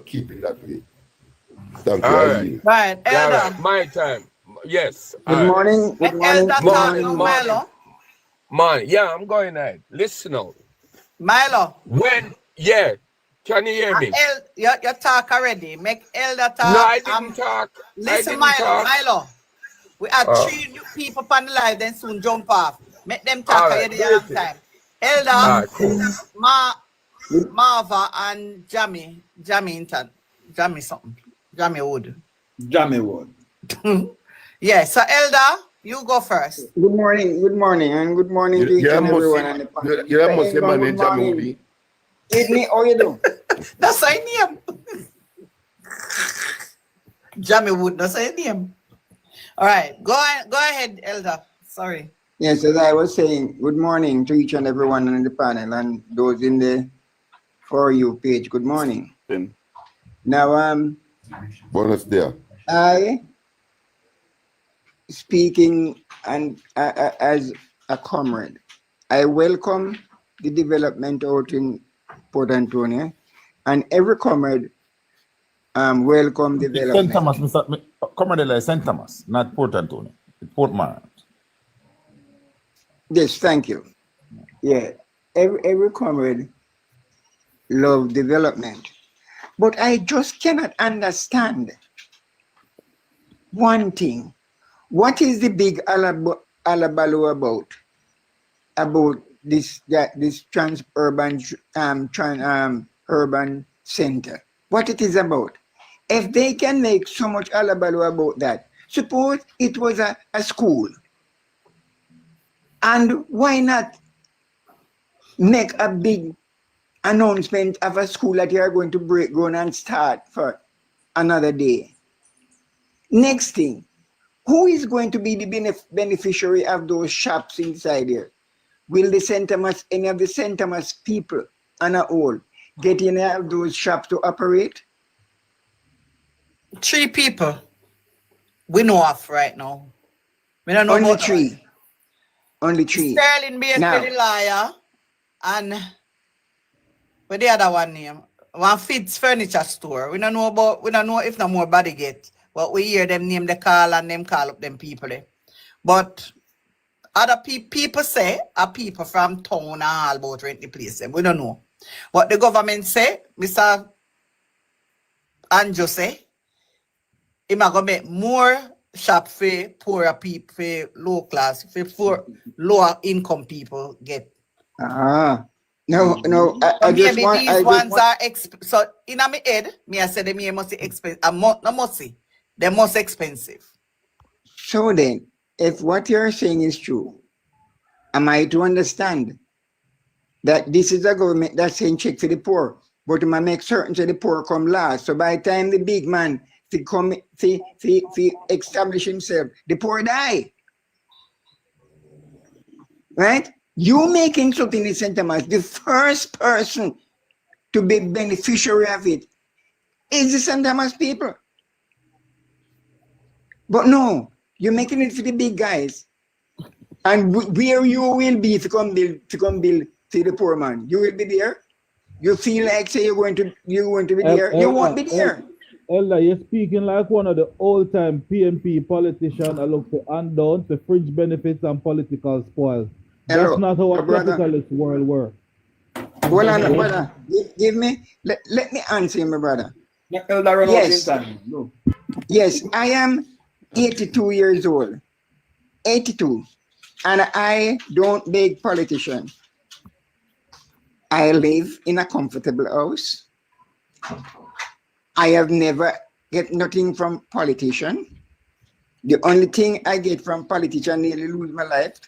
keep it that way. Thank you. All I right. yield. Right, All Elder. right. My time. Yes. Good All right. morning. Good morning. Elder Good talk Morning. now, morning. Morning. Milo. Morning. Yeah, I'm going ahead. Listen now. Milo. Yeah. Can you hear me? You talk already. Make Elder No, talk. I didn't talk. I Listen, didn't talk. Milo. We have Oh, 3 new people on the live, then soon jump off. Make them talk all here right. a long Great. time. All Elder, right, cool. Marva, and Jamie something. Jamie Wood. Jamie Wood. Yeah, so Elder, you go first. Good morning. Good morning. And good morning to each You're a and everyone Muslim. on the panel. You're a Mr. Muslim Ingram, man good in Jamie morning. Woody. Sydney, how you do? That's her name. Jamie Wood, that's her name. All right, go ahead, Elder. Sorry. Yes, as I was saying, good morning to each and everyone on the panel and those in the For You page. Good morning. Now, Bonus there. I speaking and as a comrade, I welcome the development out in Port Antonio, and every comrade welcome St. development. Thomas, Mr. Comrade St. Thomas, not Port Antonio. It's Port Morant. Yes, thank you. Yeah, every comrade love development, but I just cannot understand one thing. What is the big alabalu about this urban center? What it is about? If they can make so much alabalu about that, suppose it was a school, and why not make a big announcement of a school that you are going to break ground and start for another day? Next thing, who is going to be the beneficiary of those shops inside here? Will the St. Thomas, any of the St. Thomas people on a whole get any of those shops to operate? 3 people we know of right now. We don't know Only about 3. Only 3. Sterling Bakery, Now, the liar, and what the other one name? One Fitz Furniture Store. We don't know if no more body get, but we hear them name the call and them call up them people there. But other people say are people from town and all about rent the place. We don't know. What the government say, Mr. Anjo say, he might go make more shop for poorer people, for low class, for lower income people get. no, I just Maybe want, these ones are so in my head, me I say them here must be expensive. No must see. They most expensive. So then, if what you're saying is true, am I to understand that this is a government that's saying check for the poor, but it might make certain that the poor come last. So by the time the big man to come to establish himself, the poor die. Right? You making something in St. Thomas, the first person to be beneficiary of it is the St. Thomas people. But no, you're making it for the big guys. And where you will be to come build to the poor man, you will be there. You feel like say you're going to be there. You won't be there. Elder, you're speaking like one of the old-time PNP politicians. I look for handouts, the fringe benefits, and political spoils. Hello, That's not how a brother. capitalist world works. Hold on, brother. Give me. Let me answer you, my brother. Yes. Yes, I am 82 years old. 82. And I don't beg politicians. I live in a comfortable house. I have never get nothing from politician. The only thing I get from politician nearly lose my life.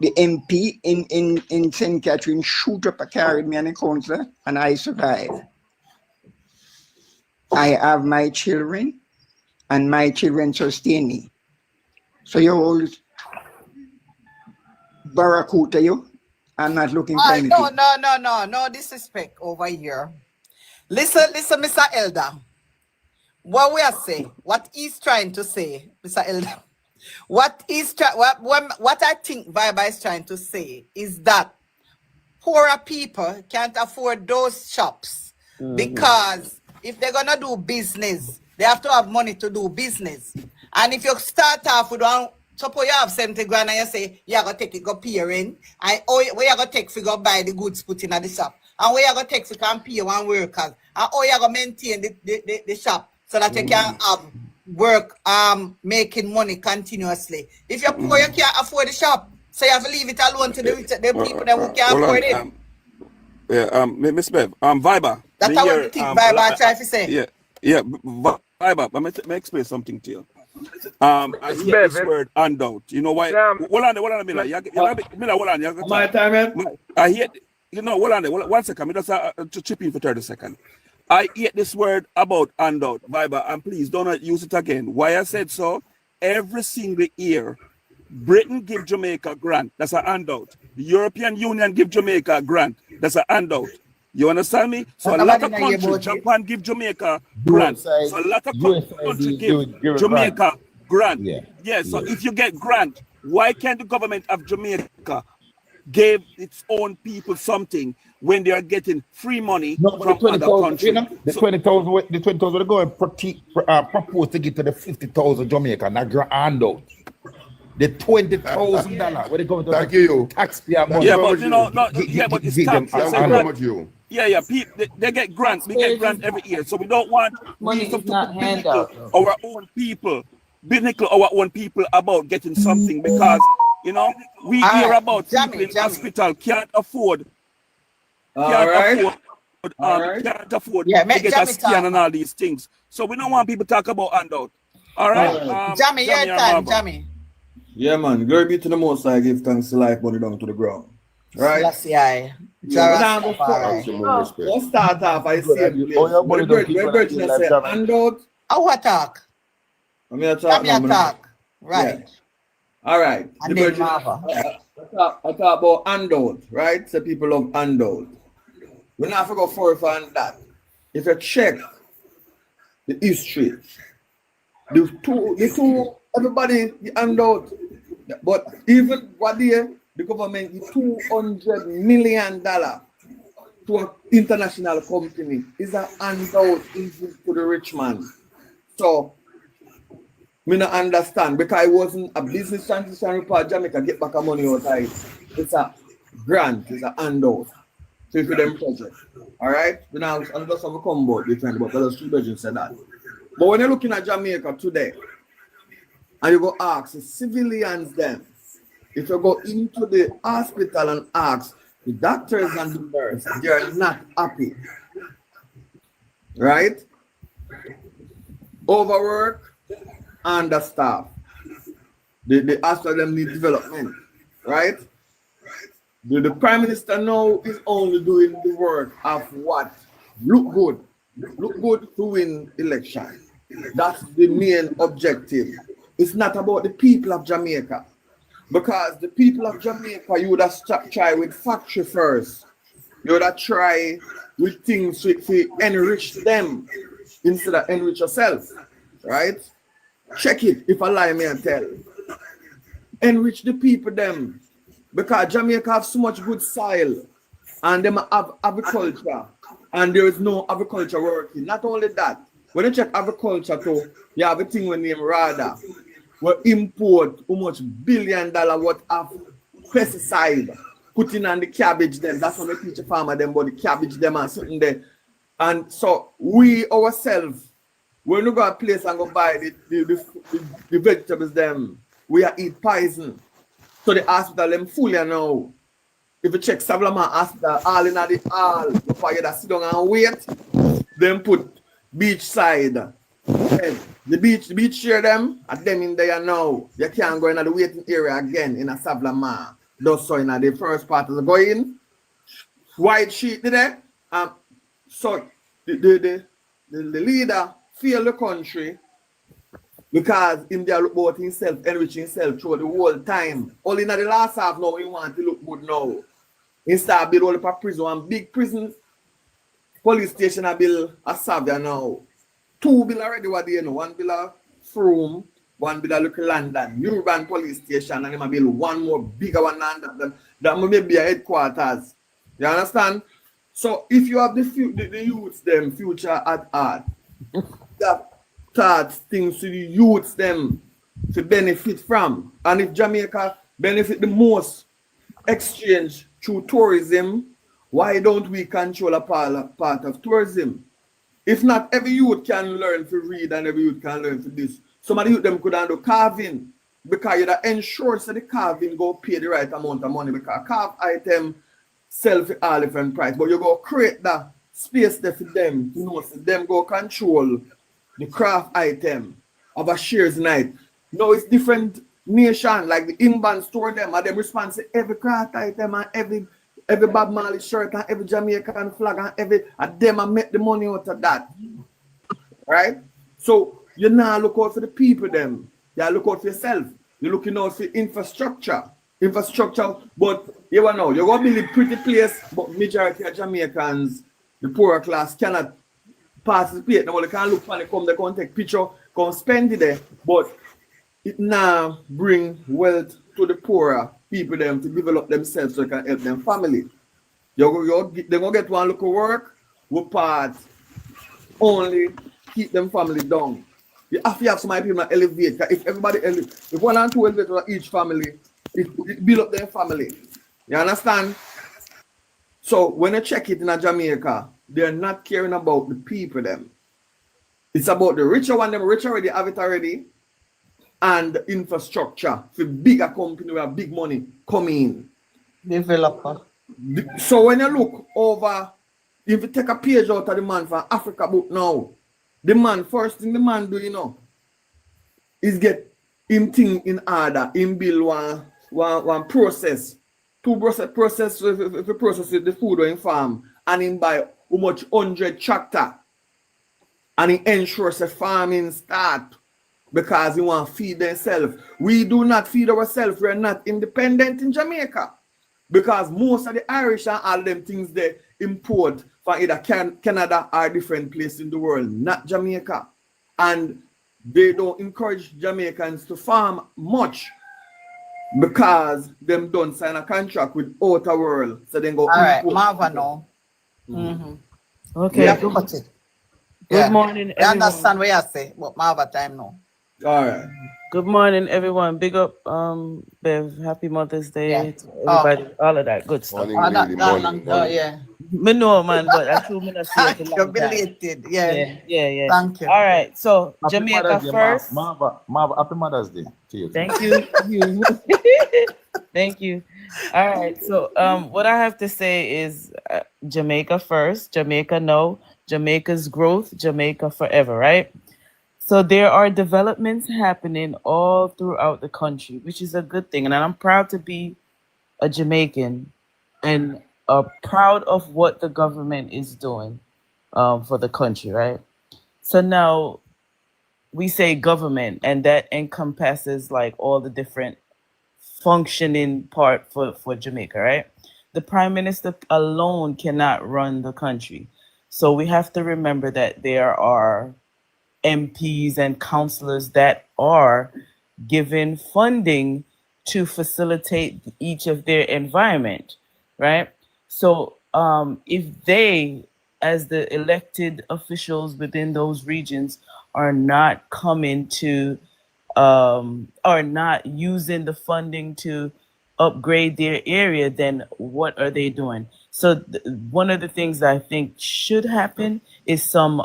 The MP in St. Catherine shoot up a carried me and a councillor, and I survive. I have my children, and my children sustain me. So you all barracuda you. I'm not looking for anything. No disrespect over here. Listen, Mr. Elder. What we are saying, what he's trying to say, Mr. Elder, what I think Viber is trying to say is that poorer people can't afford those shops because if they're gonna do business, they have to have money to do business. And if you start off with one, suppose you have 70 grand and you say, you're gonna take it, go pay rent, and where you gonna take for go buy the goods put in at the shop, and where you gonna take for can pay one workers, and how you gonna maintain the shop so that you can have work making money continuously. If you're poor, you can't afford the shop, so you have to leave it alone to the people that who can't afford it. Miss Bev, Viber. That's what you think Viber try to say. Yeah, Viber. Let me explain something to you. I hear this word handout. You know why? Hold on, Miller. My time, man. I hear, hold on, 1 second. Me just to chip in for 30 seconds. I hear this word about handout, Viber, and please don't use it again. Why I said so? Every single year, Britain give Jamaica a grant. That's a handout. The European Union give Jamaica a grant. That's a handout. You understand me? So a lot of countries, Japan give Jamaica grant. So a lot of countries give Jamaica grant. Yeah. So if you get grant, why can't the government of Jamaica give its own people something when they are getting free money from other countries? You know, the 20,000 are going propose to get to the 50,000 Jamaica, not grant handout. The $20,000 where they go to the taxpayer money. Yeah, but it's tax. They get grants. We get grants every year, so we don't want money is not handout. Our own people, our own people about getting something because we hear about people in hospital can't afford. Can't afford to get a scan and all these things. So we don't want people to talk about handout. All right, Jamie, your time, Jamie. Yeah, man. Glory be to the Most High. Give thanks to life, money down to the ground. Right? Let's start off. I see a place. Handout. How attack? Attack. Right. Yeah. All right. And then Marva. I talk about handout, right? So people love handout. We not forget further on that. If you check the history, the two everybody the handout, but even what year the government give $200 million to an international company is a handout even to the rich man. So me not understand because it wasn't a business transition report. Jamaica get back a money out of it. It's a grant, it's a handout. So if you them project. Alright? We now another some come about different, but those two versions said that. But when you're looking at Jamaica today, and you go ask the civilians them, if you go into the hospital and ask the doctors and the nurses, they are not happy. Right? Overwork, understaff. The hospital them need development. Right? The Prime Minister now is only doing the work of what? Look good. Look good to win election. That's the main objective. It's not about the people of Jamaica. Because the people of Jamaica, you would have try with factory first. You would have try with things to enrich them instead of enrich yourself. Right? Check it if I lie me and tell. Enrich the people them. Because Jamaica have so much good soil and them have agriculture and there is no agriculture working. Not only that, when you check agriculture too, you have a thing with name RADA. We import how much $1 billion worth of pesticide putting on the cabbage them. That's what we teach a farmer them about the cabbage them and something there. And so we ourselves, when we go to a place and go buy the vegetables them, we are eat poison. So the hospital them fully now. If you check Savlama hospital, all in the hall, before you sit down and wait, then put beach side. And the beach share them, and them in there now. You can't go in the waiting area again in a Savlama. Those so in the first part of the going, white sheet there. So the leader feel the country. Because him there look about himself, enriching himself through the whole time. Only in the last half now, he want to look good now. He start build all the prison, one big prison, police station a build a Savia now. 2 bill already what do you know? 1 bill a Froome, 1 bill a look London, urban police station, and him a build one more bigger one than that may be a headquarters. You understand? So if you have the youths them future at heart, that starts things to the youths them to benefit from. And if Jamaica benefit the most exchange through tourism, why don't we control a part of tourism? If not, every youth can learn to read and every youth can learn to this. Some of the youth them could do carving because you ensure that the carving go pay the right amount of money because carved item sell for all different price. But you go create that space there for them to know so them go control the craft item of a shares night. No, it's different nation like the inbound store them and them respond to every craft item and every Bob Marley shirt and every Jamaican flag and every and them and make the money out of that. Right? So you now look out for the people them. You look out for yourself. You're looking out for infrastructure. But you know, you're gonna build a pretty place, but majority of Jamaicans, the poorer class, cannot participate. Now they can't look funny, they come take picture, come spend it there, but it now bring wealth to the poorer people them to develop themselves so they can help them family. They're gonna get one look of work, we part only keep them family down. You have to have somebody people elevate. If everybody if 1 and 2 elevators each family, it build up their family. You understand? So when you check it in Jamaica, they're not caring about the people them. It's about the richer one, them rich already have it already, and the infrastructure for bigger company with big money coming in. Developer. So when you look over, if you take a page out of the man for Africa book now, the man, first thing the man do, you know, is get him thing in order, him build one process, process the food on farm, and him buy how much 100 tractor, and he ensures the farming start because he want to feed themselves. We do not feed ourselves. We are not independent in Jamaica because most of the Irish and all them things they import from either Canada or different places in the world, not Jamaica. And they don't encourage Jamaicans to farm much because them don't sign a contract with outer world. So they go All right, import. Marva now. Mm-hmm. Okay. Yeah, Good, got it. good morning, I everyone. understand what you say, but Marva time now. All right. Good morning, everyone. Big up, Bev. Happy Mother's Day Yeah. to everybody. All of that good stuff. Morning, lady, morning. Yeah. Me know, man, but I true me not see it a You're long time. belated. Yeah. Yeah. Thank you. All right, so Happy Jamaica Mother's Day, first. Marva, happy Mother's Day to you. Thank you. Thank you. All right. So, what I have to say is Jamaica first, Jamaica no, Jamaica's growth, Jamaica forever, right? So there are developments happening all throughout the country, which is a good thing. And I'm proud to be a Jamaican and proud of what the government is doing for the country, right? So now we say government, and that encompasses like all the different functioning part for Jamaica, right? The prime minister alone cannot run the country. So we have to remember that there are MPs and councillors that are given funding to facilitate each of their environment, right? So if they, as the elected officials within those regions, are not coming to are not using the funding to upgrade their area, then what are they doing? So one of the things that I think should happen is some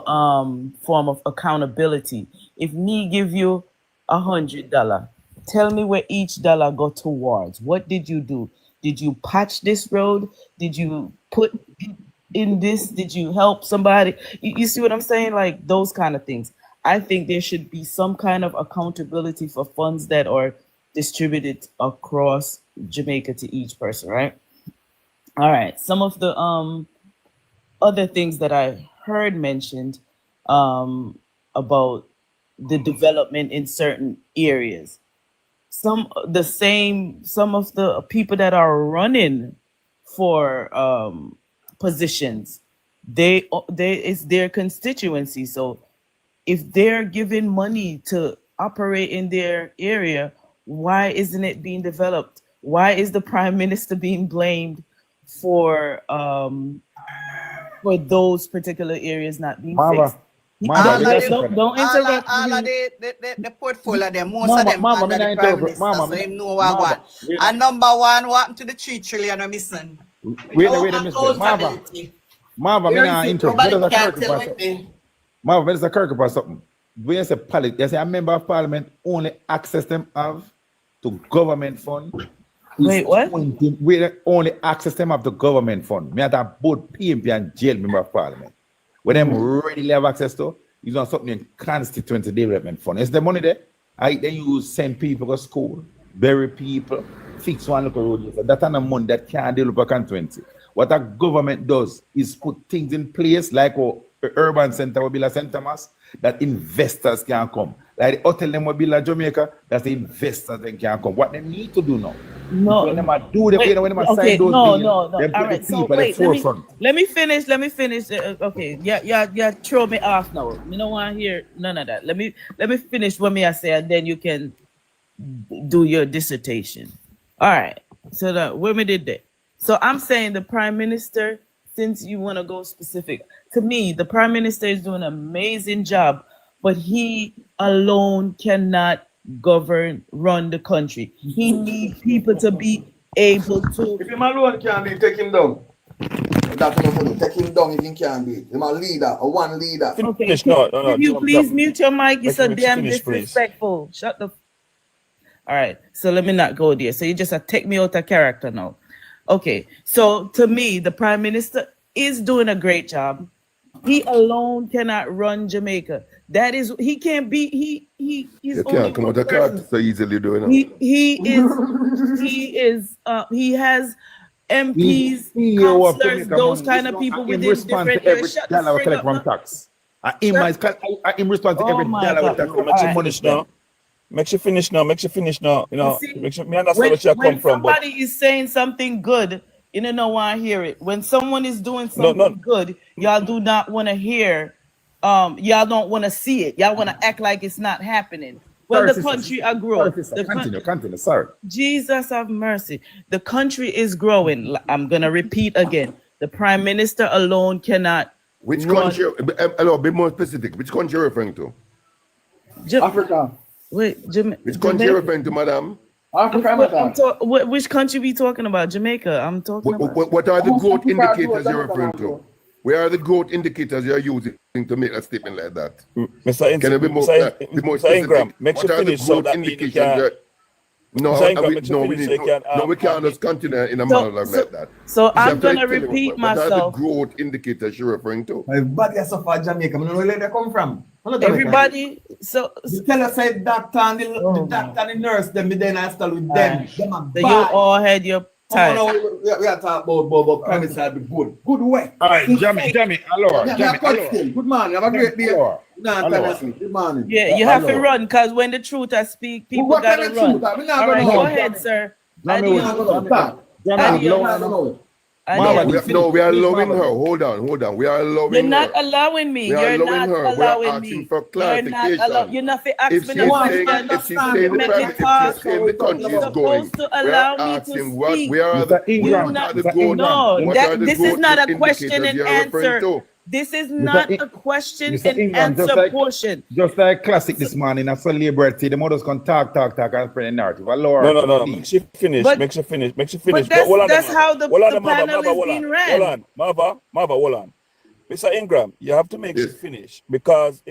form of accountability. If me give you $100, tell me where each dollar go towards. What did you do? Did you patch this road? Did you put in this? Did you help somebody? You see what I'm saying? Like those kind of things. I think there should be some kind of accountability for funds that are distributed across Jamaica to each person, right? All right. Some of the other things that I heard mentioned about the development in certain areas. Some of the people that are running for positions, they it's their constituency. So if they're given money to operate in their area, why isn't it being developed? Why is the prime minister being blamed for for those particular areas not being Mama, fixed. Mama, All me of not the, interrupt. Don't interrupt all of me. the portfolio there, most Mama, of them Mama, me under the not Prime interrupt. Minister, Mama, so me him know not. what Mama, one. And number one, what happened to the 3 trillion we're missing? wait Our a minute. Mama, accountability. Mama, me Where not is it? interrupt. Me Nobody just a can Kirk tell for me. something. Mama, me just a Kirk for something. When you say politics, you say a member of parliament only access them have to government fund. Wait, what? We only access them of the government fund. Me at both PNP and jail member of parliament. When them readily have access to, is on something in constituency development fund. Is the money there? Then you send people to school, bury people, fix one local road. So that's not the money that can develop a constituency. What a government does is put things in place like a urban center will be like St. Thomas, that investors can come. Like the hotel them will be like Jamaica, that's the investors that can come. What they need to do now? No. When they do them, when they Okay, sign those no. deals, All them put right. the So people at wait, the forefront. let me finish. Okay. Yeah. Throw me off now. Me don't want to hear none of that. Let me finish what me I say, and then you can do your dissertation. All right. So that where me did that. So I'm saying the Prime Minister, since you want to go specific, to me, the Prime Minister is doing an amazing job, but he alone cannot run the country. He needs people to be able to. If him alone can be, take him down. That's what I'm going to do. Take him down if he can be. He's a leader, or one leader. Okay, Finish. No. can you please mute your mic? You're so Make damn finish, please. disrespectful. Shut the. All right, so let me not go there. So you just take me out of character now. Okay, so to me, the Prime Minister is doing a great job. He alone cannot run Jamaica. That is, he can't be. He is You only can't come one out of person. character so easily doing it. He has MPs, councillors, those kind of people within different areas. Shut the frig up, man. Tax. I'm responsible to every Oh my dollar God. of tax. Make you finish now. Make you finish now. You know, See, me understand where you when come from, but somebody is saying something good, you don't want to hear it. When someone is doing something good, y'all do not want to hear. Y'all don't want to see it. Y'all want to act like it's not happening. Well, the country are growing. Continue. Sorry. Jesus have mercy. The country is growing. I'm gonna repeat again. The Prime Minister alone cannot. Which run. country? Hello, be more specific. Which country you're referring to? Africa. Wait, Which country you're referring to, madam? Africa. Which country we talking about? Jamaica. I'm talking about. What are the growth indicators you're referring to? Where are the growth indicators you're using to make a statement like that? Can you be more specific? Ingram, make What sure are the finish so growth that indicators? We can't just continue in a manner like that. So I'm have to gonna tell you repeat what are the myself. growth indicators you're referring to? My body is for Jamaica. I don't know where they come from. Everybody. So You tell us say doctor and the doctor and the nurse, them then I start with them. Them are so you bad. all had your time. We are talking about premise side be good. Good way. All right, Jamie, hello. Good morning. Have a great day. Hello. Good morning. Yeah, you have to run because when the truth I speak, people What gotta kind of run. truth? We're not All right, gonna go know. ahead, sir. Jamie, We're not gonna talk. No, we are allowing her. Hold on. We are allowing You're her. not allowing me. We are You're not allowing her. We are allowing asking me. for clarification. You're not for If asking me. she's saying the country is going, supposed to we allow are me to asking what speak. we are Mr. Ingram, what are the Mr. growth- Ingram. what are the This is growth not a indicators question and you're referring answer. to? This is not a question Mr. and Ingram, answer portion. Just like classic this morning, I saw liberty. The mothers can talk and spread the narrative. No. Make she finish. But- Make she finish. But that's how the panel is being ran. Mava, hold on. Mr. Ingram, you have to make she finish because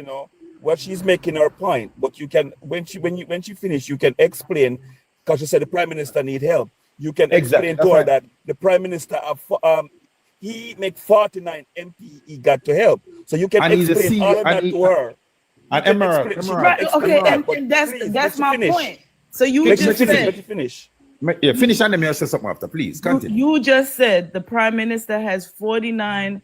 what she's making her point. But you can when she finish, you can explain because she said the Prime Minister need help. You can explain to her that the Prime Minister he make 49 MP he got to help. So you can explain all of that to her. And Emerald. Right, okay, and that's my point. So you just said finish. Yeah, finish and then me say something after, please. Continue. you just said the Prime Minister has 49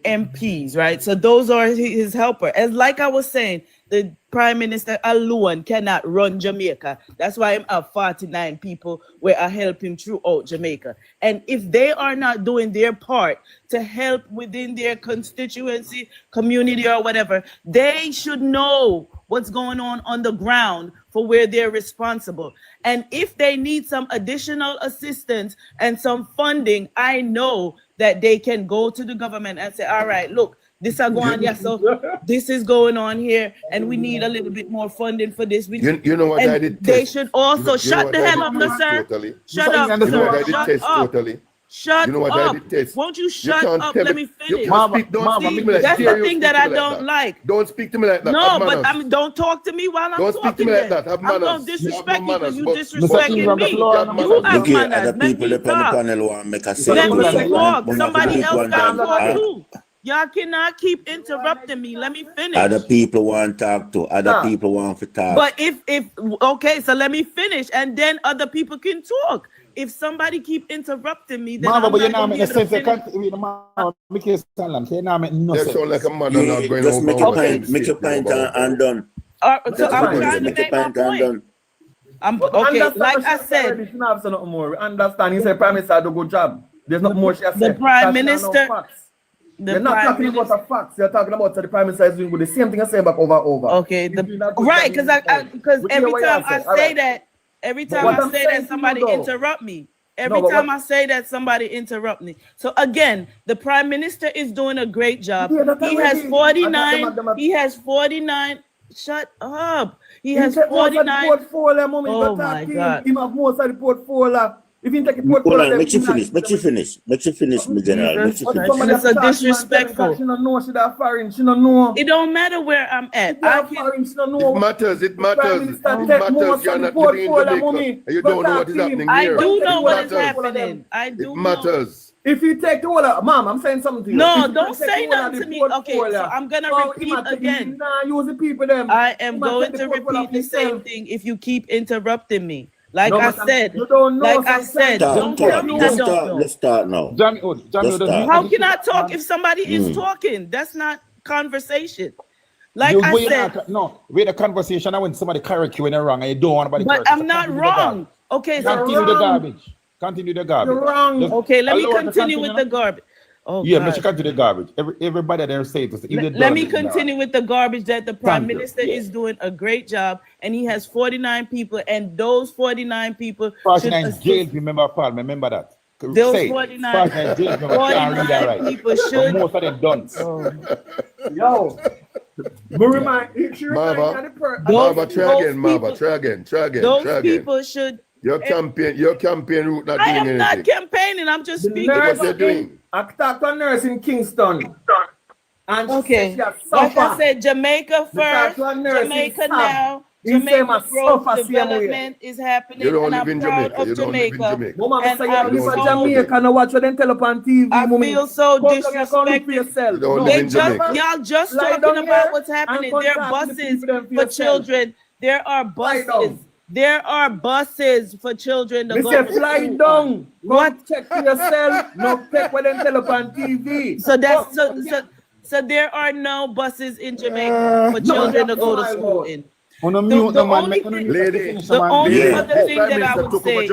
MPs, right? So those are his helper. As like I was saying, the Prime Minister alone cannot run Jamaica. That's why I'm have 49 people where I help him throughout Jamaica. And if they are not doing their part to help within their constituency, community, or whatever, they should know what's going on the ground for where they're responsible. And if they need some additional assistance and some funding, I know that they can go to the government and say, all right, look, this is going, yeah, so this is going on here, and we need a little bit more funding for this. You know what and I did they test? should also you shut the hell up, sir. Totally. Shut up, You know what I sir. did Shut test up. totally? Shut You know what I up. did test? Won't you shut up? Let me finish. Don't speak to me like That's that. the thing that I don't like. Don't speak to me like that. No, but don't talk to me while I'm don't talking. Speak to me like that. Have I'm manners. going to disrespect you because you Manners, disrespecting me. You have manners. Let me talk. Let me talk. Somebody else got to talk too. Y'all cannot keep interrupting me. Let me finish. Other people want to talk to. Other people want to talk. But if okay, so let me finish, and then other people can talk. If somebody keep interrupting me, then I'm not gonna be able to finish. Sound like a mother not going Just over. make your point and done. So I'm trying to make my point. I'm okay. Like I said, we shouldn't have something more. We understand. He said Prime Minister do a good job. There's not more she has said. The Prime Minister. You're not talking about the facts. You're talking about the Prime Minister is doing the same thing I say back over. Okay, right? Because every time I say that, somebody interrupt me. Every time I say that, somebody interrupt me. So again, the Prime Minister is doing a great job. He has 49. He has 49. Shut up. He has 49. Oh my God. He have most of the portfolio. If you take a Hold on, make you finish, my general. It's so disrespectful. She don't know she that foreign. She don't know. It don't matter where I'm at. It matters. You're not living in Jamaica. You don't know what is happening I here. do know what is happening. I do. It matters. If you take the whole, Mom, I'm saying something to you. No, don't say nothing to me. Okay, so I'm gonna repeat again. Use the people them. I am going to repeat the same thing if you keep interrupting me. Like I said, don't tell me I don't know. Let's start now. How can I talk if somebody is talking? That's not conversation. Like I said, no, with a conversation, I when somebody correct you when you're wrong and you don't want anybody. But I'm not wrong. Okay, so continue the garbage. Continue the garbage. You're wrong. Okay, let me continue with the garbage. Oh, yeah, God. let's continue the garbage. Everybody there say it. Let me continue with the garbage that the Prime Minister is doing a great job, and he has 49 people, and those 49 people 49 jail, remember Parliament, remember that. Those 49 people should. Most of them done. Yo. Marva, try again. Those people should. Your campaign route not doing anything. I am not campaigning. I'm just speaking. What they're doing. I talked to a nurse in Kingston. And okay, like I said, Jamaica first, Jamaica now. Jamaica growth development is happening. You don't and live I'm in proud Jamaica. of You don't live in Jamaica. Mama, and say you live in Jamaica and watch what they tell up on TV. I feel so disrespected. Y'all just talking about what's happening. There are buses for children. There are buses. There are buses for children to go to fly school. Down. What? Check for yourself. No check what they tell up on TV. So that's so there are no buses in Jamaica for children to go to school in. The only other thing that I would say is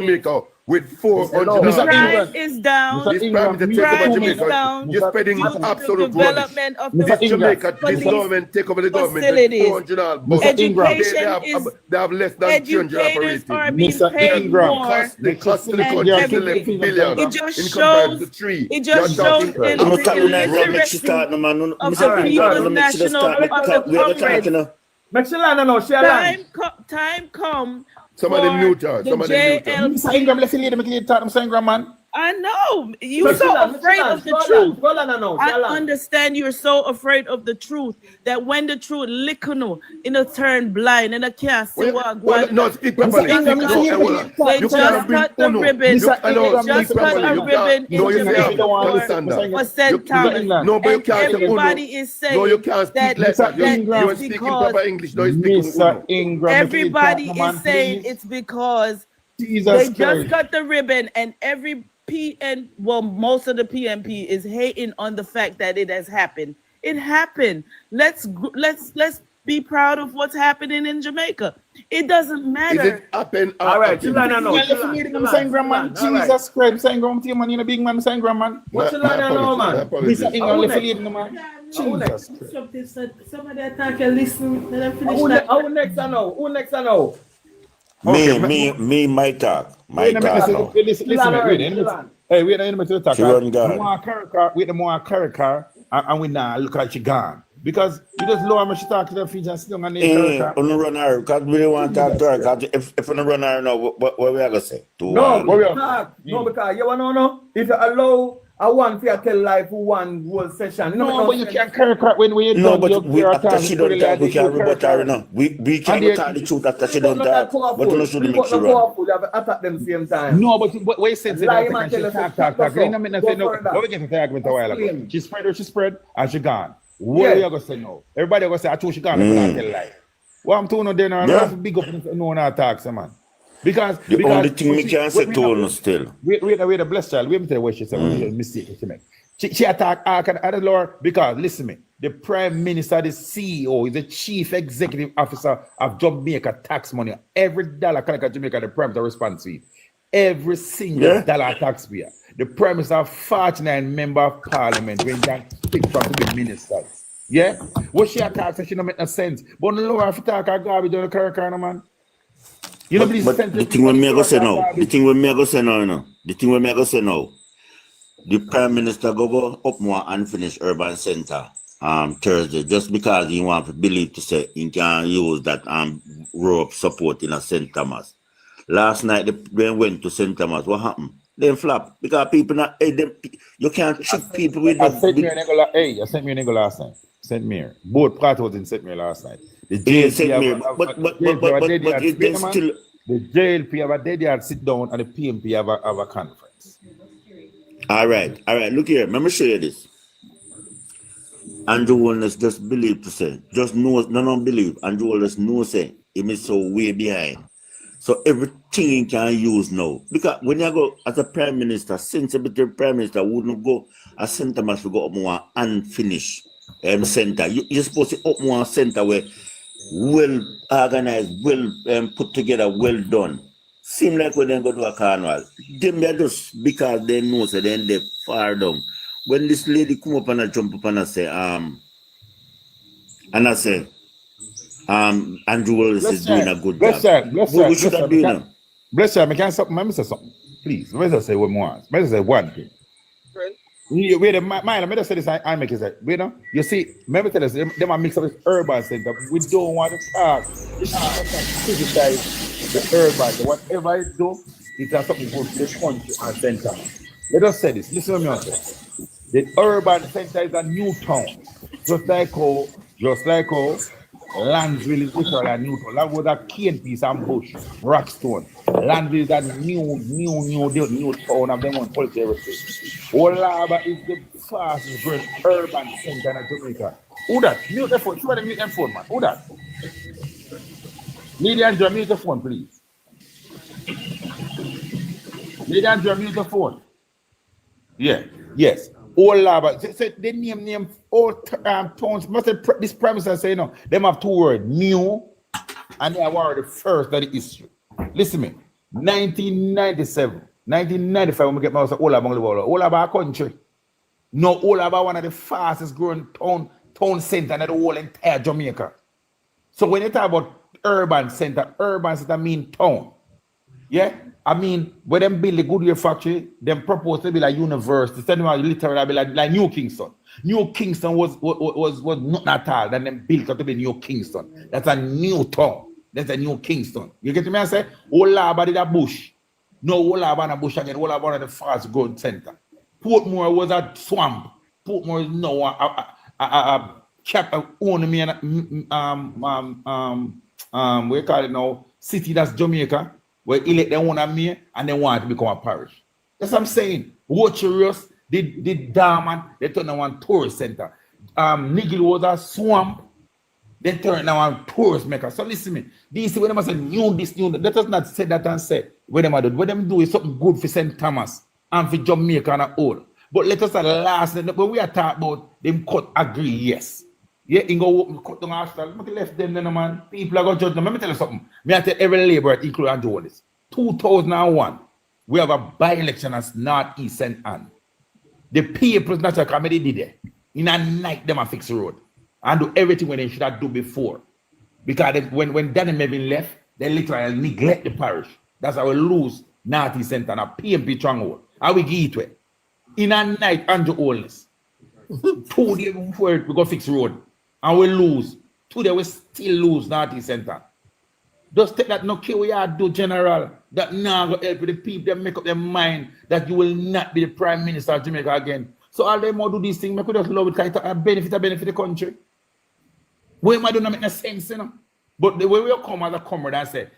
with 400 crime is down. Crime is down. You're spreading absolute development of this Jamaica, this government take over the government. 400 education they have less than 300 educators operating. are being paid more. The cost to the country is 11 billion. It just shows. It just shows in illiteracy of the People's National of the Congress. Time come. Somebody mute her. Somebody mute her. Mr. Ingram, let's lead Mr. Ingram, man. I know. You're so afraid of the truth. I understand you're so afraid of the truth that when the truth lickeno in a turn blind and a can't see what no, speak properly. They just cut the ribbon. They just cut a ribbon in Jamaica for St. Thomas. And everybody is saying that it's because everybody is saying it's because they just cut the ribbon, and most of the PNP is hating on the fact that it has happened. It happened. Let's be proud of what's happening in Jamaica. It doesn't matter. Is it happen? All right, happen? Jesus Christ, saying grandma, man, you know, big man, saying grandma. What's the line now, man? This is England, man. Jesus Christ. Somebody attack and listen. Let them finish Who that. next I know? Who next I know? Me, my talk. My talk now. Listen, hey, wait a minute to the talk. She run guard. Wait a more car, and we now look like she gone. Because you just lower me, she talk to the feet and sit down and Don't run her, because we don't want to talk to her. Because if you don't run her now, what we are going to say? No, because you want to know, if you allow a one to tell life who one whole session. No, but you can't carry when we no, but after she don't talk, we can't rebut her now. We can't talk the truth after she don't talk. But you should make she run. You have attack them same time. No, but what you said, she talk. You know, what we get to the argument a while ago. She spread, and she gone. What are you going to say no? Everybody going to say, I told she gone, I'm going to tell lie. What I'm telling you there now, I have to big up no one attacks, man. Because the only thing we can say to her still. Wait, a blessed child. Let me tell you what she said. Mistake she made. She attacked the Lord because, listen to me, the Prime Minister, the CEO, is the Chief Executive Officer of Jamaica tax money. Every dollar connected to Jamaica, the Prime Minister responds to it. Every single dollar taxpayer. The Prime Minister, 49 member of Parliament, when that speak from the ministers. Yeah? What she attacked, she don't make no sense. But the Lord, if you talk about garbage, don't occur, man. You know, but the thing when me go say now, the thing when me go say now, the Prime Minister go up more unfinished urban center Thursday just because he want to believe to say he can use that rope support in a St. Thomas. Last night they went to St. Thomas. What happened? They flop because people not you can't trick people with I sent me an angle last night. St. Mary. Both parties was in St. Mary last night. The JLP have a dead yard sit down and the PNP have a conference. All right. Look here. Let me show you this. Andrew Wallace just believe to say, just knows, no believe. Andrew Wallace knows say, he is so way behind. So everything he can use now. Because when you go as a Prime Minister, since the Prime Minister wouldn't go, a center must go up more unfinished center. You're supposed to up more center where well organized, well put together, well done. Seem like when they go to a carnival, they just because they know so then they far down. When this lady come up and I jump up and I say, Andrew Wallace is doing a good job. What should I do now? Bless you, I can't stop. Let me say something. Please, let me say one more. Let me say one thing. Wait a minute, let me just say this. I make it say, you know, you see, let me tell us, they might mix up this urban center. We don't want to talk. Criticize the urban. Whatever I do, it has something to do with the country and center. Let us say this. Listen to me, say. The urban center is a new town. Just like how Landsville is literally a new town. That was a cane piece and bush, Rockstone. Landsville is a new town of them on policy everything. Olaba is the fastest growing urban center in Jamaica. Who that? Mute the phone. Somebody mute the phone, man. Who that? Lady Andrew, mute the phone, please. Lady Andrew, mute the phone. Yeah. Yes. Olaba. They name all towns. This premise I say, no, them have two words, new, and they are one of the first of the history. Listen to me. 1997, 1995, when we get my house, Olaba country. No, Olaba one of the fastest growing town center in the whole entire Jamaica. So when you talk about urban center mean town. Yeah? I mean, when them build the Goodyear factory, them propose to be like university. Instead of literally be like New Kingston. New Kingston was not at all. Then them built up to be New Kingston. That's a new town. That's a New Kingston. You get me? I say, Olaba did a bush. No, Olaba and a bush again. Olaba one of the fast growing center. Portmore was a swamp. Portmore is now a cap own me we call it now city that's Jamaica. Where elect them one of me and they want to become a parish. That's what I'm saying. Watchers did Darman, they turned on one tourist center. Nigel was a swamp, they turned on one tourist maker. So listen to me. These when them say new. Let us not say that and say what them do. What them do is something good for St. Thomas and for Jamaica and all. But let us at last when we are talking about them could agree, yes. Yeah, in go cut down hospital. Make left them then, man. People are going to judge them. Let me tell you something. Me I tell every labourer, including Andrew Wallace. 2001, we have a by-election as Northeast St. Anne. The People's National Committee did it. In a night, them a fix the road. And do everything when they should have done before. Because when Danny Mevin left, they literally neglect the parish. That's how we lose Northeast St. Anne, a PNP stronghold. And we give it away. In a night, Andrew Wallace. 2 days before we go fix the road. And we lose. Today we still lose Northeast St. Anne. Just take that no care what you do, General. That now go help the people that make up their mind that you will not be the Prime Minister of Jamaica again. So all them more do these things, make we just love it because it benefit the country. We might do not make no sense, you know. But the way we come as a comrade and say,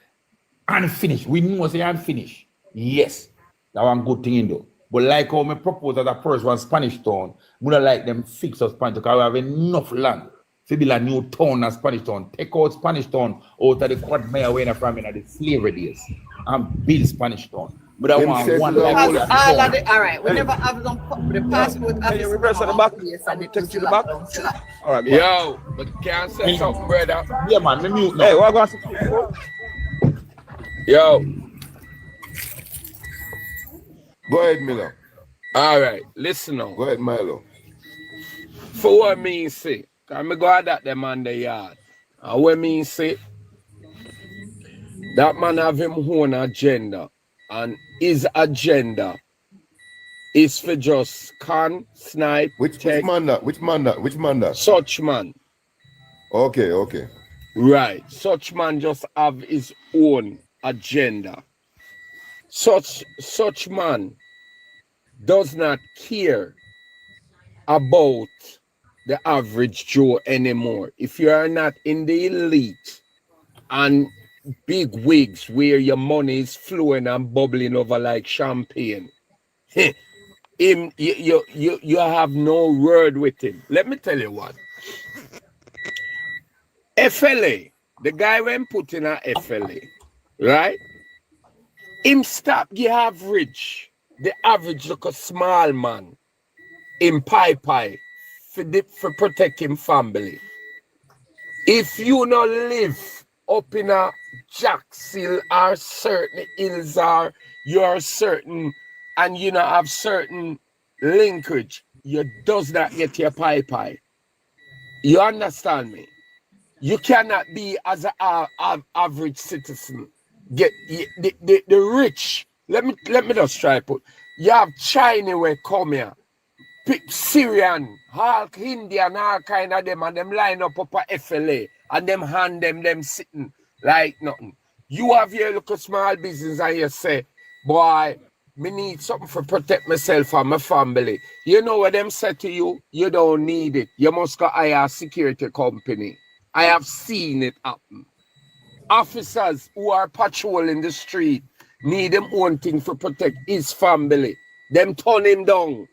unfinished. We know say unfinished. Yes. That one good thing in though. But like how me propose as a first one Spanish town, we don't like them fix us Spanish because we have enough land. To build a new town as Spanish town. Take out Spanish town out of the quad mayor away from in the slavery days and build Spanish town. But I want one like all right, we never have them the passport. Can you reverse at the back? Take to the back. All right, Yo, but can't say something, brother. Yeah, man, me mute now. Hey, what going on? Yo, Go ahead, Miller. all right, listen now. Go ahead, Milo. For what me say, can me go at that them on the yard. And what me say, that man have him own agenda. And his agenda is for just snipe, Which man that? Which man that? Which man that? such man. Okay, okay. Right. Such man just have his own agenda. Such man does not care about the average Joe anymore. If you are not in the elite and big wigs where your money is flowing and bubbling over like champagne, you have no word with him. Let me tell you what. FLA, the guy when put in a FLA, right? Him stop the average look a small man in pie for protect him family. If you not live up in a Jackson or certain hills or you're certain and you not have certain linkage, you does not get your pie. You understand me? You cannot be as an average citizen. Get the rich. Let me just try put. You have China where come here. Syrian, Hulk, Indian, all kind of them, and them line up a FLA, and them hand them sitting like nothing. You have your little small business and you say, boy, me need something for protect myself and my family. You know what them say to you? You don't need it. You must go hire a security company. I have seen it happen. Officers who are patrolling the street need them own thing for protect his family. Them turn him down.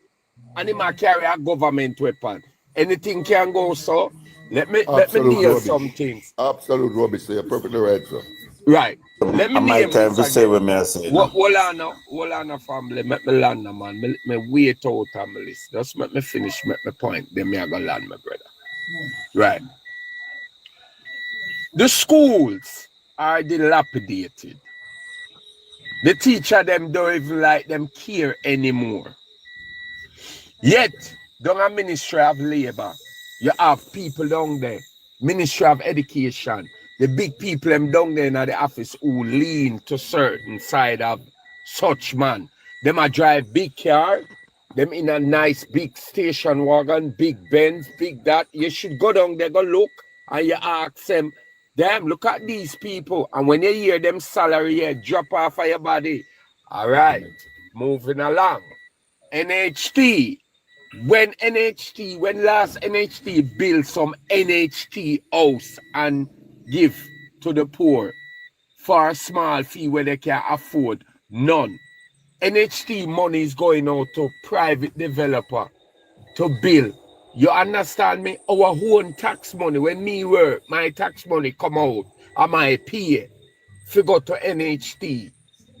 And he might carry a government weapon. Anything can go, so let me deal some things. Absolute rubbish. So you're perfectly right, sir. Right. Let me my time to say what I say. Hold on, family. Make me land, man. Me wait out on my list. Just make me finish, make my point. Then me I go land, my brother. Right. The schools are dilapidated. The teacher them don't even like them care anymore. Yet, down a Ministry of Labour, you have people down there, Ministry of Education, the big people them down there in the office who lean to certain side of such man. Them a drive big car, them in a nice big station wagon, big Benz, big that. You should go down there, go look, and you ask them, damn, look at these people. And when you hear them salary here, drop off of your body. All right, moving along. NHT. When last NHT built some NHT house and give to the poor for a small fee where they can afford? None. NHT money is going out to private developer to build. You understand me? Our own tax money, when me work, my tax money come out and my pay figure to NHT.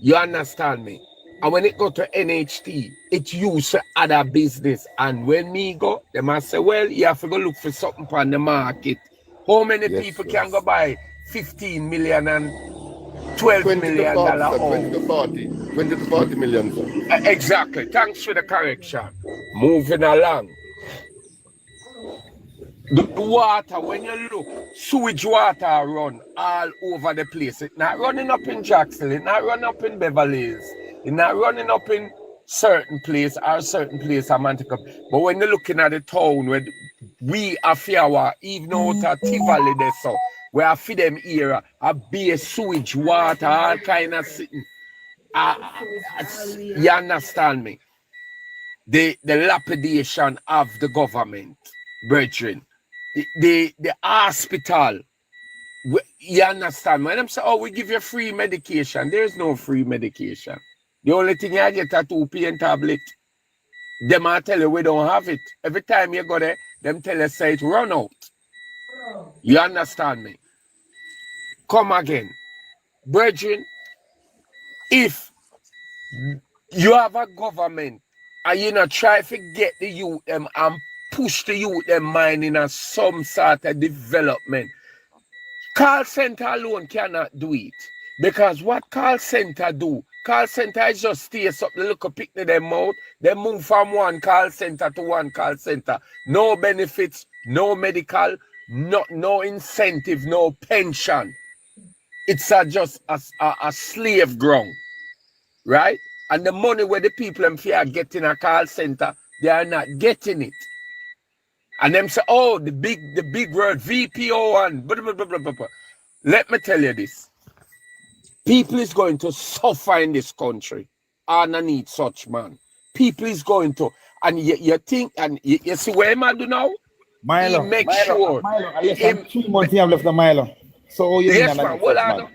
You understand me? And when it go to NHT, it's used for other business. And when me go, they must say, well, you have to go look for something on the market. How many people can go buy 15 million and 12 million dollar home? 20 to 40 million. Exactly. Thanks for the correction. Moving along. The water, when you look, sewage water run all over the place. It's not running up in Jackson, it's not running up in Beverly Hills, it's not running up in certain place or certain place of Manteca. But when you're looking at the town where we are Fiawa, even out at Tivoli there, so we are for them era, a base sewage water, all kind of sitting. You understand me? The lapidation of the government, brethren. The hospital, you understand? When I'm saying, oh, we give you free medication, there's no free medication. The only thing you get a 2 pain tablet. Them I tell you we don't have it. Every time you go there, them tell you say it run out. You understand me? Come again. Brethren, if you have a government and you know try to get the youth them and push the youth them mind in some sort of development, call center alone cannot do it. Because what call center do? Call center is just stays up the little picnic them out. They move from one call center to one call center. No benefits, no medical, no incentive, no pension. It's just a slave ground. Right? And the money where the people them fear getting a call center, they are not getting it. And them say, oh, the big word VPO and blah, blah, blah, blah, blah. Let me tell you this. People is going to suffer in this country. And I need such man. People is going to, and you think, and you see where am I do now? Milo. He make sure. Milo, I left 3 months you have left the Milo. So you yes, man. Hold on.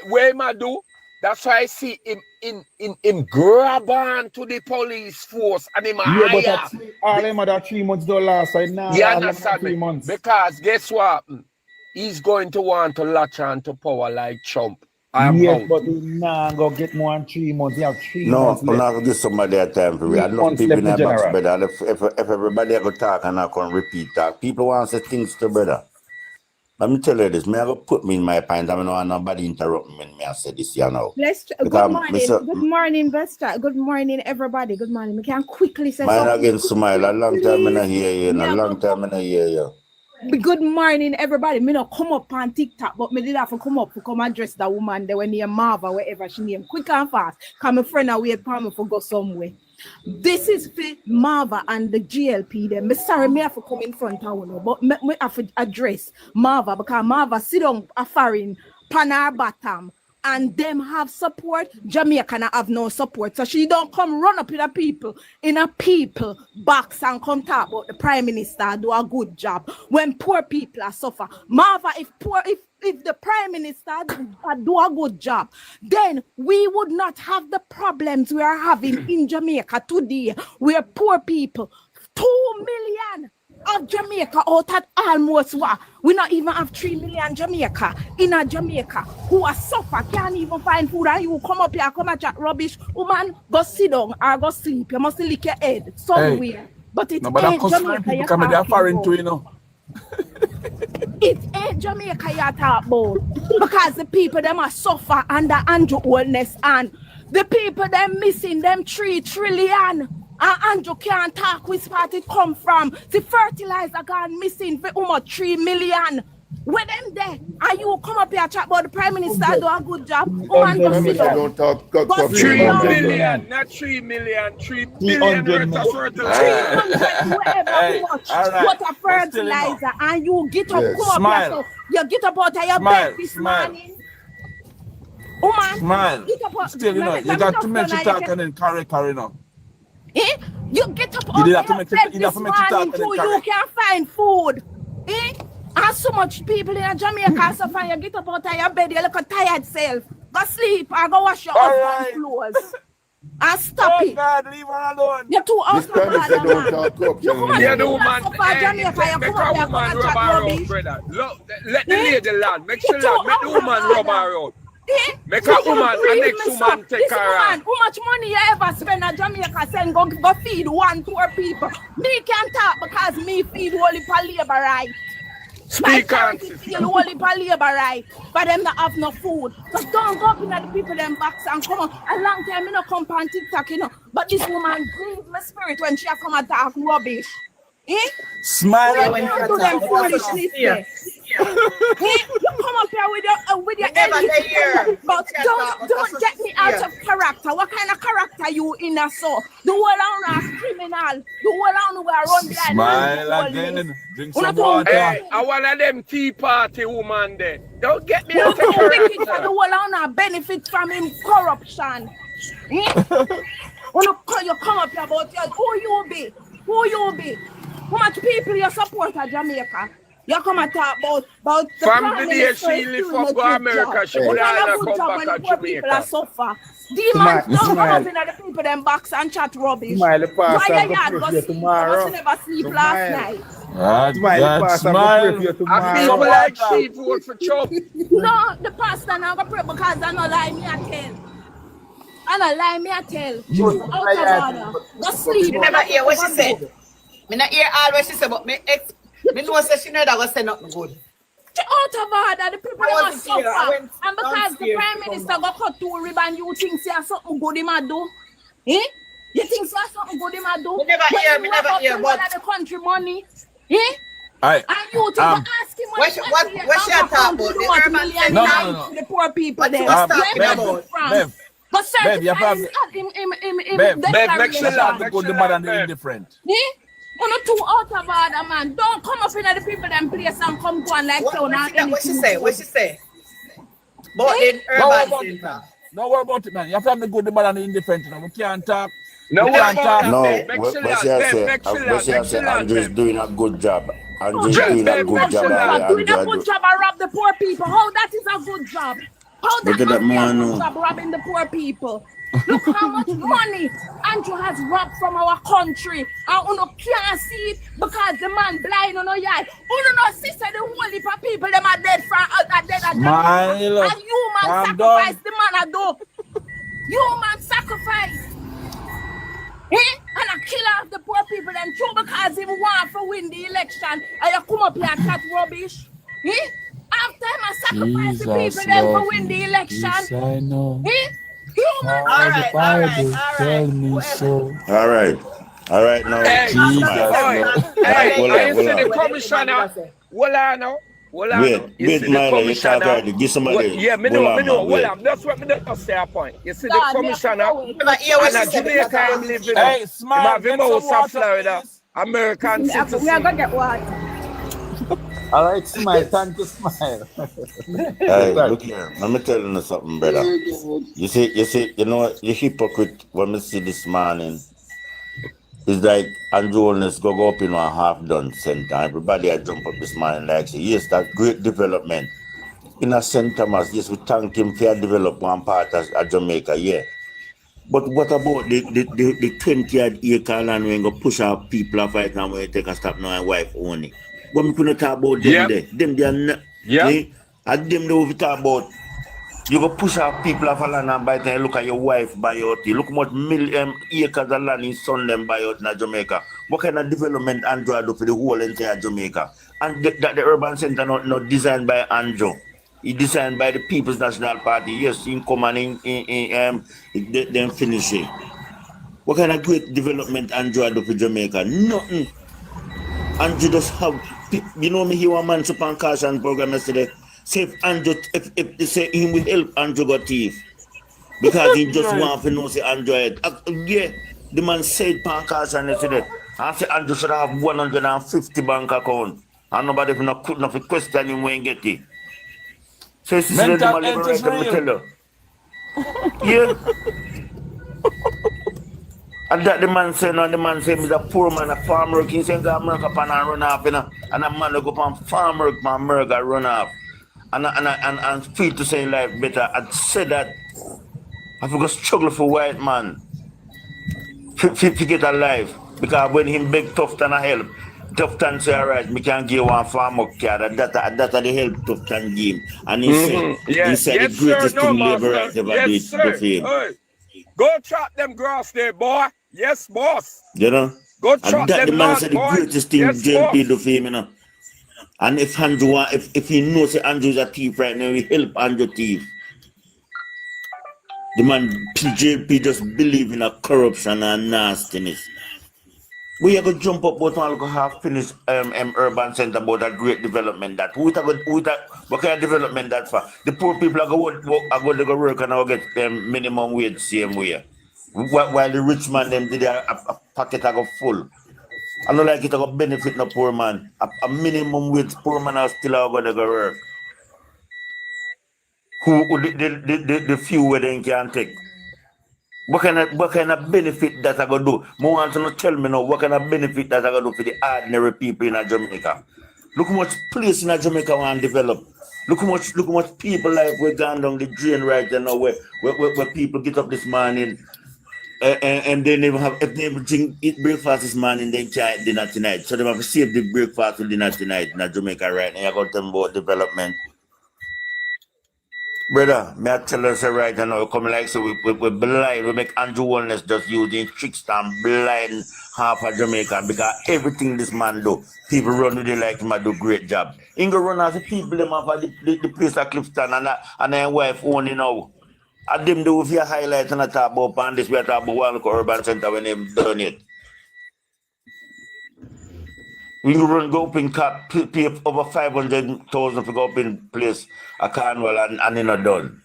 Where am I do? That's why I see him grab on to the police force and him hire. All them other 3 months don't last. So now you understand 3 months. Because guess what? He's going to want to latch on to power like Trump. Yes, but he nah go get more than 3 months. You have 3 months. No, I'm not going to give somebody a time for real. Enough people in the box, brother. If everybody go talk and I can repeat that, people want to say things to brother. Let me tell you this. May I go put me in my pint? I don't want nobody interrupt me when I say this, you know. Good morning, Vesta. Good morning, everybody. Good morning. We can quickly say something. Mine again, smile. A long time I don't hear you. A long time I don't hear you. Good morning, everybody. Me not come up on TikTok, but me did have to come up to come address that woman there when near Marva, wherever she name. Quick and fast. Cause my friend away for me for go somewhere. This is for Marva and the GLP them. Me sorry, me have to come in front of you, but me have to address Marva because Marva sit on a foreign pan her bottom and them have support. Jamaica have no support. So she don't come run up in a people box and come talk about the Prime Minister do a good job when poor people are suffer. Marva, if the Prime Minister do a good job, then we would not have the problems we are having in Jamaica today, where poor people, 2 million of Jamaica out at almost what? We not even have 3 million Jamaica in a Jamaica who are suffer, can't even find food, and you come up here, come and chat rubbish. Woman, go sit down or go sleep. You must lick your head somewhere. Hey. But it ain't Jamaica you talking about. It ain't Jamaica you talk about. Because the people them are suffer under Andrew Oldness, and the people them missing them 3 trillion. And Andrew can't talk which part it come from. The fertilizer gone missing for 3 million. Where them there? And you come up here chat about the Prime Minister do a good job. Don't talk 3 million, not 3 million, 3 billion worth of fertilizer. 300 whatever much what a fertilizer, and you get up, come up here, so you get up out of your bed this morning. Woman, still, you know, you got to mention talk and then carry now. You get up out of your bed this morning too, you can't find food. And so much people in Jamaica suffer, you get up out of your bed, you look a tired self. Go sleep or go wash your husband's clothes. And stop it. God, leave her alone. You're too awesome, brother, man. You come on, yeah, the woman, Jamaica, you come up here, come and chat rubbish. Look, let the lady land. Make sure land. Make the woman rub her out. Make a woman, a next woman take this her woman, how much money you ever spend at Jamaica saying go feed one poor people? Me can talk because me feed only for labor right. Speak on, feel only for labor right. But them not have no food. So don't go up in at the people them backs and come on. A long time me no come on TikTok, you know. But this woman grieved my spirit when she come and talk rubbish. Smile when you do them foolishness. You come up here with your energy, but don't get me out of character. What kind of character you in a so? The whole on a criminal. The whole on where run blind. Smile again. Drink some water. Hey, I want of them tea party woman there. Don't get me out of wicked character. for the whole on a benefit from him corruption. You come up here about who you be? Who you be? How much people you support at Jamaica? You come and talk about the from the day she leave for go America, she would have come back to Jamaica. People are suffer. Demons don't come up in the people them box and chat rubbish. Smile, the pastor, Why I'm you going to pray for you tomorrow. You never sleep last night. Smile, the pastor, I'm going to pray for you I tomorrow. feel like she vote for Trump. No, the pastor now go pray because I no lie me I tell. I no lie me I tell. You out of order. Go sleep. You never hear what she said. Me not hear all what she said, but me know say she know that was say nothing good. She out of order, the people that suffer. And because the Prime Minister got cut to a ribbon, you think say something good he might do? You think say something good he might do? Me never hear, but the country money. Aye. And you to ask him what she talk about? The urban center? No. The poor people What there. you was talking about? Bev, But Bev, you have make sure the good, the bad, and the indifferent. You're not too out of order, man. Don't come up in the people them place and come go and like town and What she say? What she say? But in urban center. Don't worry about it, man. You have to have the good, the bad, and the indifferent. You know, we can't talk. No, we can't talk. No, what she say, Andrew's doing a good job. Andrew's doing a good job. Doing a good job and rob the poor people. How that is a good job? How that is a good job robbing the poor people? Look how much money Andrew has robbed from our country. And you can't see it because the man blind on our yard. You know, sister, the whole heap of people them are dead from dead at Smile. and human sacrifice the man a do. Human sacrifice. And I kill off the poor people them too because he want to win the election. And you come up here and chat rubbish. After him I sacrifice the people them to win the election. Yes, I know. Human. All right, now. Hey, Hold you see the commissioner? Wait, Milo, you talk already. Give somebody. Yeah, me know. That's what me just say a point. You see the commissioner? And a Jamaica I'm living in. Hey, smile. In Florida, American citizen. We are going to get what? All right, smile. Time to smile. Hey, look here. Let me tell you something, brother. You see, you know, the hypocrite when we see this morning is like Andrew Holness go up in a half-done center. Everybody I jump up this morning like say, yes, that's great development. In a St. Thomas, yes, we thank him for develop one part of Jamaica, yeah. But what about the 20-odd acre land when go push out people off right now when you take a stop now and wife only? When we couldn't talk about them there, them they are not. And them they will talk about. You go push out people off land and by the time you look at your wife buy out. You look what million acres of land in son them buy out in Jamaica. What kind of development Andrew do for the whole entire Jamaica? And that the urban center not designed by Andrew. It's designed by the People's National Party. Yes, in come and then finish it. What kind of great development Andrew do for Jamaica? Nothing. Andrew just have, you know me, he was a man support caution program yesterday. Say if Andrew, if they say he will help Andrew got thief. Because he just want to know say Andrew had. Yeah, the man said pan caution yesterday. I said Andrew should have 150 bank account. And nobody could not question him when he get it. So this is the man liberated, me tell you. Yeah. And that the man say, no, the man say, he's a poor man, a farm work. He says, I'm going to run off, you know. And a man go on farm work, man, run off. And free to say life better. I said that I forgot struggle for white man to get a life. Because when him beg tough than a help, Tufton say, all right, me can give one farm up card. That's the help Tufton give him. And he said, Yeah. he said Yes, the sir. greatest No, thing we ever master. ever Yes, did sir. for him. Hey. Go chop them grass there, boy. Yes, boss. You know? Go And chop that the them man land, said the boy. greatest thing Yes, JLP boss. do for him, you know. And if Andrew if he knows that Andrew's a thief right now, we help Andrew thief. The man JLP just believe in a corruption and nastiness. We are going to jump up, but we go half finished urban center about a great development that. What kind of development that for? The poor people are going to go work and get minimum wage same way. While the rich man them did a pocket go full. I don't like it to benefit no poor man. A minimum wage poor man are still going to go work. Who the few where they can take. What kind of benefit that I gonna do? More want to tell me now what kind of benefit that I gonna do for the ordinary people in Jamaica. Look how much place in Jamaica want to develop. Look how much people like we're gone down the drain right now where people get up this morning and they never have if they ever eat breakfast this morning, they can't eat dinner tonight. So they have to save the breakfast for dinner tonight in Jamaica right now. I got them about development. Brother, may I tell us right now, come like so we blind, we make Andrew Wellness just using tricks and blind half of Jamaica because everything this man do, people run with it like him and do great job. Ingo run as the people them have the place at Clifton and their wife own you know. And them do with your highlights and I talk about and this we are talking about Morant Urban Center when they done it. We run go up in cap, pay over 500,000 to go up in place a carnival and you know done.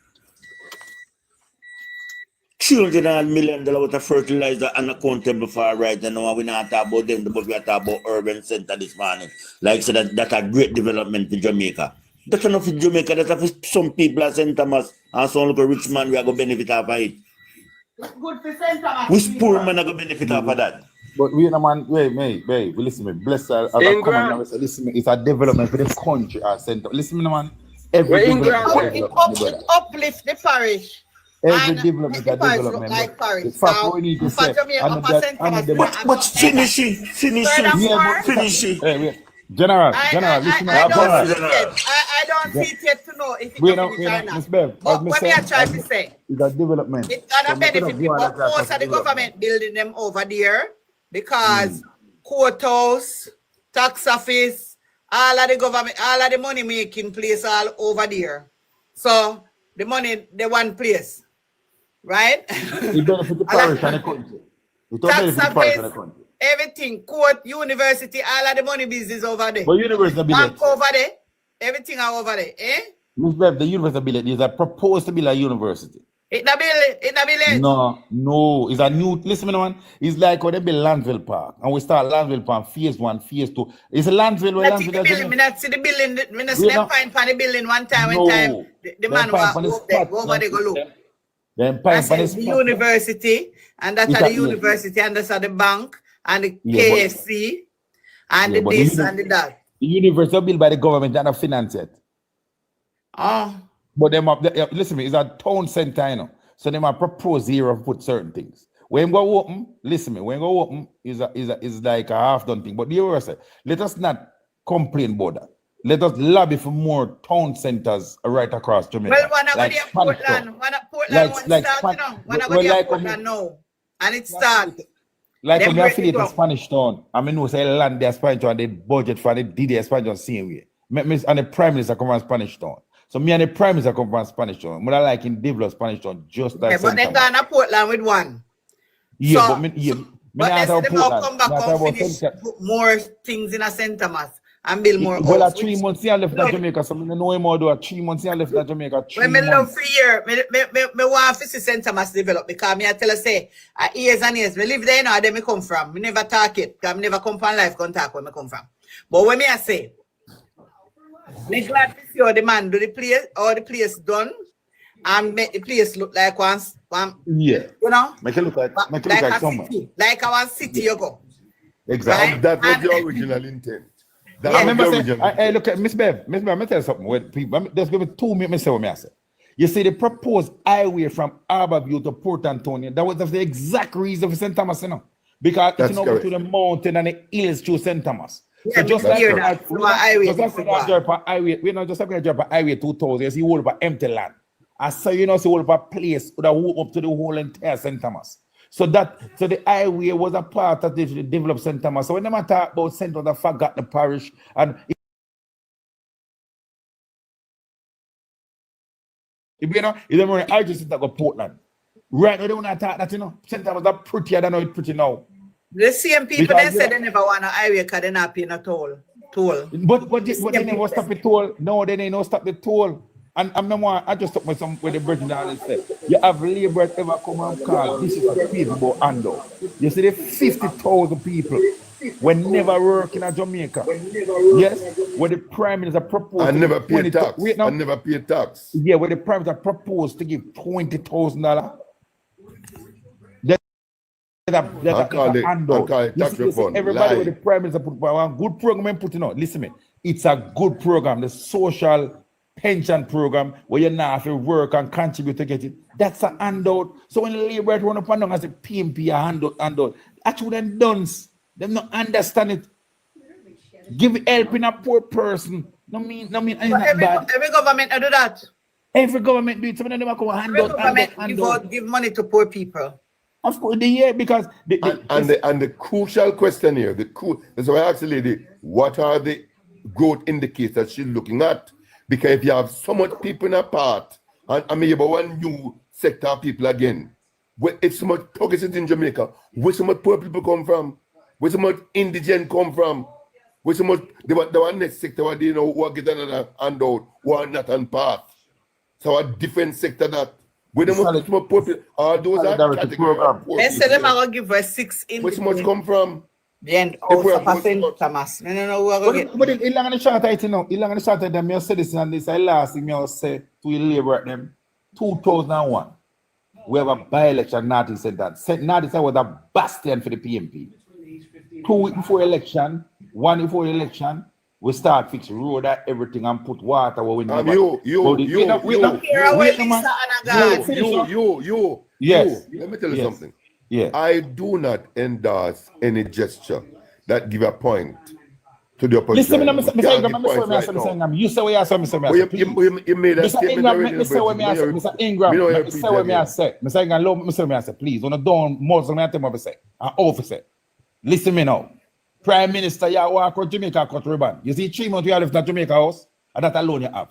$300 million worth of fertilizer unaccountable for right now. We not talk about them, but we are talking about urban center this morning. Like so that's a great development in Jamaica. That's enough in Jamaica. That's for some people at St. Thomas and some little rich man we are going to benefit off of it. It's good for St. Thomas. Which poor man are going to benefit off of that? But we no man, wait, listen to me. Bless as a common now, listen, it's a development for the country or center. Listen to me, man. Every development it uplift the parish. Every development is a development. Like Paris. The fact we need to say, but finish it. Hey, General, listen. I don't see it yet to know if it's but what we are trying to say, it's a development. It's gonna benefit people. Most of the government building them over there because courthouse, tax office, all of the government, all of the money making place all over there. So the money, the one place, right? It benefits the parish and the country. It don't benefit the parish and the country. Everything, court, university, all of the money business over there. But university bank over there, everything are over there, eh? Ms. Bev, the university building is proposed to be a university. It's not building. No, it's a new, listen to me, man. It's like when they build Landville Park, and we start Landville Park, phase 1, phase 2. It's a Landville where Landville is. I not see the building, I not see them find for the building one time, the man walk there, go over there, go look. That's the university, and that's the university, and that's the bank, and the KFC, and the this and the that. The university built by the government, they're not financed yet. Oh. But them up, listen to me, it's a town center, you know. So they might propose here of put certain things. When go open, listen to me, when go open is like a half done thing. But the university, let us not complain about that. Let us lobby for more town centers right across Jamaica. Well, one like Portland, now. And it starts. Like when we affiliate to Spanish Town, I mean, we say land there Spanish Town, they budget for the DD Spanish Town same way. And the Prime Minister come from Spanish Town. So me and the Prime Minister come from Spanish Town. But I like in develop Spanish Town just like but they gone to Portland with one. Yeah, so, but they come back and finish put more things in a St. Thomas and build more. Well, 3 months here left in Jamaica, so I know him do 3 months here left in Jamaica. When me love for year, me want to see St. Thomas develop because me I tell you say, years and years, me live there now, where me come from. Me never talk it, because me never come from life contact where me come from. But when me I say, me glad to see how the man do the place done and make the place look like one yeah. You know? Make it look like somewhere. Like our city you go. Exactly. Right? That was the original intent. I remember saying, hey, look at Miss Bev, let me tell you something. When people, just give me 2 minutes, say what I say. You see, the proposed highway from Harborview to Port Antonio, that was the exact reason for St. Thomas, you know? Because it's not to the mountain and the hills through St. Thomas. Yeah, just like like that. highway, we're not just going to drop a highway 2000. You see all of empty land. I say see all of a place that walk up to the whole entire St. Thomas. So the highway was a part of the developed St. Thomas. So when they talk about St. Thomas, they forgot the parish and I just think about Portland. Right now, they want to talk that, St. Thomas are prettier than how it's pretty now. The same people that said they never want a highway because they're not paying a toll. But they never stop the toll. No, they never stop the toll. And I just talk with some with the Virgin Islands said, you have laborers ever come and call this is a people Ando. You see the 50,000 people were never working in Jamaica. Yes, where the Prime Minister proposed. I never pay tax. I never pay tax. Yeah, where the Prime Minister proposed to give $20,000. Everybody with the Prime Minister put one good program putting on. Listen me, it's a good program. The social pension program where you now have to work and contribute to get it. That's a handout. So when the labor run up and down as a PNP a handout, actually them dunce. Them not understand it. Give help in a poor person. No mean every government do that. Every government do it. Some of them come handout. Give money to poor people. Of course, because the crucial question here, that's why I asked the lady, what are the growth indicators she's looking at? Because if you have so much people in a part, and I mean about one new sector of people again, where it's so much progress in Jamaica, where so much poor people come from, where so much indigent come from, where so much the one next sector where they who are getting another handout, who are not on path. So a different sector that. With the most poor people, those are categories. They say them are going to give us 6 in. Which much come from? The end of St. Thomas. I don't know who are going to get. But in the short of them, I said this and this. I last thing I say to the labor at them, 2001, we have a by-election North Center. North Center was a bastion for the PNP. 2 weeks before election, 1 week before election, we start fix road and everything and put water where we never. Yes. Let me tell you something. Yeah. I do not endorse any gesture that give a point to the opposition. Listen, you say what you say, Mr. You made a statement already. Mr. Ingram, please, don't muzzle me at them, officer. Listen me now. Prime Minister, you walk out Jamaica cut ribbon. You see 3 months you have left in Jamaica house, and that alone you have.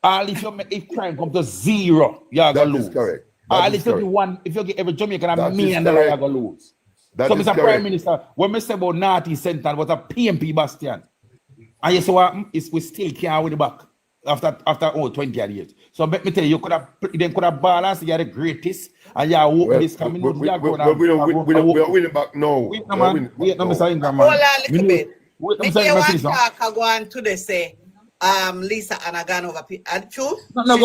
All if crime come to 0, you are going to lose. Correct. All if you get every Jamaican $1 million, you are going to lose. So, Mr. Prime Minister, when we say about North Center was a PNP bastion, and you see what we still can't win the back after 20 years. So let me tell you, you could have balanced, you are the greatest, and you are hoping this coming. We are winning back now. Wait, Mr. Ingram. Hold on a little bit. You want to talk, go on to the say, Lisa Anagan over true? No,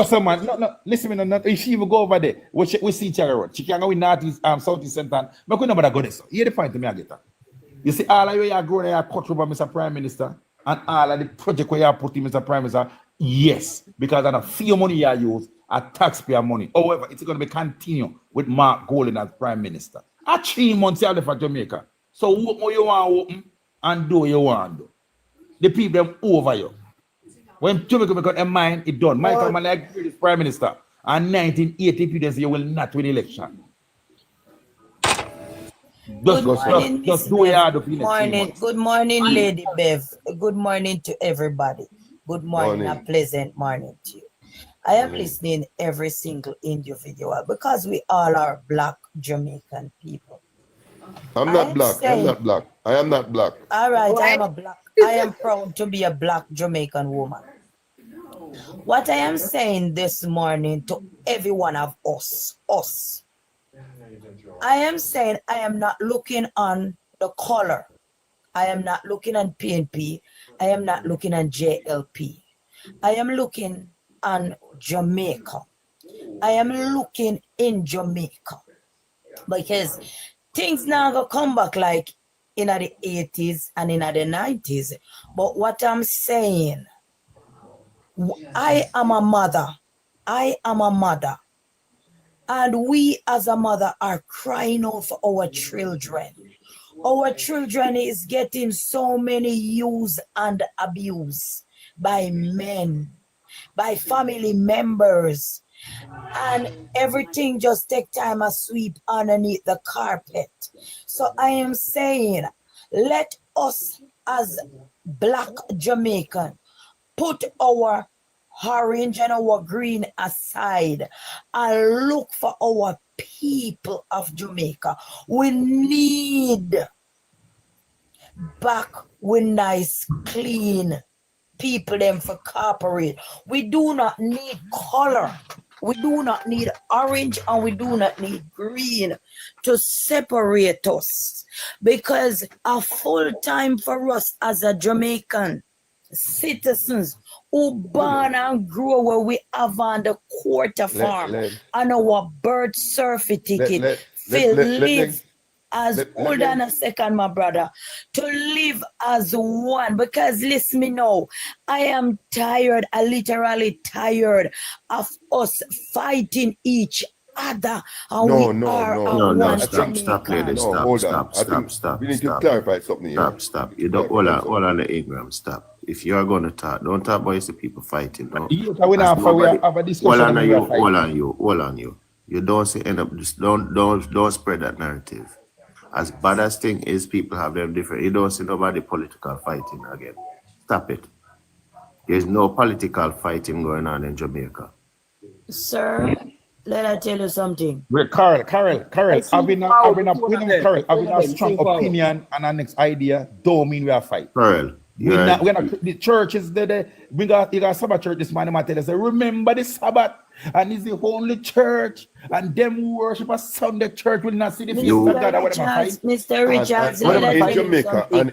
listen me, no, if she even go over there, we see each other. She can go in Northeast, Southeast Center. But we nobody go there, so. Here the point to me, I get that. You see, all of you are growing, you are cut over Mr. Prime Minister, and all of the project where you are putting Mr. Prime Minister, yes, because of the few money you use, a taxpayer money. However, it's going to be continue with Mark Golden as Prime Minister. At 3 months, you have left for Jamaica. So what more you want to open and do what you want to do. The people them over you. When Jamaica become a mind, it done. Michael Mann is Prime Minister. And 1980 people say you will not win election. Just do what you have to do. Good morning, Lady Bev. Good morning to everybody. Good morning. A pleasant morning to you. I am listening every single individual because we all are Black Jamaican people. I'm not black. I am not black. All right, I am a black. I am proud to be a Black Jamaican woman. What I am saying this morning to every one of us, I am saying I am not looking on the color. I am not looking on PNP. I am not looking on JLP. I am looking on Jamaica. I am looking in Jamaica because things now gonna come back like in the 80s and in the 90s. But what I'm saying, I am a mother. And we as a mother are crying out for our children. Our children is getting so many use and abuse by men, by family members, and everything just take time to sweep underneath the carpet. So I am saying, let us as Black Jamaican put our orange and our green aside and look for our people of Jamaica. We need back with nice, clean people them for corporate. We do not need color. We do not need orange and we do not need green to separate us, because a full time for us as a Jamaican citizens who born and grow where we have on the quarter farm and our birth certificate live as hold on a second, my brother, to live as one. Because listen me now, I am tired, I literally tired of us fighting each other. And No, stop, ladies, stop. We need to clarify something here. Stop. You don't hold on the Ingram, stop. If you are gonna talk, don't talk about the people fighting. No. We have a discussion. Hold on you. You don't say end up just don't spread that narrative. As bad as thing is, people have them different. You don't see nobody political fighting again. Stop it. There's no political fighting going on in Jamaica. Sir, let I tell you something. Carol, having a strong opinion and an next idea don't mean we are fighting. Carol, the church is there. You got Sabbath church this morning. I tell us, remember the Sabbath, and it's the only church, and them who worship a Sunday church will not see the feast of God. Mr. Richards,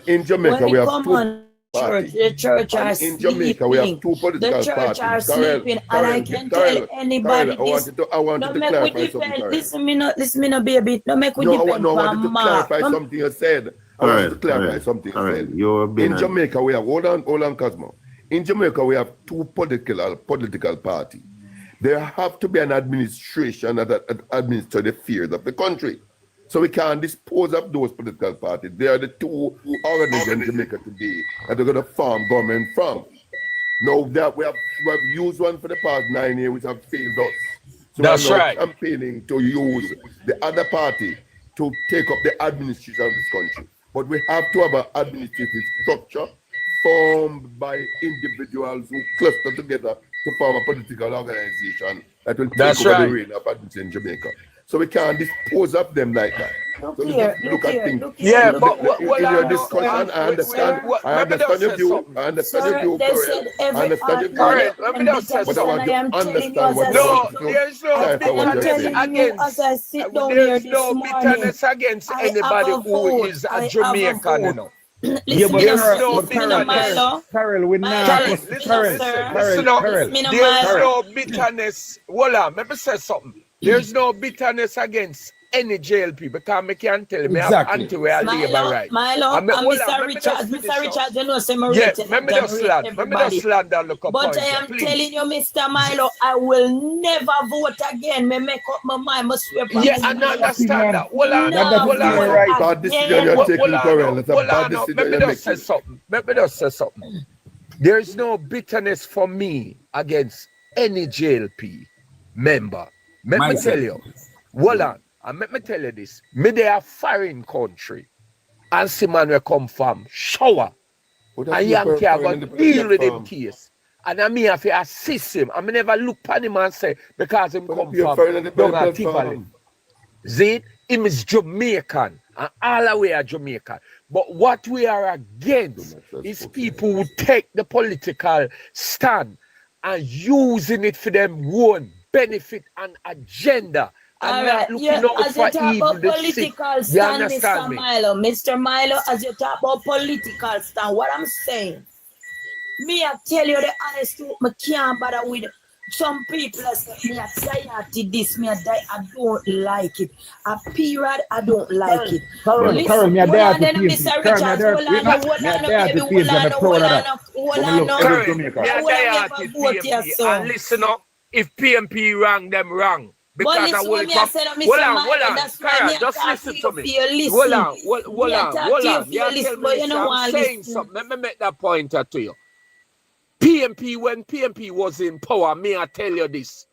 in Jamaica we have two. The church are in Jamaica, we have two political the church parties. are sleeping, and I can tell anybody this. I wanted to clarify something. Listen me no baby. No make we depend I wanted to on Mark. clarify something you said. I wanted to clarify something you said. In Jamaica, we have hold on, Cosmo. In Jamaica, we have two political parties. There have to be an administration that administer the affairs of the country. So we can't dispose of those political parties. They are the two organizations in Jamaica today that are going to form government from. Now we have used one for the past 9 years, which have failed us. So that's right. Campaigning to use the other party to take up the administration of this country. But we have to have an administrative structure formed by individuals who cluster together to form a political organization that will take over the reign of administration in Jamaica. So we can't dispose of them like that. So look at things. Yeah, but in your discussion, I understand your view. I understand your view, correct. I understand your view. Correct. Let me just say but I want to understand what there's no bitterness against anybody who is a Jamaican, you know. Listen, there's no bitterness. Carol, we're not. Listen up. There's no bitterness. Hold on, let me say something. There's no bitterness against any JLP because I can't tell me I'm anti-where labor right. Milo, Mr. Richards, you know, say me just land and look up. But I am telling you, Mr. Milo, I will never vote again. Me make up my mind. Yeah, I understand that. Hold on. Bad decision you're taking, Carol. It's a bad decision you're making. Let me just say something. There's no bitterness for me against any JLP member. Let me tell you, hold on, and let me tell you this. Me they are foreign country, and see man will come from shower, and Yankee are going to deal with him case, and I me have to assist him. I me never look at him and say because him come from Tivoli. See, him is Jamaican, and all the way are Jamaican. But what we are against is people who take the political stand and using it for them own benefit and agenda and not looking out for evil. Political stand, Mr. Milo, as you talk about political stand, what I'm saying, me I tell you the honest truth, me can't bother with some people say me anxiety this, me I don't like it. A period, I don't like it. Carol, me I dare to please. And listen up. If PNP wrong, them wrong. because I listen will what me come. I said, Mr. Hold on, Milo, that's why Kara, me I just talk listen to to you me. for your listen. Hold on. Me I talk to you for your You listen, tell but me you know I'm what saying listen. something. Let me make that pointer to you. PNP, when PNP was in power, me I tell you this.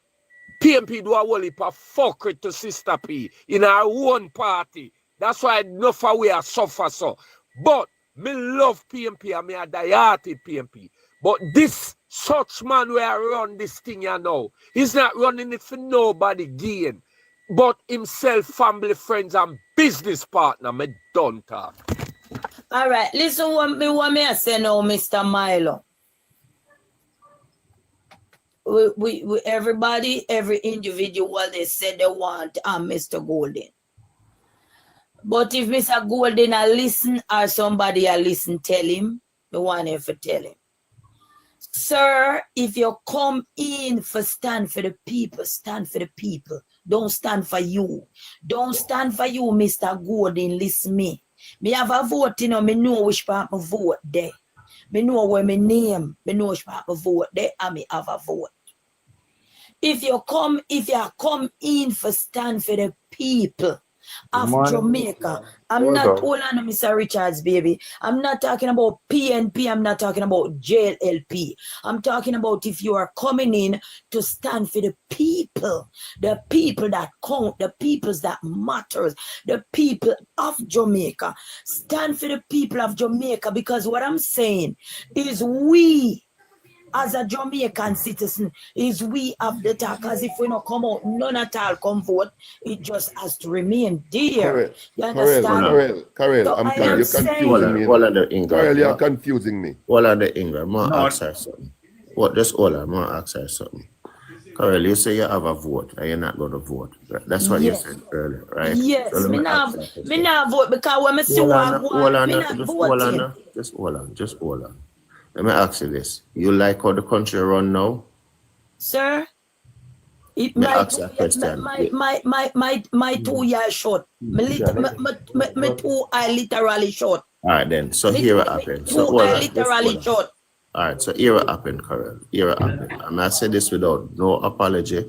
PNP do a whole heap of fuckery to Sister P in our own party. That's why enough of we are suffer so. But me love PNP and me a die-hearted PNP. But this such man where run this thing you know, he's not running it for nobody gain. But himself, family, friends, and business partner, me don't talk. All right, listen what me I say now, Mr. Milo. We everybody, every individual, they said they want Mr. Golden. But if Mr. Golden a listen or somebody a listen, tell him, me want him to tell him. Sir, if you come in for stand for the people, stand for the people. Don't stand for you. Don't stand for you, Mr. Golden. Listen me. Me have a vote, you know, me know which part me vote there. Me know where me name, me know which part me vote there, and me have a vote. If you come in for stand for the people of Jamaica, I'm not hold on, Mr. Richards, baby. I'm not talking about PNP, I'm not talking about JLP. I'm talking about if you are coming in to stand for the people that count, the peoples that matters, the people of Jamaica. Stand for the people of Jamaica, because what I'm saying is we, as a Jamaican citizen, is we have the talk, because if we not come out, none at all come forth, it just has to remain there. You understand? Karel, So I'm I sorry, am you're saying, confusing me. All of the English. Karel, you're confusing me. All of the English. I'm going to ask her something. What, just all of them, I'm going to ask her something. Karel, you say you have a vote and you're not going to vote. Right? That's what you said earlier, right? yes, So me not vote, because when I see hold what on, I want, me not voting. just hold on. Let me ask you this. You like how the country run now? Sir, it Me my ask you a question. my 2 years short. Me 2 I literally short. All right, then. So here what happened. So hold on. Just hold on. Short. All right, so here what happened, Karel. Here what happened. And I said this without no apology.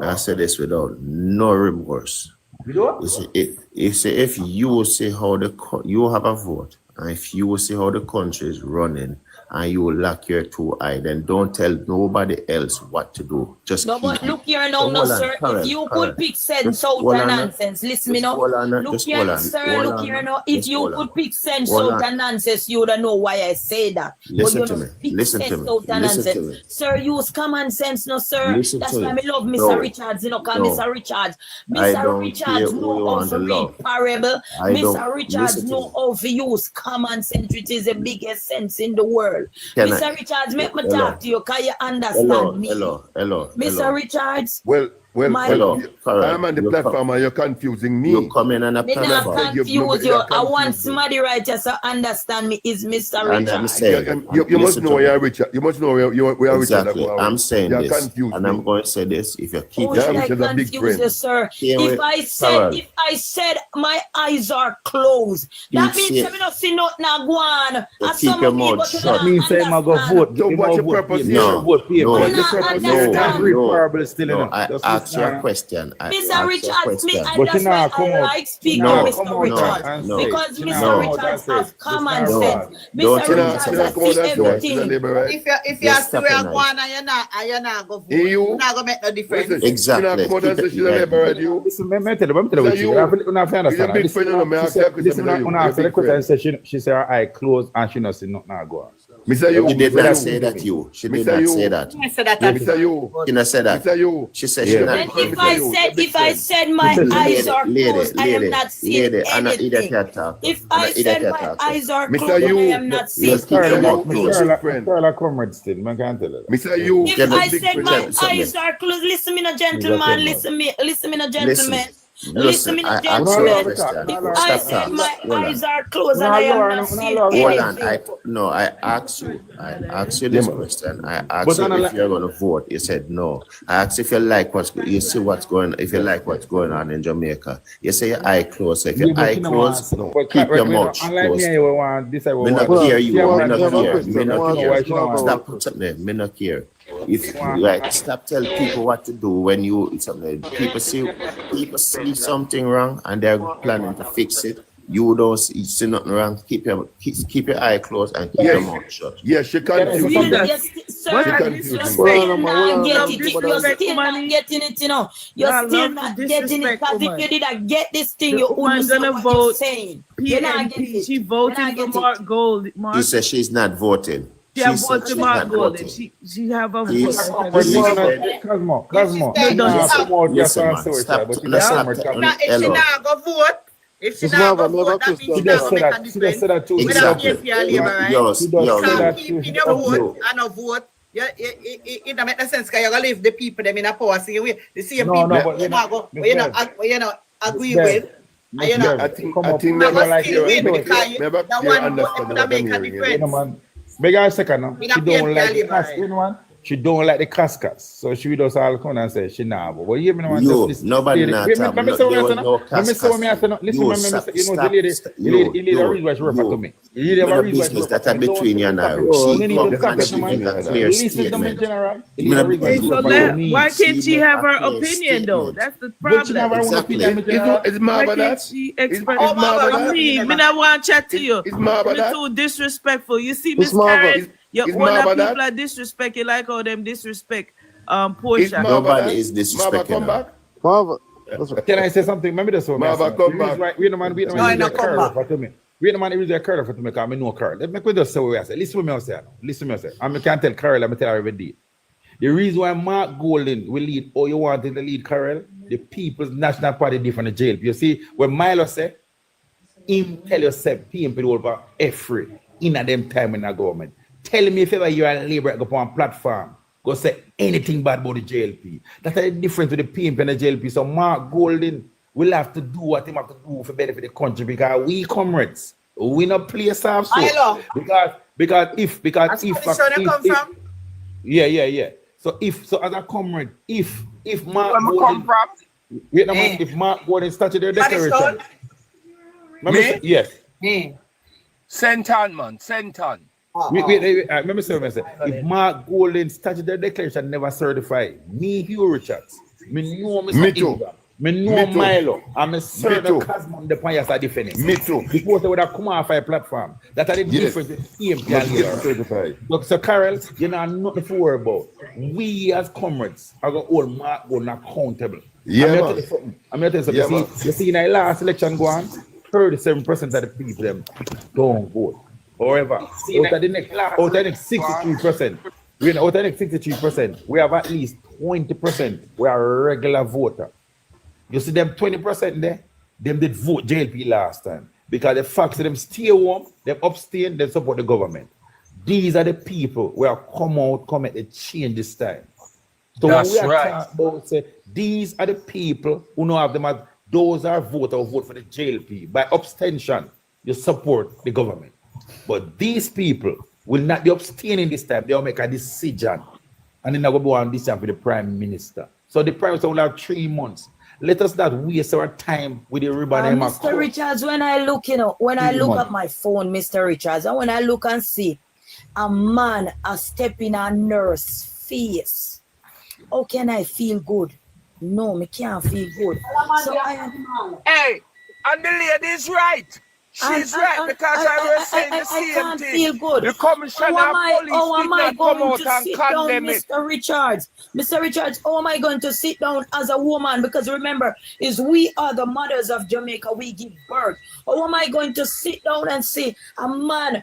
I said this without no remorse. You see, if you see how you have a vote, and if you see how the country is running, and you lock your 2 eyes, then don't tell nobody else what to do. Just no, but look here now, no, sir. If you could pick sense out and nonsense, listen me now. Look here, sir, look here now. If you could pick sense out and nonsense, you don't know why I say that. Listen to me. Listen to me. Sir, use common sense, no, sir. That's why I love Mr. Richards, you know, because Mr. Richards know how to read parable. Mr. Richards know how to use common sense, which is the biggest sense in the world. Mr. Richards, make me talk to you. Can you understand me? Hello. Mr. Richards. Well, hello. I'm on the platform and you're confusing me. You come in on a platform. platform. Me not confuse you. I want somebody right here to understand me is Mr. Richards. You must know where Richard. You must know where exactly. Richard. I'm saying you're this, and I'm going to say this. If you keep confused, sir. If I said my eyes are closed, that means I'm not see nothing go on. Keep your mouth shut. Me say I go vote. So what's your purpose? No, I asked you a question. Mr. Richards, that's why I like speaking Mr. Richards. Because Mr. Richards has common sense. Mr. Richards has everything. If you ask where I'm going and you're not go vote, you're not going to make no difference. Exactly. She said her eye closed and she not see nothing go on. She did not say that you. She did not say that. She not said that. She said she not. If I said my eyes are closed, I am not seeing anything. If I said my eyes are closed, I am not seeing anything. If I said my eyes are closed, listen me, no gentleman. Listen me, no gentleman. Listen me, no gentleman. If I said my eyes are closed and I am not seeing anything. I asked you this question. I asked you if you're going to vote. You said no. I asked if you like you see what's going. If you like what's going on in Jamaica, you say your eye closed. So if your eye closed, keep your mouth closed. Me not hear you. Me not hear. Stop putting there. Me not hear. If right, stop tell people what to do when you something. People see something wrong and they're planning to fix it. You don't see nothing wrong. Keep your eye closed and keep your mouth shut. Yes, she confused You, me. you sir, She you're confused me. still not Love getting it. You're disrespect, still not woman. getting it, you know. You're Y'all still love to not getting it. disrespect Because if woman. you didn't get this thing, The you woman wouldn't say gonna what you're vote saying. You're not getting PNP. it. She You're voted not for getting it. Mark Gold. She Mark. says she's not voting. She have She said voted she's Mark not Golden. voting. She have a She's- vote. But She you know, said- Cosmo, If she she said not yes, promote your Listen, man, social, stop. but she Let's just stop. promote if your she not go vote, if she Miss not go Marva, me have a vote, that means question, she She not just go said make a that. She just said difference. that too. Whether Exactly. PNP or Labour, right? Yours, She just You said yours. can't that keep too. in your vote and a vote. It don't make no sense because you're gonna leave the people them in a power. So the same No, people no, but you not go, Miss you Bev, not agree Bev, with. Miss You know, Bev, I think come up. me I never go like still you. win because the Never one clear vote understand would what I'm make a hearing here. You know, difference. man. Make her a second now. In a She don't PNP like the Labour, cast, right? you know, man. She don't like the cascas. So she does all come and say she nah. But you know, man, You, just nobody listen. not Wait, talk. let me No, say what there I was say no now. Let me say what I say now. casting. Listen, man, let me say, you know, the lady, the reason why she refer to me. The lady, You the know reason why she business refer that to are me. Don't between you and stop her. it. She You need come to stop and it, she give man. a clear Listen to me, statement. general. The You know, reason why she you- So refer to me. why can't she make have a her clear opinion though? statement. That's the But she problem. never want Exactly. opinion, general. Is Why Marva can't that? she Is express? Marva that? Me not want to chat to you. Is Marva Me that? too disrespectful. You see, Miss Miss Marva. Karen, your Is older Marva people that? are disrespect. You like how them disrespect Is Portia. Marva Nobody that? is Marva disrespecting come her. back? Marva. That's right. Can I say something? Maybe that's what I'm Marva saying. come The reason back. why we the man No, is no, a come curl back. for to me. We the man is a curl for to me because I know curl. Let me just say what I say. Listen to me, I say. Listen to me, I say. I can't tell Carol. I'm tell her every day. The reason why Mark Golden will lead, or you want him to lead Carol, the People's National Party different in jail. You see, when Milo said, him tell yourself, PNP over every in a them time in the government. Tell me if ever you're a labor go on platform, go say anything bad about the JLP. That's the difference with the PNP and the JLP. So Mark Golden will have to do what he have to do for benefit the country because we comrades, we not play soft so. Milo. Because if That's where the show come from. yeah. So as a comrade, if Mark Where me come Golden, from? wait a minute, if Mark Golden started their declaration, Me? yes. Senton, man. Senton. Wait, let me say what I say. If Mark Golden statutory declaration never certified, me Hugh Richards, me know Mr. Me too. Ingram, me know Me too. Milo, and me certain too. Casmon the Panyas are defending. Me too. Because they would have come off a platform. That are the Yes. difference with PNP Must and get Labour. certified. Look, so Carol, you know nothing to worry about. We as comrades are going to hold Mark Golden accountable. Yeah, I'm man. going to tell you something. Yeah, man. You see in the last election go on, 37% of the people them don't vote. However, out of the next 63%, out of the next 63%, we have at least 20% we are regular voter. You see them 20% there, them did vote JLP last time. Because the fact that them stay home, them abstain, they support the government. These are the people who have come at the change this time. So That's when we are right. talking about say these are the people who know have them as those are vote or vote for the JLP. By abstention, you support the government. But these people will not be abstaining this time. They will make a decision. And then they will go on this time for the Prime Minister. So the Prime Minister will have 3 months. Let us not waste our time with the ribbon. Mr. Richards, when I look, when I look at my phone, Mr. Richards, and when I look and see a man a step in a nurse face, how can I feel good? No, me can't feel good. So Hey, and the lady is right. She's right because I was saying the same can't thing. feel good. The commissioner How of police am did I not come going out to and sit down, condemn it. Mr. Richards? Mr. Richards, how am I going to sit down as a woman? Because remember, is we are the mothers of Jamaica. We give birth. How am I going to sit down and say a man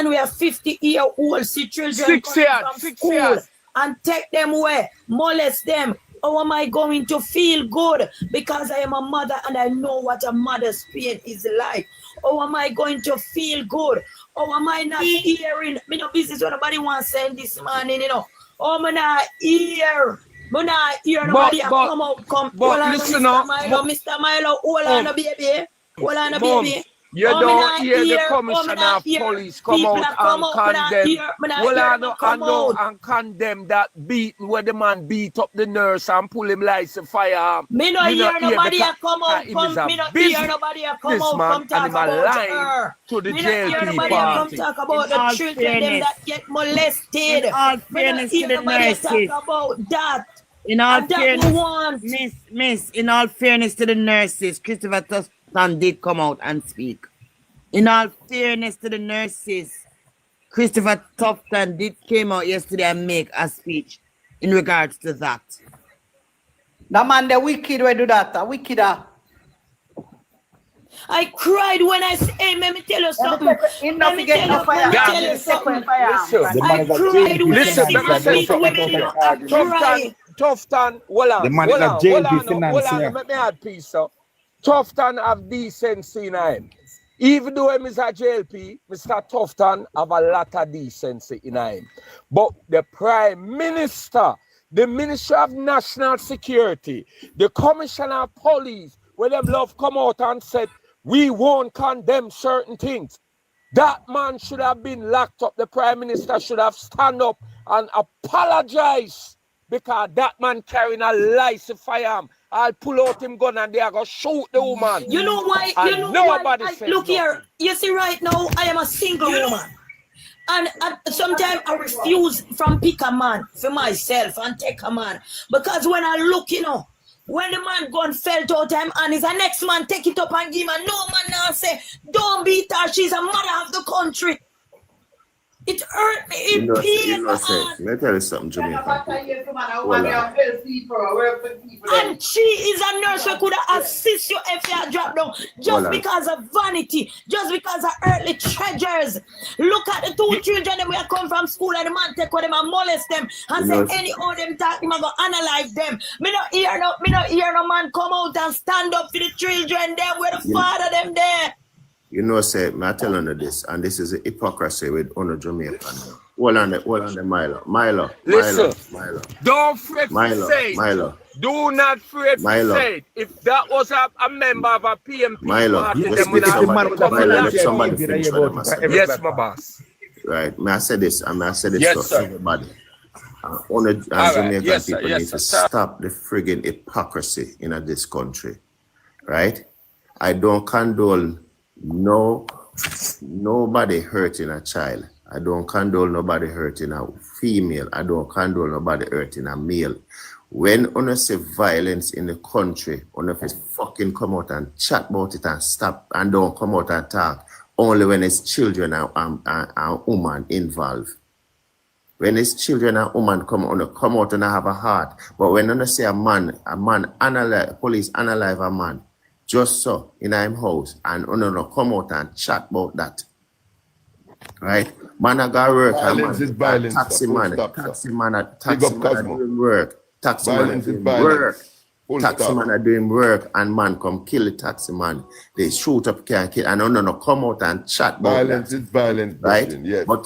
we are 50-year-old, see children 6 coming years, from 6 school years. and take them away, molest them? How am I going to feel good? Because I am a mother and I know what a mother's pain is like. How am I going to feel good? How am I not hearing? Me no business what nobody wants saying this morning, Oh, I'm not hear. I'm not hear nobody come out, come. But Hold on, listen Mr. up. Milo, Mr. Milo, hold on, baby. Hold on, Mom, baby. You Oh, me don't not hear the hear. Oh, me commissioner not of hear. police come People out that come and out, me not condemn. hear. Me not Well, hear I them know, come out. and condemn that beating where the man beat up the nurse and pull him like a firearm. Me no You know, hear nobody because a come out. him is Come, a me no hear nobody a come out. businessman Come and talk him a about lying her. to the Me no hear JLP nobody a come party. talk In about the all children them fairness, that get molested. in all Me no fairness to hear the nobody a talk nurses, about that. in all And that we fairness, want. miss, in all fairness to the nurses, Christopher Tufton did come out and speak. In all fairness to the nurses, Christopher Tufton did came out yesterday and make a speech in regards to that. The man, the wicked will do that. The wicked. I cried when I say, hey, let me tell you something. Let me tell you something. Listen, The man I is a cried when I listen, see let me my say sweet something women. to you. I cry. Tufton, hold on, The man hold is a on, JLP hold financier. on, let me add peace, sir. Tufton have decency in him. Even though him is a JLP, Mr. Tufton have a lot of decency in him. But the Prime Minister, the Minister of National Security, the Commissioner of Police, where them love come out and said, we won't condemn certain things. That man should have been locked up. The Prime Minister should have stand up and apologize because that man carrying a license firearm. I'll pull out him gun and they are going to shoot the woman. You know why? And You know nobody why? said Look nothing. here. You see, right now, I am a single woman. And sometimes I refuse from pick a man for myself and take a man. Because when I look, you know, when the man gun felt out time and is the next man take it up and give him, no man now say, don't beat her, she's a mother of the country. It hurt me, it pained my heart. Let me tell you something, Jamaica. And she is a nurse who could assist you if you drop down. Just because of vanity, just because of earthly treasures. Look at the two children that we have come from school and the man take with them and molest them and say any of them talk, him go analyze them. Me not hear no man come out and stand up for the children there where the father them there. You know, say, I tell you this, and this is a hypocrisy with honor Jamaican. Hold on the Milo. Listen, Milo. don't fret Milo, to say it. Milo. Do not fret to Milo. say it. If that was a member of a PNP Milo, party, just them would speak have somebody. come Milo, along. let somebody finish what I'm saying. Yes, my boss. Right, may I say this, and may I say this Yes, to sir. everybody. Honor and All right. Jamaican Yes, sir. people Yes, need to sir. stop the friggin' hypocrisy in this country. Right? I don't condone nobody hurting a child. I don't condone nobody hurting a female. I don't condone nobody hurting a male. When you see violence in the country, you fucking come out and chat about it and stop and don't come out and talk. Only when it's children and women involved. When it's children and women come out and have a heart. But when you see a man analyze, police analyze a man, just so in his house, and come out and chat about that. Right? Man, I got work. Violence is violence. Taxi man doing work. Taxi Violence man is doing violence. work. Full Taxi stop. man are doing work and man come kill the taxi man. They shoot up, can't kill, and come out and chat about Violence that. is violence, Right? Bashing, yes. But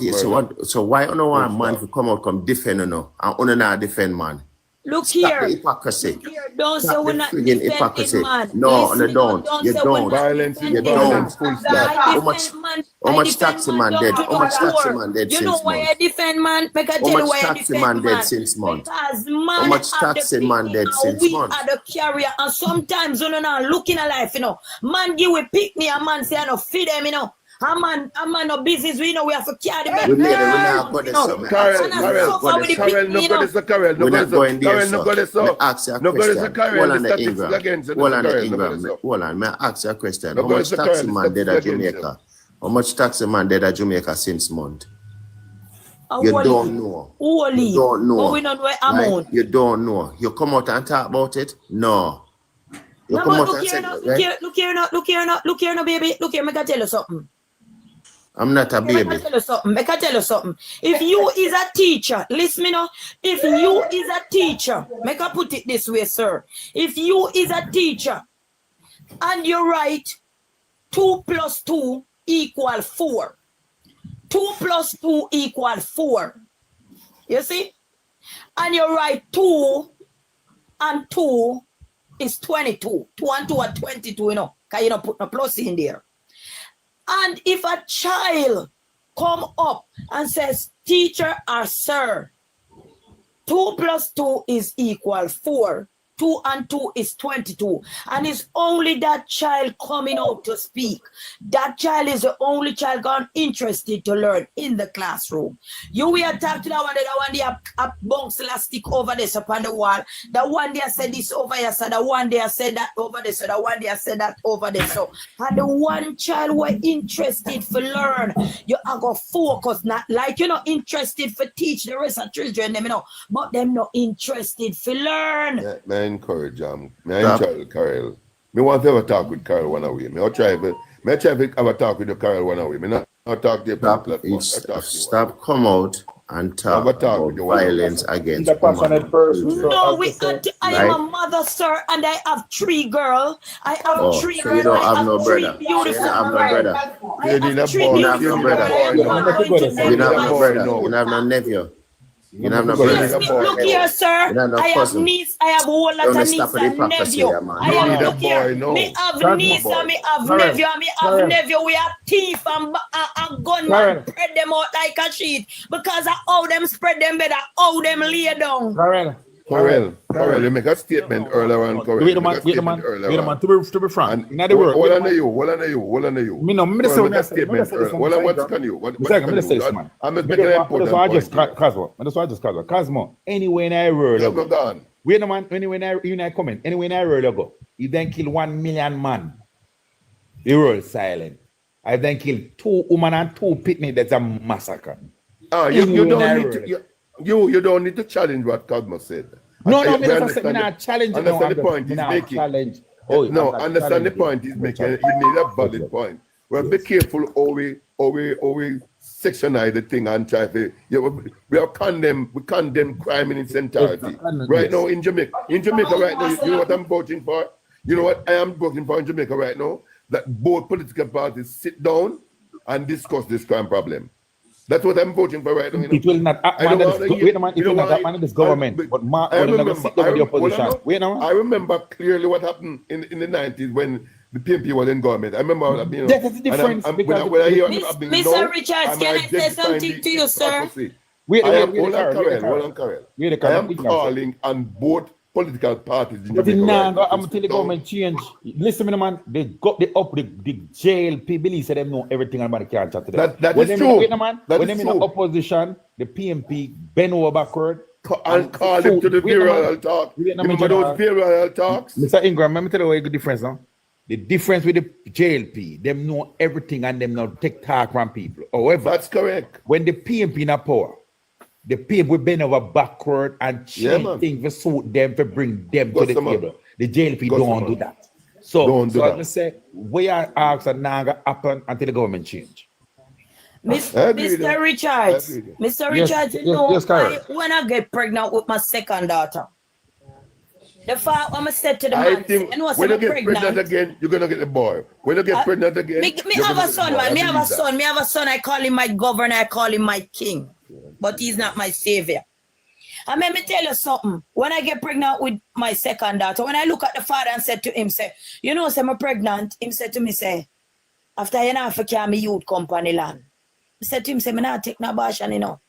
so why you want man to come out come defend and not defend man? Look Stop here. the hypocrisy. Don't say Stop we're the not friggin' defending hypocrisy. man. No, Listen, you don't. You say we're don't. not Violence is defending violence, man. full stop. I How much- defend man. how I much defend taxi man man down dead? to How much the taxi core. man dead You know since why month? I defend man? Make I How tell you much why I taxi defend man dead man. since month? Because How man much have taxi the man picnic dead and since we month? are the carrier. And sometimes you know not looking at life, you know. Man give we pick me and man say I no feed them, you know. A man no business, we know we have to carry the We baby. now got this up. Carol, And I suffer with the Carol, pick me, no you go know. this, Carol, no We're go not this, going there, Carol, no go this, so. Ask you a no go this, question. Carol, Hold the on the statistics Ingram. against it, Hold on the Carol, no go Ingram. this, Hold on, may I ask you a question? No How go much this, taxi Carol, man the dead at statistics against Jamaica? How much taxi man dead at Jamaica since month? You Holy. don't know. Holy. You don't know. But we don't know Right? amount. You don't know. You come out and talk about it? No. You No, come but out look and here say, now, right? look here now, baby. Look here, make I tell you something. I'm not a Make I baby. tell you something. If you is a teacher, listen me now. If you is a teacher, make I put it this way, sir. If you is a teacher and you write 2 + 2 = 4. 2 + 2 = 4. You see? And you write 2 and 2 is 22. 2 and 2 are 22, you know. Because you don't put no plus in there. And if a child come up and says, teacher or sir, 2 plus 2 is equal 4. 2 and 2 is 22. And it's only that child coming out to speak. That child is the only child gone interested to learn in the classroom. You will talk to that one day a bounce elastic over this upon the wall. The one day I said this over here, so the one day I said that over there, so the one day I said that over there. So, and the one child were interested for learn. You are going to focus, not like you're not interested for teach the rest of children, them, you know, but them not interested for learn. Yeah, I encourage Carol. Me want to have a talk with Carol one away. Me try to have a talk with the Carol one away. Me not talk to the platform. Stop, come out and talk about violence against women. No, I am a mother, sir, and I have 3 girls. I have 3 so you don't have no brother. Beautiful You have no brother. You have no brother. You have no brother. You have no nephew. You have no brother. Look here, sir. I have niece. I have a whole lot of niece and nephew. I have, look here. Me have niece and me have nephew and me have nephew. We have thief and gunman spread them out like a sheet because of how them spread them better, how them lay down. Carol, you make a statement earlier on. Wait a man, to be frank. In the world. What I know you. Me no, me say make a statement earlier. What can you? What can you? I'm making an important point. Cosmo, anyway in a world. Wait a man, anyway in a comment, anyway in a world ago, you then kill 1 million man. The world silent. I then kill 2 women and 2 picnic. That's a massacre. You don't need to. You don't need to challenge what Cosmo said. No, me not challenge. Understand the point he's making. Understand the point he's making. He made a valid point. Well, be careful how we sectionize the thing and try to. We condemn crime in its entirety. Right now in Jamaica right now, you know what I'm voting for? You know what I am voting for in Jamaica right now? That both political parties sit down and discuss this crime problem. That's what I'm voting for right now. It will not happen in this government. But I remember clearly what happened in the 90s when the PNP was in government. I remember that's the difference. Mr. Richards, can I say something to you, sir? Hold on, Carol. I am calling on both political parties. But I'm telling the government change. Listen, man, they got the jail. People say them know everything about the can't chat to them. That is true. When them in the opposition, the PNP bend over backward and call him to the bureau talk. Remember those bureau talks? Mr. Ingram, let me tell you what the difference now. The difference with the JLP, them know everything and them not take talk from people. However, that's correct. When the PNP in power, the people bend over backward and change things to suit them, to bring them to the table. The JLP don't do that. So I say, we are asking now to happen until the government change. Mr. Richards, when I get pregnant with my second daughter, the fact I'm said to the man, when you get pregnant again, you're gonna get the boy. When you get pregnant again, me have a son, man. Me have a son. I call him my governor. I call him my king, but he's not my savior. And let me tell you something. When I get pregnant with my second daughter, when I look at the father and said to him, say, you know, say I'm pregnant. Him said to me, say, after you know, for carry me youth company land. He said to him, say, me not take no abortion, you know.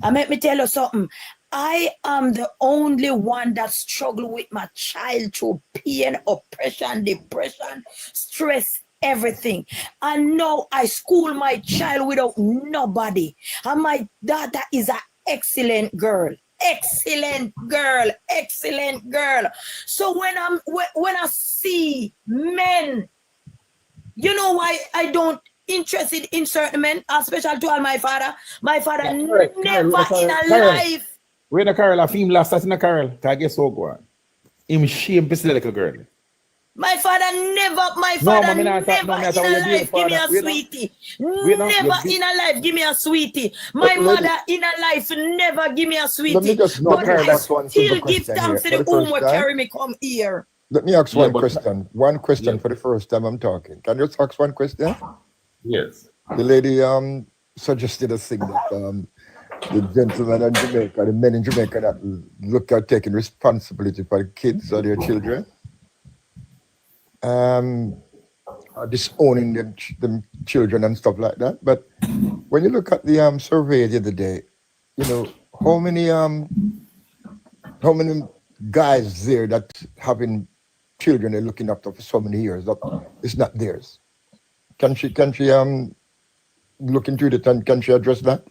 And let me tell you something. I am the only one that struggle with my child through pain, oppression, depression, stress, everything. And now I school my child without nobody. And my daughter is an excellent girl. Excellent girl. So when I see men, you know why I don't interested in certain men, especially to all my father. My father never in a life. When a Carol, a female last in a Carol, I guess so go on. Him shame this little girl. My father never in a life give me a sweetie. Never in a life give me a sweetie. My mother in a life never give me a sweetie. But I still give thanks to the whom will carry me come here. Let me ask one question. One question for the first time I'm talking. Can you just ask one question? Yes. The lady suggested a thing that the gentlemen in Jamaica, the men in Jamaica that look at taking responsibility for the kids or their children. disowning them children and stuff like that. But when you look at the survey the other day, you know, how many guys there that having children they're looking after for so many years that it's not theirs. Can she look into it and can she address that?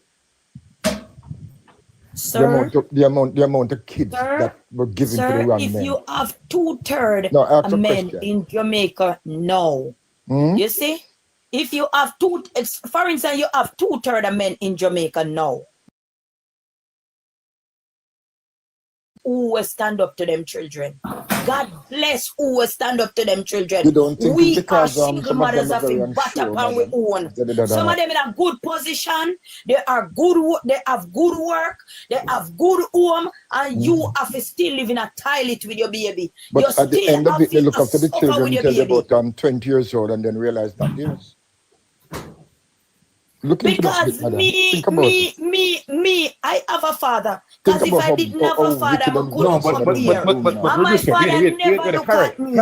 Sir, The amount of kids that were given to the wrong if men. you have 2/3 No, ask a men question. in Jamaica, no. You see? If you have for instance, you have 2/3 of men in Jamaica, no. Who will stand up to them children? God bless who will stand up to them children. You don't think We it's are because single some of them mothers are of very a butter unsure, pan we madam? own. Some of them in a good position, they are good, they have good work, they have good home, and you have to still live in a toilet with your baby. You But at the still end of have it, they to look after the suffer children with your until they're baby. about 20 years old and then realize that theirs. Look into that bit, Because madam. Think about it. me, I have a father. Think Because if about I didn't have how a father, wicked I and No, couldn't wicked some come of them here. doing but now. with And my respect, father never wait, look at me.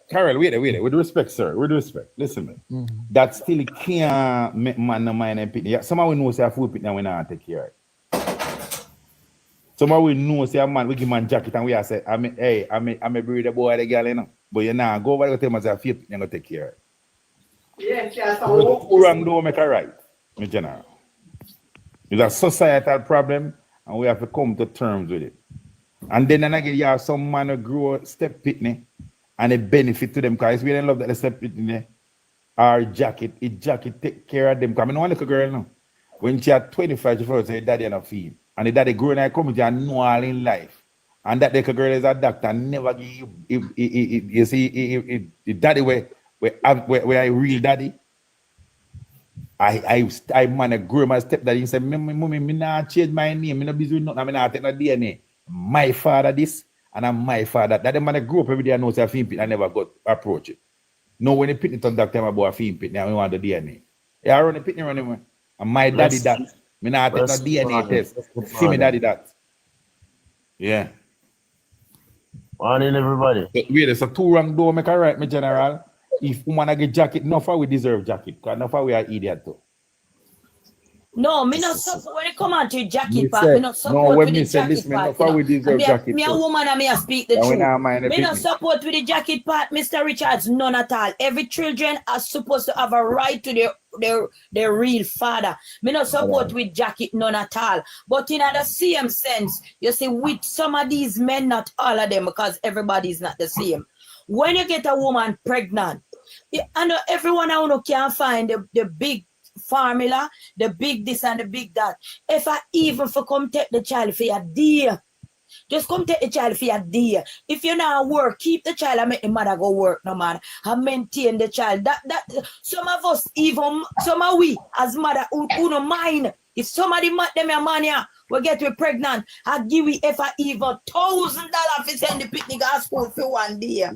Carol, wait. With respect, sir. With respect. Listen, man. That still can't make man no mind and pitney. Someone we know say a food pitney when I take care of it. Someone we know say a man we give man jacket and we are say, I'm a breed the boy the girl, you know. But you now go over there tell me say a food pitney gonna take care of it. Yes, yes. Who wrong don't make a right, my general. It's a societal problem and we have to come to terms with it. And then again, you have some man who grow step pitney and it benefit to them because we don't love that the step pitney or jacket, it jacket take care of them. Because I know one little girl now. When she had 25, she first say daddy and a feed. And the daddy growing in a community and know all in life. And that little girl is a doctor, never give you see the daddy where I real daddy. I man a grow my stepdaddy. He said, mommy, me not change my name. Me not busy with nothing. Me not take no DNA. My father this, and I'm my father. That the man a grow up every day and knows a film pit and never got approach it. No, when the pitney turn doctor about a film pit, now we want the DNA. Yeah, I run the pitney running man. And my daddy that. Me not take no DNA test. See me daddy that. Yeah. Morning, everybody. Wait, so two wrong don't make a right, my general. If woman get jacket, no for we deserve jacket. Because no for we are idiot too. No, me not support when it come on to jacket part. Say, Me not no, support when with me the say jacket this, me part. no for we deserve jacket Me a too. woman and me a speak the And we truth. not mind the Me not picnic. support with the jacket part, Mr. Richards. None at all. Every children are supposed to have a right to their real father. Me not support with jacket, none at all. But in the same sense, you see, with some of these men, not all of them, because everybody is not the same. When you get a woman pregnant, I know everyone I know can find the big formula, the big this and the big that. If I even for come take the child for a day, just come take the child for a day. If you not work, keep the child and make the mother go work, no man, and maintain the child. That some of us, even some of we as mother who don't mind. If somebody them a man here, we get we pregnant, I give we if I even $1,000 for send the picnic at school for one day.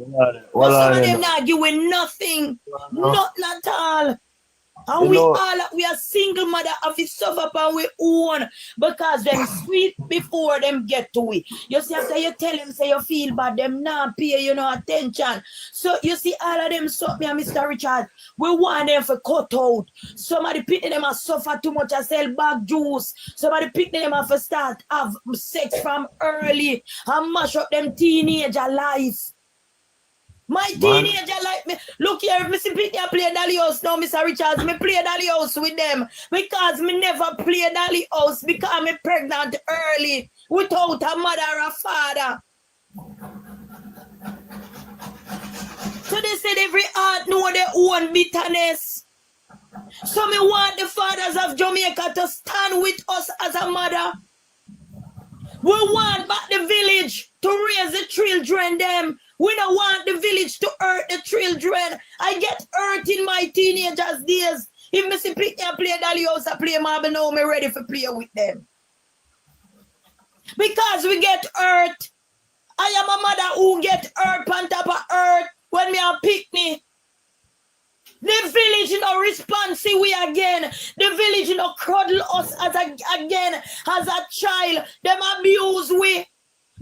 But some of them not give we nothing, nothing at all. And we are single mother of it suffer upon we own because them sweet before them get to we. You see, after you tell them say you feel bad, them not pay you no attention. So you see all of them so me and Mr. Richard, we want them for cut out. Somebody picking them and suffer too much and sell bag juice. Somebody picking them and for start have sex from early and mash up them teenager life. My teenager like me. Look here, if Mr. Pitney play Dolly House now, Mr. Richards, me play Dolly House with them because me never play Dolly House because me pregnant early without a mother or a father. So they said every heart know their own bitterness. So me want the fathers of Jamaica to stand with us as a mother. We want back the village to raise the children them. We don't want the village to hurt the children. I get hurt in my teenagers' days. If Mr. Pitney play Dolly House, I play marble now, me ready for play with them. Because we get hurt. I am a mother who get hurt on top of hurt when me a Pitney. The village no responsive we again. The village no cuddle us as again as a child. Them abuse we.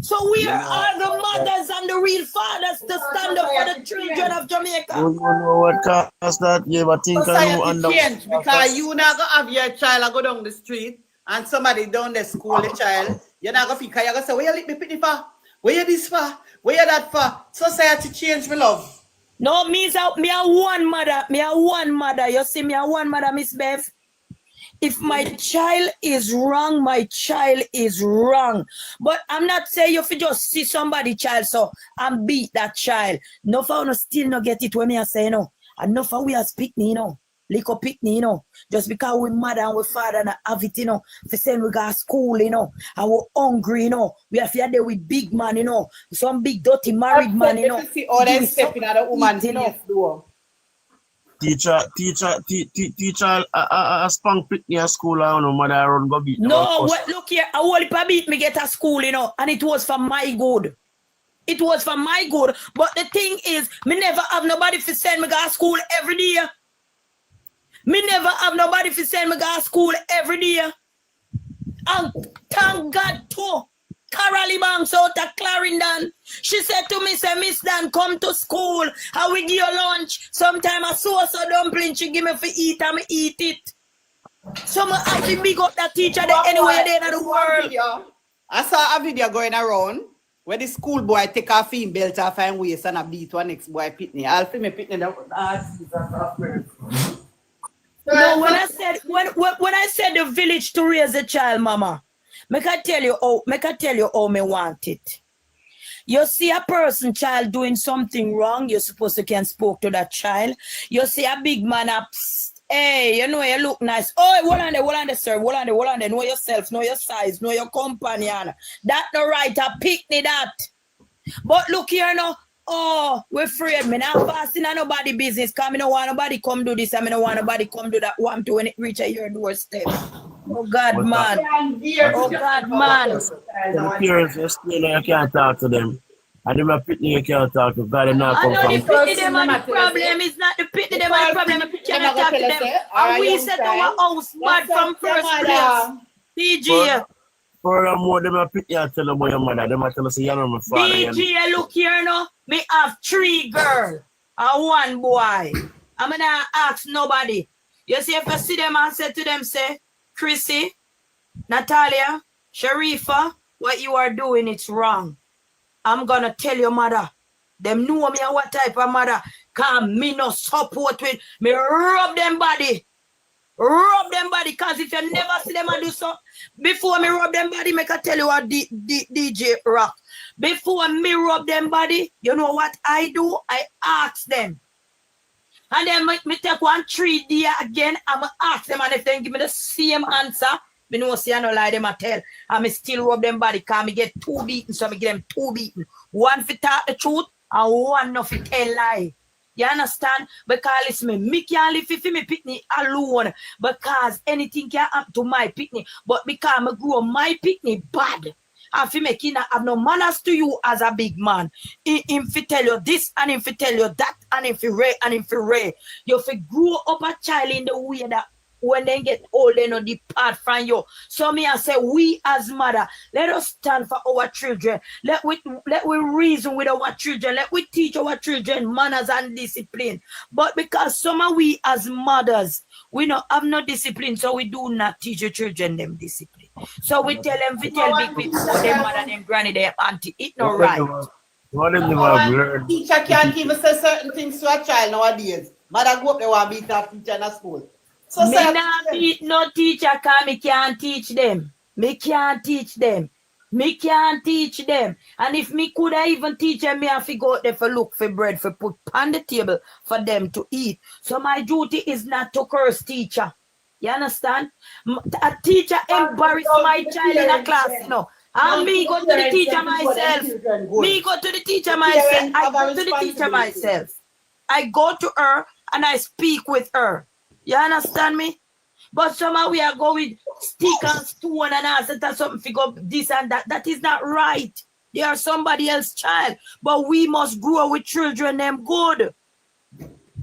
So where are the mothers and the real fathers to stand up for the children of Jamaica? You know what cause that? You ever think I know Society under change because you not gonna have your child go down the street and somebody down the school the child. You're not gonna feel you're gonna say, where you lick me pitney for? Where you this for? Where you that for? Society change, my love. No, me a one mother. Me a one mother. You see, me a one mother, Miss Bev. If my child is wrong, my child is wrong. But I'm not saying you just see somebody child so and beat that child. No for no still not get it when me I say no. And no for we as pickney, you know. Little pickney, you know. Just because we mother and we father and have it, you know. For saying we got school, you know. And we're hungry, you know. We have to there with big man, you know. Some big dirty married man, you know. See all they stepping at the woman's door. teacher spank Pitney at school and no mother run go beat them. No, look here, I will beat me get a school, you know, and it was for my good. It was for my good. But the thing is, me never have nobody for send me go to school every day. Me never have nobody for send me go to school every day. And thank God too. Carol Banks out of Clarendon. She said to me, say, Miss Dan, come to school. I will give you lunch. Sometime I saw a dumpling she give me for eat and I eat it. So I have to big up that teacher there anywhere there in the world. I saw a video going around where the school boy take a film belt off and waist and a beat one next boy Pitney. I'll film me Pitney. No, when I said the village to raise a child, mama, make I tell you how me want it. You see a person, child, doing something wrong, you're supposed to can spoke to that child. You see a big man up, hey, you know, you look nice. Oh, hold on there, sir. Hold on there. Know yourself, know your size, know your companion. That no right, a picnic that. But look here now. Oh, we're afraid. Me not fasting on nobody business. Cause me no want nobody come do this and me no want nobody come do that one to when it reach your doorstep. Oh God, man. Oh God, man. The parents are still you can't talk to them. And them are Pitney you can't talk to. God, not I come know from. the Pitney them are the problem. It's not the Pitney them are the problem. We cannot talk to them. And we set our house bad from first place. DJ. Furthermore, them are Pitney I tell them about your mother. Them are tell us you know my father. DJ, look here now. Me have 3 girls and 1 boy. I'm gonna ask nobody. You see, if I see them and say to them, say, Chrissy, Natalia, Sharifa, what you are doing, it's wrong. I'm gonna tell your mother. Them know me and what type of mother. Cause me no support with me rub them body. Rub them body, cause if you never see them and do so, before me rub them body, make I tell you what DJ Rock. Before me rub them body, you know what I do? I ask them. And then me take 1 3D again, I'm ask them, and if they give me the same answer, me know see I no lie them I tell. And me still rub them body, cause me get 2 beaten, so me give them 2 beaten. 1 for talk the truth, and 1 no for tell lie. You understand? Because listen, me can't live for me Pitney alone because anything can happen to my Pitney. But because I grow my Pitney bad, and if make it have no manners to you as a big man. If he tell you this and if he tell you that and if you ray and if you ray, you if grow up a child in the way that when they get old, they no depart from you. So me I say, we as mother, let us stand for our children. Let we reason with our children. Let we teach our children manners and discipline. But because some of we as mothers, we don't have no discipline, so we do not teach your children them discipline. So we tell them, we tell big people, their mother, them granny, their auntie, it no right. What is the teacher can't even say certain things to a child nowadays. Mother go up there and beat up teacher in a school. So me not beat no teacher because me can't teach them. Me can't teach them. Me can't teach them. And if me could even teach them, me have to go out there for look for bread, for put on the table for them to eat. So my duty is not to curse teacher. You understand? A teacher embarrass my child in a class, you know. And me go to the teacher myself. Me go to the teacher myself. I go to the teacher myself. I go to her and I speak with her. You understand me? But somehow we are going stick and stone and ask that something figure this and that. That is not right. They are somebody else's child. But we must grow with children them good.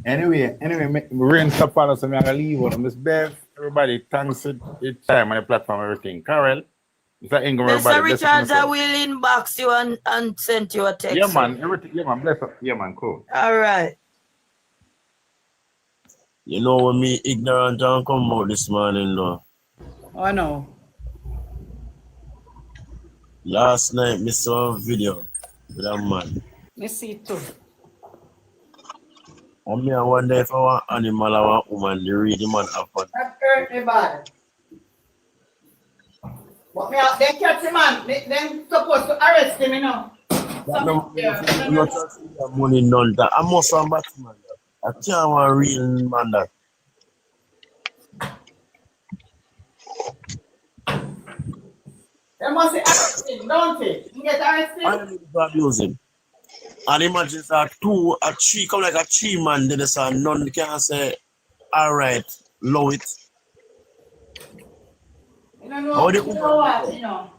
Anyway, rain stop on us and I'm gonna leave on Miss Bev. Everybody, thanks for your time on the platform, everything. Carol, It's like Ingram, Mr. everybody. Bless up Richards, I yourself. will inbox you and send you a text. Yeah, man. Everything. Yeah, man. Bless up. Yeah, man. Cool. All right. You know when me ignorant and come out this morning though. Oh no. Last night me saw a video with a man. Me see too. And me I wonder if I want animal or want woman to read the man happen. That hurt me bad. But me, they catch him man. They supposed to arrest him, you know. That no not that money none that. I must have back man. I can't want real man that. They must arrest him, don't they? You get arrested? I don't need to abuse him. And imagine a tree come like a tree man, then there's a none can say, all right, low it. You know what? You know what? You know.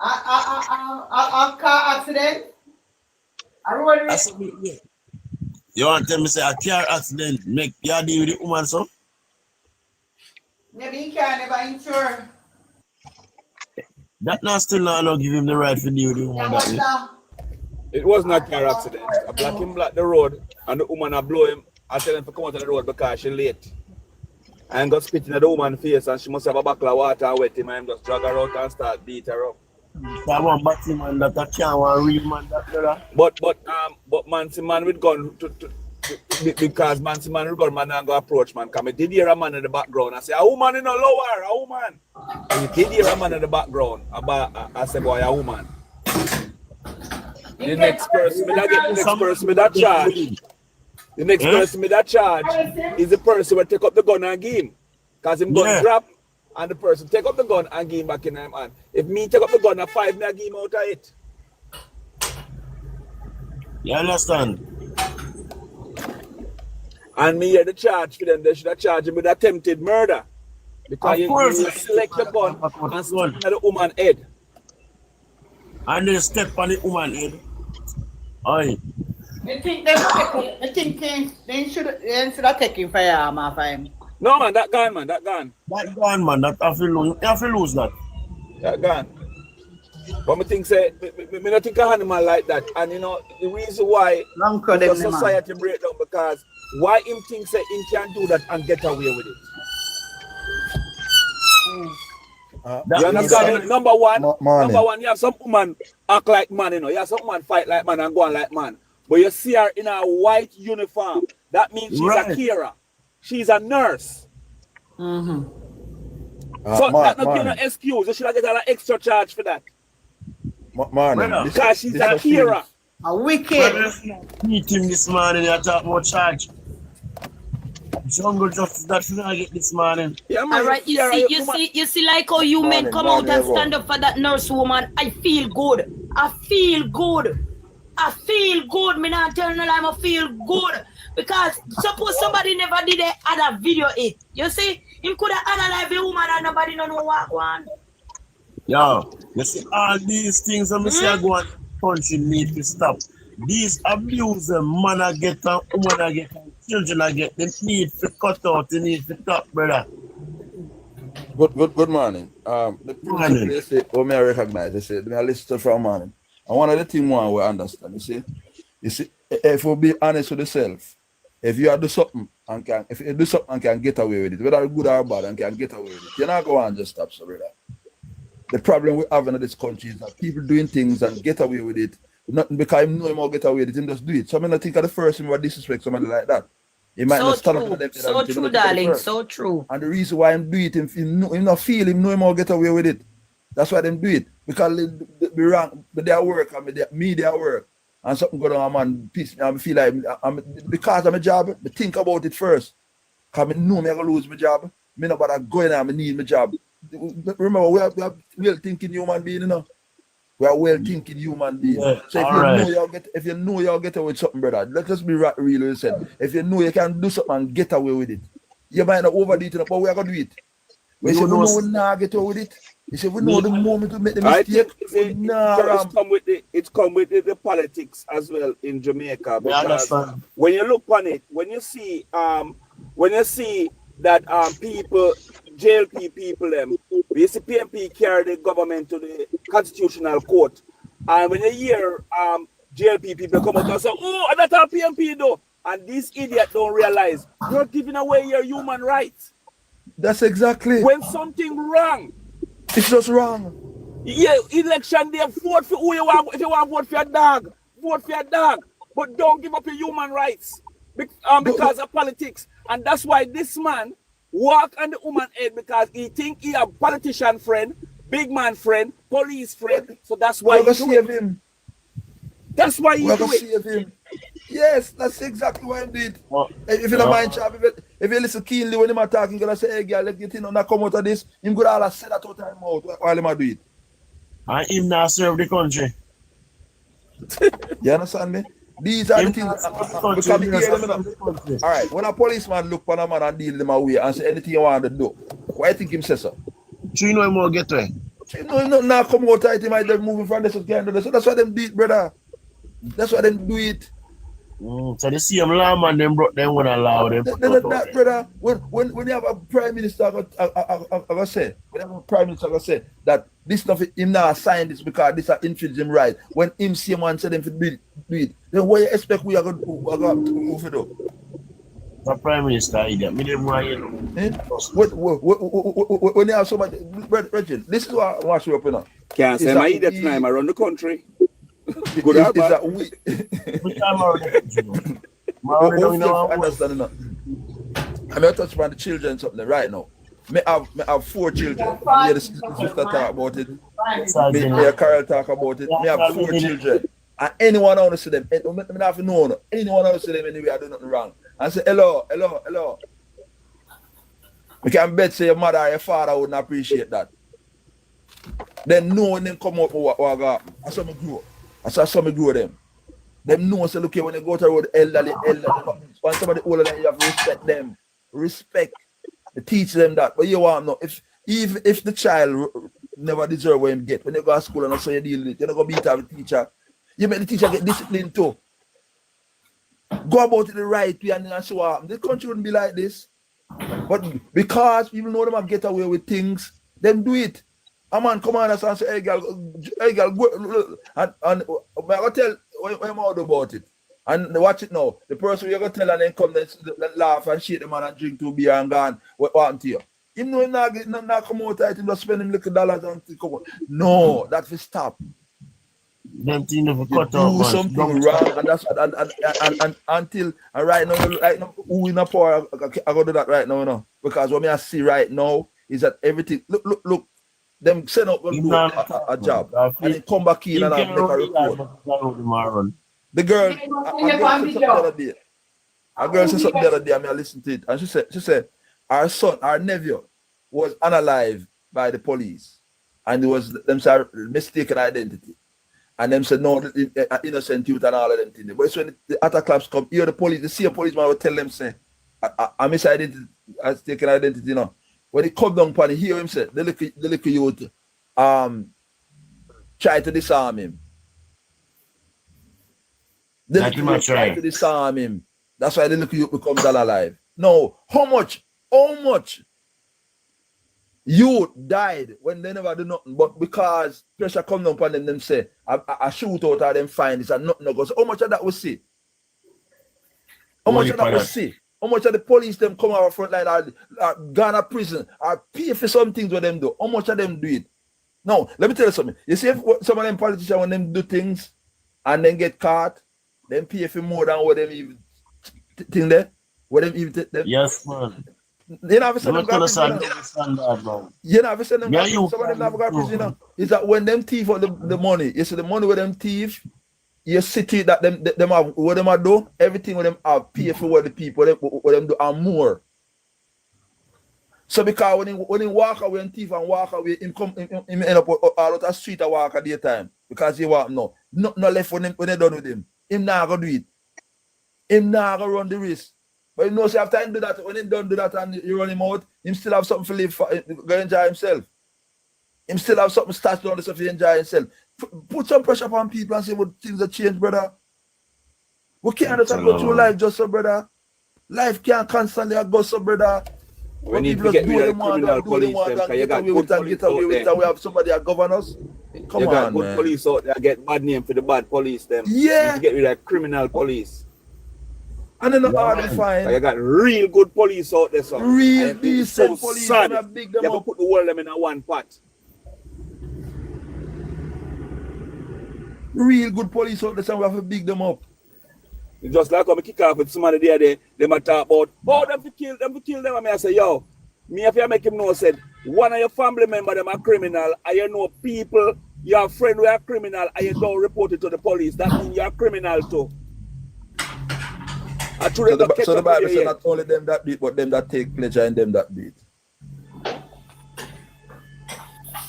A car accident. A road race. You want to tell me say a car accident make you deal with the woman so? Maybe he can never insure. That now still not give him the right to deal with the woman that way. It was not a car accident. I black him block the road and the woman I blow him. I tell him to come out of the road because she late. And got spitting at the woman's face and she must have a bucket of water and wet him and just drag her out and start beat her up. That one batty man that I can't want real man that brother. But Mancy man with gun because Mancy man with gun man and go approach man. Cause I did hear a man in the background. I say a woman in a lower, a woman. And you did hear a man in the background about I say boy a woman. The next person that get the next person with that charge. The next person with that charge is the person who take up the gun and give him. Because him gun drop and the person take up the gun and give him back in him hand. If me take up the gun at 5, me I give him out of it. You understand? And me hear the charge for them, they should have charged him with attempted murder. Because you select the gun and stick at the woman's head. And they step on the woman's head. Aye. I think they should have taken firearm off him. No man, that gun man, that gun. That gun man, that have to lose that. That gun. But I think say, me not think of animal like that. And you know, the reason why the society break down because why him think say him can do that and get away with it. You understand? Number one, you have some woman act like man, you know. You have some woman fight like man and go on like man. But you see her in a white uniform. That means she's a carer. She's a nurse. So that not an excuse. You should have get an extra charge for that. Because she's a carer. A wicked. Meet him this morning, you talk about charge. Jungle justice that should not get this morning. Yeah, man. All right, you see, like how you men come out and stand up for that nurse woman. I feel good. I feel good. Me not telling you I feel good. Because suppose somebody never did a other video it. You see, him could have analyzed the woman and nobody don't know what one. Yo, you see all these things that I go on country need to stop. These abuse man I get and woman I get and children I get, they need to cut out, they need to stop, brother. Good morning. The morning. They say, oh, may I recognize, they say, may I listen from morning. And one of the things one we understand, you see, if we be honest with yourself, if you do something and can get away with it, whether good or bad and can get away with it, you're not going to just stop, so brother. The problem we have in this country is that people doing things and get away with it, not because I know him or get away with it, him just do it. So I think at the first him would disrespect somebody like that. He might not stand up for them. So true, darling, so true. And the reason why him do it, him not feel him know him or get away with it. That's why them do it. Because they wrong, but they are work, and me they are work. And something go on, man, piss me, I feel like, because I'm a job, I think about it first. Because I know I'm going to lose my job. I know about going and I need my job. Remember, we are well-thinking human being, you know. We are well-thinking human being. Yeah, so if you know you'll get away with something, brother, let's just be real with yourself. If you know you can do something and get away with it, you might not overdo it, but we are going to do it. We say, we know we not get away with it. You say, we know the moment to make the mistake. It's come with the politics as well in Jamaica. Because when you look on it, when you see that people JLP people them. We see PNP carry the government to the constitutional court. And when you hear JLP people come out and say, oh, that's our PNP though. And these idiots don't realize you're giving away your human rights. That's exactly. When something wrong. It's just wrong. Yeah, election day, vote for who you want. If you want to vote for your dog, vote for your dog. But don't give up your human rights because of politics. And that's why this man walk on the woman head because he think he a politician friend, big man friend, police friend. So that's why he save him. That's why he do it. Save him. Yes, that's exactly what he did. If you don't mind, chap, if you listen keenly when him are talking, gonna say, hey girl, let's get in and come out of this, him good all say that all time out while him do it. And him not serve the country. You understand me? These are the things. All right, when a policeman look for a man and deal them away and say anything you want to do, why you think him say so? Do you know him more get away? You know him not come out tight, he might be moving from this to the so that's why them do it, brother. That's why them do it. So the same lawman them brought them when allow them. That brother, when you have a prime minister, I say, when you have a prime minister, I say that this stuff him not sign this because this are infringe him right. When him see man say them to do it, then what you expect we are going to do? The prime minister idiot. Me them want you know. When you have so much, Reggie, this is what I want you up in. Can't say my idiot time around the country. Good is that we understanding that. I'm going to touch upon the children something right now. I have 4 children. Me hear the sister talk about it. Me hear Carol talk about it. Me have 4 children. And anyone want to see them, I don't have to know. Anyone want to see them anyway, I do nothing wrong. And say, hello. We can bet say your mother or your father wouldn't appreciate that. Then no one them come up with what got. I saw me grow. I saw me grow them. Them know say look here when you go to the road, elderly. When somebody older than you have to respect them. Respect. You teach them that. But you want to know if the child never deserve what him get, when you go to school and also you deal with it, you're not gonna beat up the teacher. You make the teacher get disciplined too. Go about it the right way and so on. The country wouldn't be like this. But because people know them and get away with things, them do it. A man come on and say, hey girl, go, and I'm going to tell what I'm out about it. And watch it now. The person you're going to tell and then come and laugh and shake the man and drink 2 beer and gone. What happened to you? Him know him not come out tight, him just spend him little dollars and come out. No, that will stop. Them thing never cut do off. something wrong and that's and until right now who in a power I go do that right now, you know. Because what I see right now is that everything look them send up a job and then come back in and make a report. The girl a girl said something the other day and I listened to it and she said our son, our nephew was unalive by the police and it was them mistaken identity. And them said, no, innocent youth and all of them things. But it's when the attack claps come, here the police, the same policeman will tell them, say, I misidentified, I taken identity, you know. When he come down upon it, hear him say, the little youth try to disarm him. The little youth try to disarm him. That's why the little youth becomes alive. No, how much youth died when they never do nothing, but because pressure come down upon them say, a shootout or them find this and nothing goes. How much of that we see? How much of that we see? How much of the police them come out front line are gone to prison or pay for some things with them do? How much of them do it? No, let me tell you something. You see if some of them politicians when them do things and then get caught, then pay for more than what them even think there? What them even them? Yes, man. You know, some of them some of them never got prison. Is that when them thief out the money, you see the money with them thief, you see that them have what them do, everything with them have pay for what the people what them do and more. So because when he walk away and thief and walk away, him end up all out the street and walk at daytime because he want no left when they done with him. Him not gonna do it. Him not gonna run the risk. But you know, see, after him do that, when he don't do that and you run him out, him still have something to live for, go enjoy himself. Him still have something stashed on the stuff to enjoy himself. Put some pressure upon people and see what things have changed, brother. We can't just go through life just so, brother. Life can't constantly go so, brother. We need to get rid of the criminal police them, because you got good police out there. We have somebody that govern us. Come You got on, good man. police out there, get bad name for the bad police them. Yeah. You need to get rid of criminal police. And then hard to find. You got real good police out there, so. Real And it's decent so police, sad. and big them You have to up. put the whole of them in a one pot. Real good police out there, so we have to big them up. It's just like when I kick off with somebody there, they might talk about, oh, them to kill them. And I say, yo, me if you make him know, said, one of your family members them are criminal, and you know people, your friend who are criminal, and you don't report it to the police. That means you're a criminal too. So the Bible says not only them that beat, but them that take pleasure in them that beat.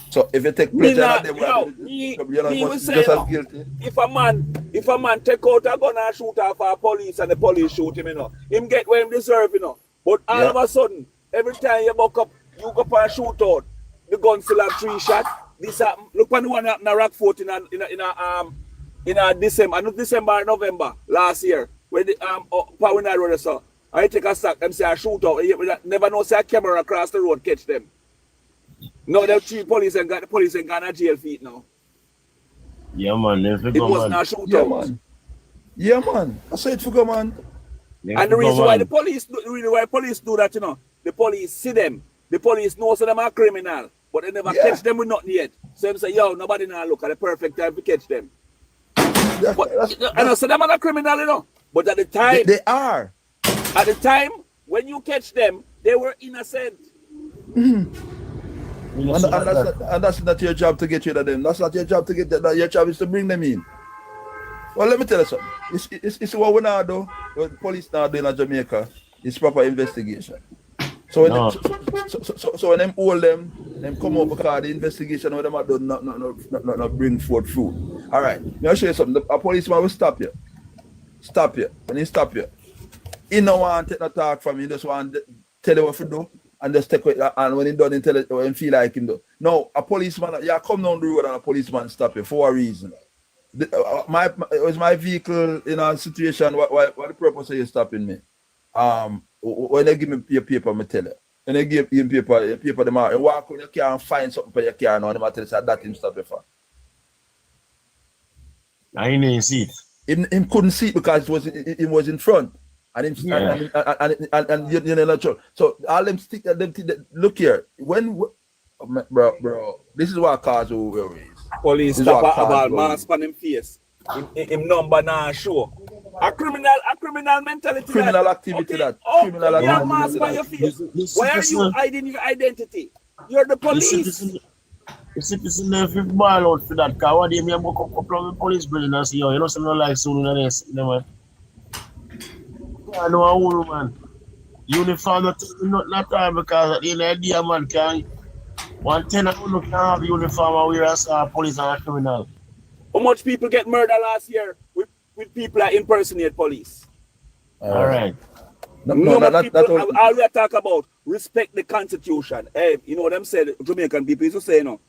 So if you take pleasure in them, you're just as guilty. If a man take out a gun and shoot off a police and the police shoot him, you know, him get what him deserve, you know. But all of a sudden, every time you buck up, you go for a shootout, the gun still have 3 shots. This happen. Look on the one in Rockfort in December, not December, November last year. When the Power Road saw, I take a sack, them say a shootout, never know say a camera across the road catch them. No, the 3 police and got the police and gone to jail feet now. Yeah, man. It was not a shootout. Yeah, man. I say it for go, man. And the reason why the police do that, you know, the police see them. The police knows them are criminal, but they never catch them with nothing yet. So they say, yo, nobody now look at the perfect time to catch them. But, and I say them are not criminal, you know. But at the time, they are. At the time, when you catch them, they were innocent. And that's not your job to get rid of them. That's not your job to get that. Your job is to bring them in. Well, let me tell you something. It's what we now do. What the police now do in Jamaica is proper investigation. So when when them hold them come up because the investigation of them are done not bring forth fruit. All right. Let me show you something. A policeman will stop you. Stop you. When he stop you, he don't want to take no talk from you. He just want to tell you what to do and just take it. And when he done, he tell it when he feel like him do. No, a policeman, come down the road and a policeman stop you for a reason. It was my vehicle in a situation. What the purpose of you stopping me? When they give me your paper, I tell you. When they give you paper them out, you walk on your car and find something for your car now, and I tell you that him stop you for. I didn't see it. Him couldn't see it because it was in front. And you know, so all them stick them look here. Bro, this is what cause worries. Police stop about mask on him face. Him number now show. A criminal mentality. Criminal activity okay. that. Oh, criminal you have mask on your face. Why are you hiding your identity? You're the police. The citizen if you ball out for that car, what do you mean about couple of police building and say, yo, you know something like soon in this, you know, man. I know a woman. Uniform not time because at the end of the day, man, can 110 who can have uniform and wear as a police and a criminal. How much people get murdered last year with people that impersonate police? All right. All we talk about, respect the Constitution. Hey, you know what them said, Jamaican people used to say, you know,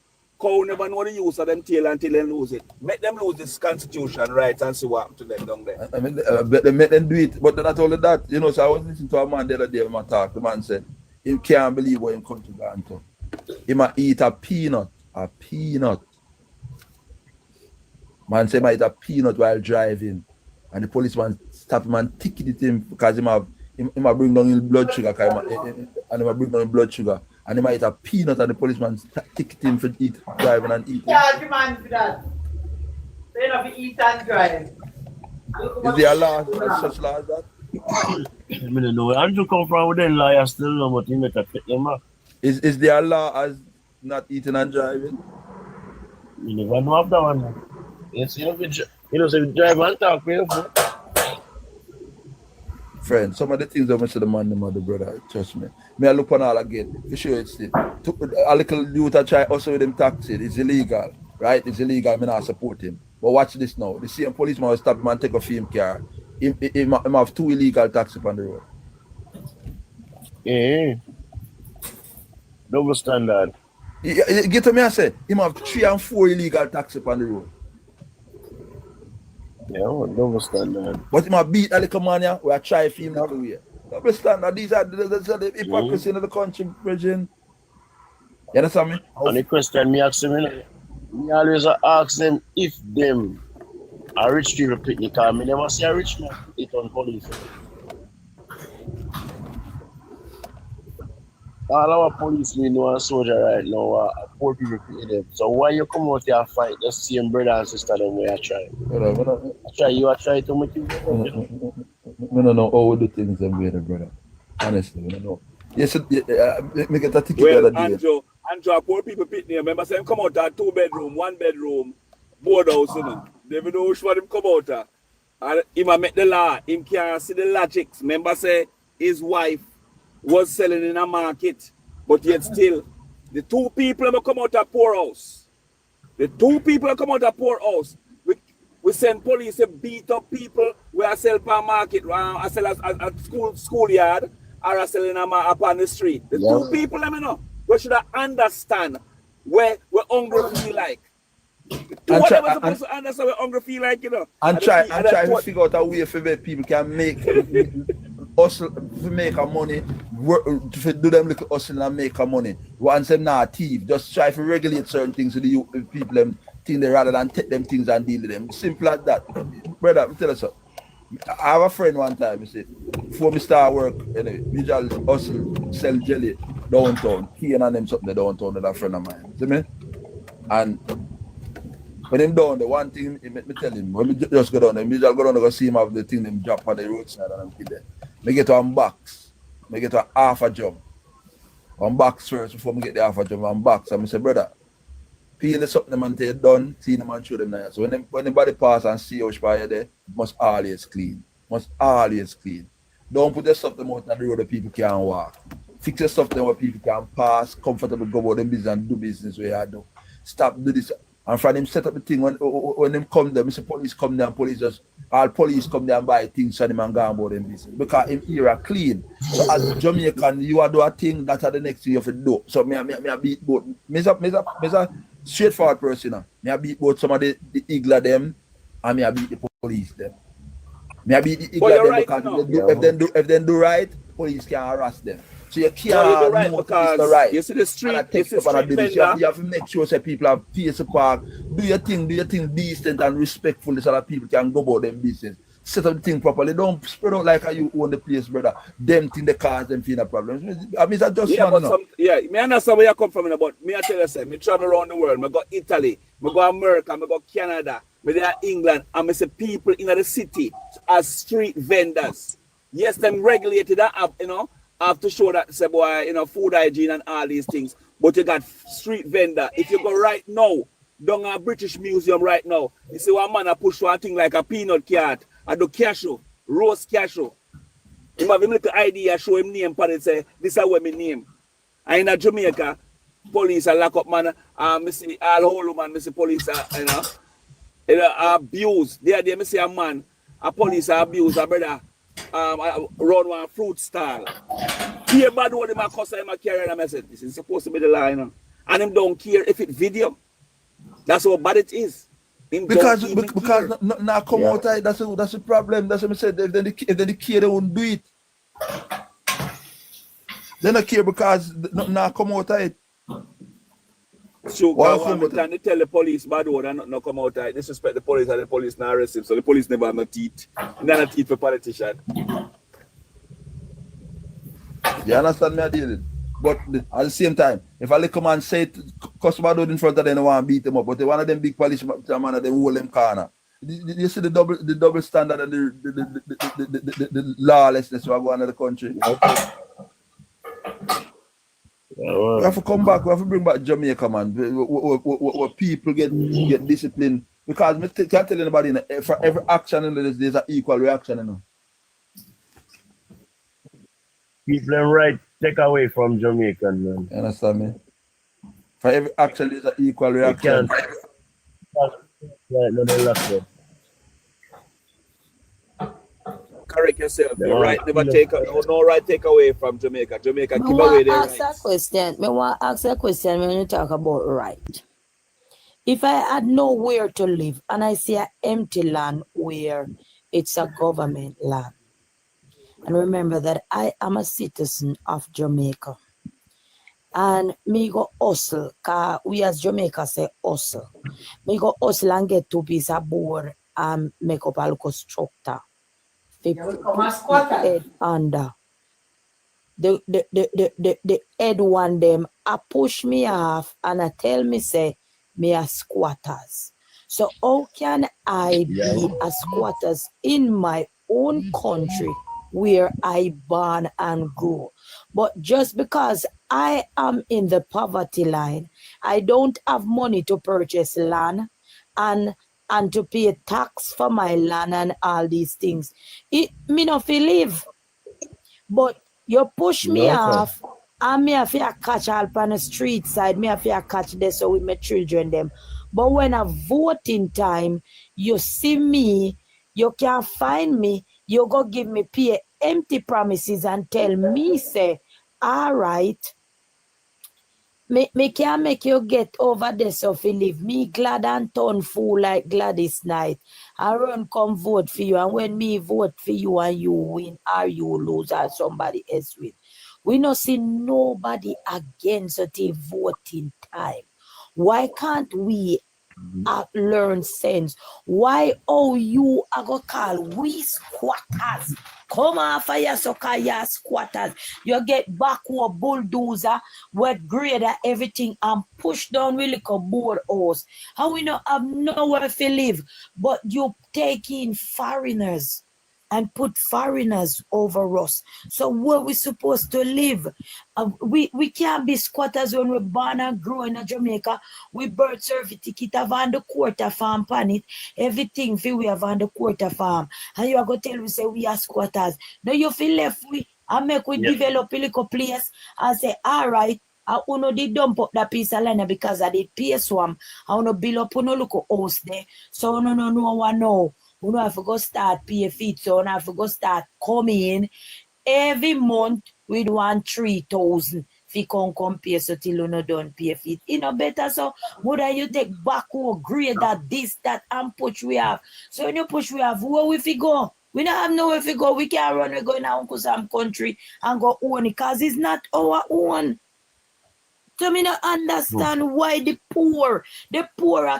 cow never know the use of them tail until they lose it. Make them lose this Constitution rights and see what happened to them down there. I mean, they make them do it, but not only that, you know, so I was listening to a man the other day when I talk. The man said, he can't believe what him country gone to. He might eat a peanut. Man say he might eat a peanut while driving. And the policeman stop him and ticket him because he might bring down his blood sugar. And he might eat a peanut and the policeman ticket him for driving and eating. Charge the man for that. They don't have to eat and drive. Is there a law, such law as that? I don't know. Andrew come from within law, I still know what he make a pick them up. Is there a law as not eating and driving? You never know of that one. Yes, you know, so you drive and talk with your Friend, some of the things that I say the man, the mother, brother, trust me. May I look on all again. For sure it's it. A little youth I try also with them taxi. It's illegal. Right? It's illegal. I'm not support him. But watch this now. The same policeman will stop him and take a film car. He have 2 illegal taxis on the road. Yeah. Double standard. Get to me, I say, he have 3 and 4 illegal taxis on the road. Yeah, double standard. But he might beat a little man here, we are trying for him everywhere. Double standard. These are the hypocrisy in the country, Bridging. You understand me? And the question me ask them, me always ask them if them are rich people picnic, because me never see a rich man it on police. All our policemen know and soldier right now are poor people picnic them. So why you come out here and fight the same brother and sister them way I try? You are trying to make you We don't know how we do things them way, brother. Honestly, we don't know. Yes, me get a ticket the other day. Andrew, poor people picnic. Remember, say him come out at 2-bedroom, 1-bedroom, board house, you know. They don't know which one him come out at. And him a make the law. Him can't see the logics. Remember, say his wife was selling in a market, but yet still, the 2 people that come out of poorhouse. The 2 people that come out of poorhouse. We send police to beat up people where I sell per market, I sell at schoolyard, or I sell in up on the street. The 2 people, let me know. We should understand where hungry feel like. What am I supposed to understand what hungry feel like, you know? And try to figure out a way for where people can make hustle to make a money, work, to do them little hustle and make a money. Once them not thief, just try to regulate certain things to the people them think they rather than take them things and deal with them. Simple as that. Brother, let me tell you something. I have a friend one time, he said, before me start work, we just hustle, sell jelly downtown. He and them something downtown with a friend of mine. See me? And when him down, the one thing he me tell him, when we just go down there, we just go down and go see him have the thing them drop on the roadside and I'm kill there. Me get one box. Me get a half a jump. One box first before me get the half a jump, one box. And I say, brother, peel the something them and take done, see them and show them now. So when anybody pass and see how fire there, it must always clean. Must always clean. Don't put the stuff them out on the road that people can't walk. Fix the stuff them where people can pass, comfortable, go about them business and do business where I do. Stop do this. And from them set up the thing when them come there, Mr. Police come there and police just all police come there and buy things so them and go about them business. Because in here are clean. So as Jamaican, you are do a thing that are the next thing you have to do. So me beat both. Me a straightforward person. Me a beat both some of the eagle them and me a beat the police them. Me a beat the eagle them right because if they do right, police can harass them. So you can't right because right. You see the street, you have to make sure that people have peace park. Do your thing decent and respectfully so that people can go about them business. Set up the thing properly. Don't spread out like how you own the place, brother. Them thing the cars, them feel a problem. I mean, that's just me understand where you come from, but me I tell you, say, me travel around the world. Me go Italy, me go America, me go Canada, me there England, and me see people in the city as street vendors. Yes, them regulated that up, have to show that, say, boy, food hygiene and all these things. But you got street vendor. If you go right now, down a British Museum right now, you see one man a push one thing like a peanut cart, a do cashew, roast cashew. He have him little ID, show him name, and say, this is where my name. And in Jamaica, police are lock up man, I see all whole man, I see police abuse. There, me see a man, a police abuse a brother. Run one fruit stall. Here bad what him a cuss him a carry and I said, this is supposed to be the line. And him don't care if it video. That's how bad it is. Because now come out that's the problem. That's what I said. If they care, they won't do it. They don't care because now come out it. So one time they tell the police bad word and not come out I disrespect the police and the police not arrest him. So the police never have no teeth. Not a teeth for politician. You understand me? I did it. But at the same time, if a little man say customer do in front of them, they want to beat them up. But one of them big policeman, they hold them corner. You see the double standard and the lawlessness we are going to the country. We have to come back. We have to bring back Jamaica, man. Where people get disciplined. Because I can't tell anybody, for every action in this, there's an equal reaction. People are right take away from Jamaican, man. You understand me? For every action, there's an equal reaction. Correct yourself. No right never take no right take away from Jamaica. Jamaica give away their rights. I want to ask a question when you talk about right. If I had nowhere to live and I see an empty land where it's a government land, And remember that I am a citizen of Jamaica. And me go hustle, cause we as Jamaica say hustle. Me go hustle and get 2 pieces of board and make up a little structure. Put head under. The head one them I push me off and I tell me say me a squatters. So how can I be a squatters in my own country where I born and grew? But just because I am in the poverty line, I don't have money to purchase land and to pay tax for my land and all these things. It me not feel live. But you push me off, and me have to catch all on the street side. Me have to catch this so with my children them. But when I voting time, you see me, you can't find me, you go give me pay empty promises and tell me, say, all right, me can't make you get over this so fi leave me glad and turn fool like Gladys Knight. I run come vote for you, and when me vote for you and you win or you lose or somebody else win, we not see nobody against the voting time. Why can't we learn sense? Why you are go call we squatters? Come on for your sucker, your squatters. You get backward bulldozer, wet grader, everything, and push down with like a board house. And we not have nowhere to live, but you take in foreigners and put foreigners over us. So where we supposed to live? We can't be squatters when we're born and grow in Jamaica. We birth certificate have on the quarter farm pan it. Everything we have on the quarter farm. And you are going to tell me say we are squatters. Now you feel left we and make we develop a little place and say, all right, I uno did dump up that piece of land because I did pay swam. I uno build up uno look house there. So no one know. We don't have to go start pay feet, so we have to go start coming every month with 3,000 if you come pay so till you no done pay feet. You know better so would you take back or grade that this, that and push we have. So when you push we have, where we go? We don't have nowhere to go. We can't run, we go in our Uncle Sam country and go own it because it's not our own. So me not understand why the poorer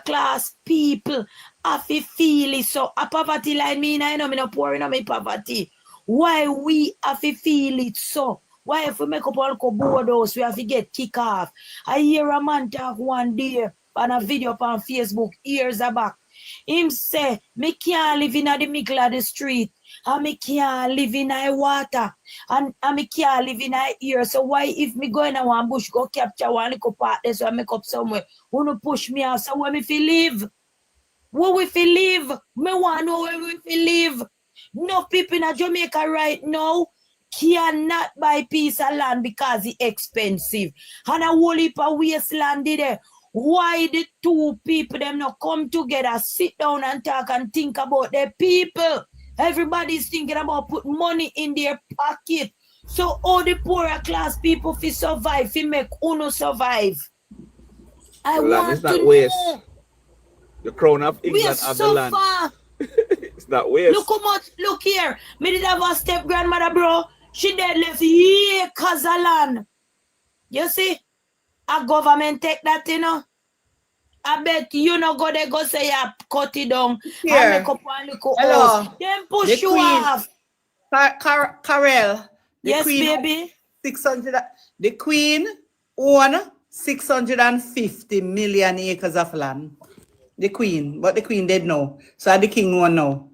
class people have to feel it. So a poverty like me, I know me not poor in my poverty. Why we have to feel it so? Why if we make up all board house, we have to get kick off? I hear a man talk one day on a video on Facebook years back. Him say, me can't live in the middle of the street. And me can't live in the water. And me can't live in the air. So why if me go in a one bush, go capture one little part there so I make up somewhere, wanna push me out? So where me feel live? Where we feel live? Me want to know where we feel live. No people in Jamaica right now cannot buy piece of land because it's expensive. And a whole heap of wasteland there. Why the two people them not come together, sit down and talk and think about their people? Everybody's thinking about put money in their pocket. So all the poorer class people fi survive, fi make uno survive. I want to know. The crown of England of the land. It's not waste. Look how much, look here. Me did have a step grandmother, bro. She dead left acres of land. You see? A government take that, you know. I bet you know go there go say you cut it down Here. and make up one little Hello. house. Then push you off. Carell. Yes, baby. 600. The Queen own 650 million acres of land. The Queen, but the Queen dead now. So the King won now.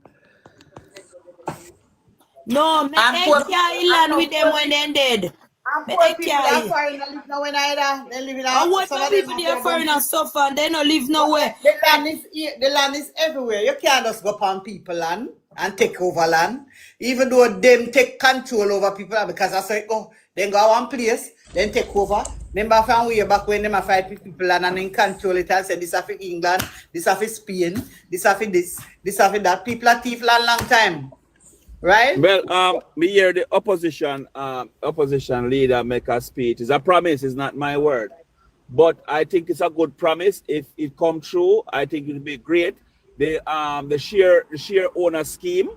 No, me carry land with them when they dead. And Me poor people carry. are foreigner live nowhere either. They live in And what some of people them they are are foreigner suffer and they don't live nowhere. The land is everywhere. You can't just go upon people land and take over land. Even though them take control over people because that's how it go. Then go one place, then take over. Remember from way back when them fight people land and then control it and say this is for England, this is for Spain, this is for this is for that. People are thief land long time. Right? Well, me hear the opposition leader make a speech. It's a promise, it's not my word. But I think it's a good promise. If it come true, I think it'll be great. The share owner scheme,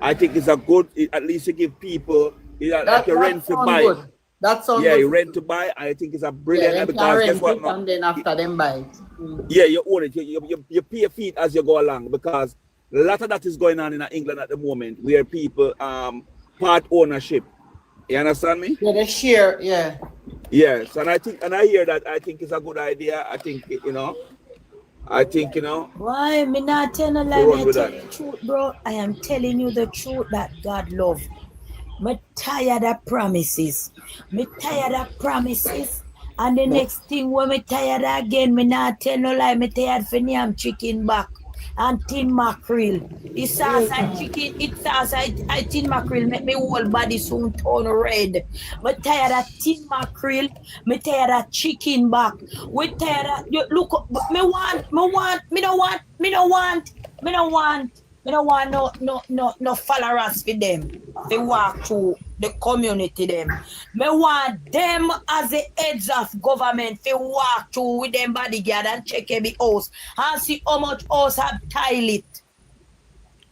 I think it's a good. At least you give people like a rent to buy. Good. That sounds Yeah, good. you rent to buy. I think it's a Yeah, brilliant they because can guess rent what? it and then after them buy it. Yeah, you own it. You pay your feet as you go along because a lot of that is going on in England at the moment where people part ownership. You understand me? Yeah, they share. Yeah. Yes, and I hear that. I think it's a good idea. I think Why me not tell no lie, to run me with tell that. you the truth, bro. I am telling you the truth that God love. Me tired of promises. Me tired of promises. And the next thing when me tired again, me not tell no lie, me tired for yam chicken back and tin mackerel. The sauce I chicken, I tin mackerel make me whole body soon turn red. Me tired of tin mackerel, me tired of chicken back. We tired of you look me don't want no followers for them. They walk through the community them. Me want them as the heads of government. They walk through with them bodyguard and check every house and see how much house have toilet.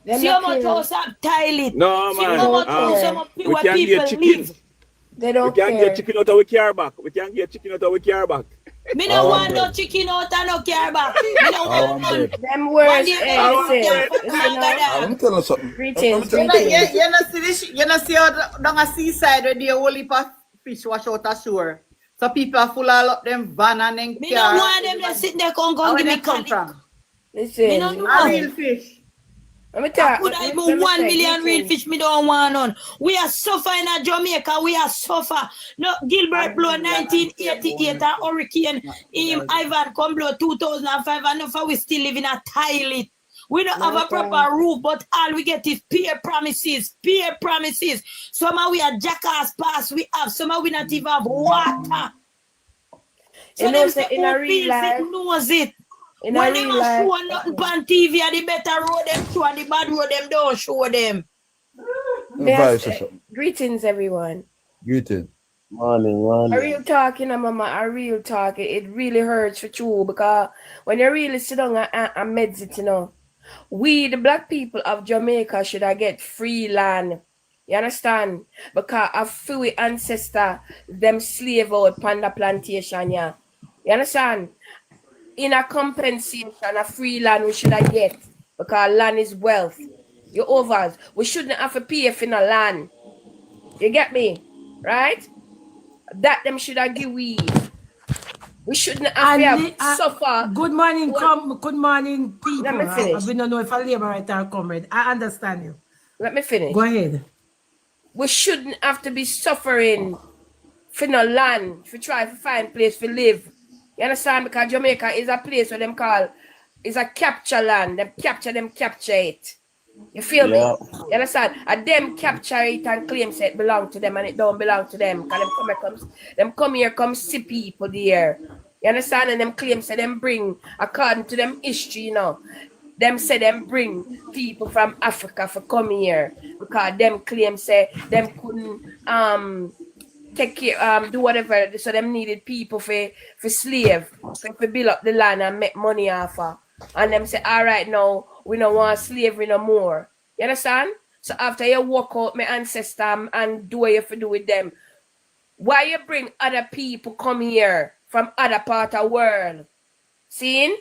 See how much house have toilet. No See man, how much house some we where can't people get chicken. live. They We don't can't care. get chicken out of our car back. We can't get chicken out of our car back. Me no want no chicken out and no care back. Me no want none. Them One words, day hey, go listen, there for listen now. Let me tell you something. Greetings, You greetings. know see this, you know see how down a seaside where the whole heap of fish wash out ashore. So people are full of them van and them Me car. no want them to sit there come Where give me they come colic. from? Listen, Me no know. A real fish. let me I tell could let even me 1 say, million real greetings. fish. Me don't want none. We are suffering in Jamaica. We are suffer. No, Gilbert blow 1988 a hurricane. Ivan come blow 2005 and now we still live in a toilet. We don't have a proper roof, but all we get is peer promises. Peer promises. Some of we are jackass pass we have. Some of we not even have water. So You know, them say say in a who real feels life, it knows it. in a When them real a show life, nothing on TV, and the better road them show and the bad road them don't show them. may I Vice say, something. greetings, everyone. Greeting. A real talk, you know, mama, a real talk. It really hurts for true because when you really sit down and meditate, you know, we, the black people of Jamaica, should have get free land. You understand? Because a few ancestor, them slave out panda plantation, yeah. You understand? In a compensation, a free land we should have get because land is wealth. You overs. We shouldn't have to pay for no land. You get me? Right? That them should have give we. We shouldn't have to have suffer. Good morning, good morning, people. Let me finish. We don't know if I labor right or comrade. I understand you. Let me finish. Go ahead. We shouldn't have to be suffering for no land, for try to find place to live. You understand? Because Jamaica is a place where them call, is a capture land. Them capture it. You feel me? You understand? And them capture it and claim say it belong to them and it don't belong to them. Because them come here, come see people there. You understand? And them claim say them bring, according to them history, you know, them say them bring people from Africa for come here. Because them claim say them couldn't take care, do whatever. So them needed people for slave, for build up the land and make money off of. And them say, all right, now we don't want slavery no more. You understand? So after you walk out my ancestor and do what you have to do with them, why you bring other people come here from other part of the world? Seeing?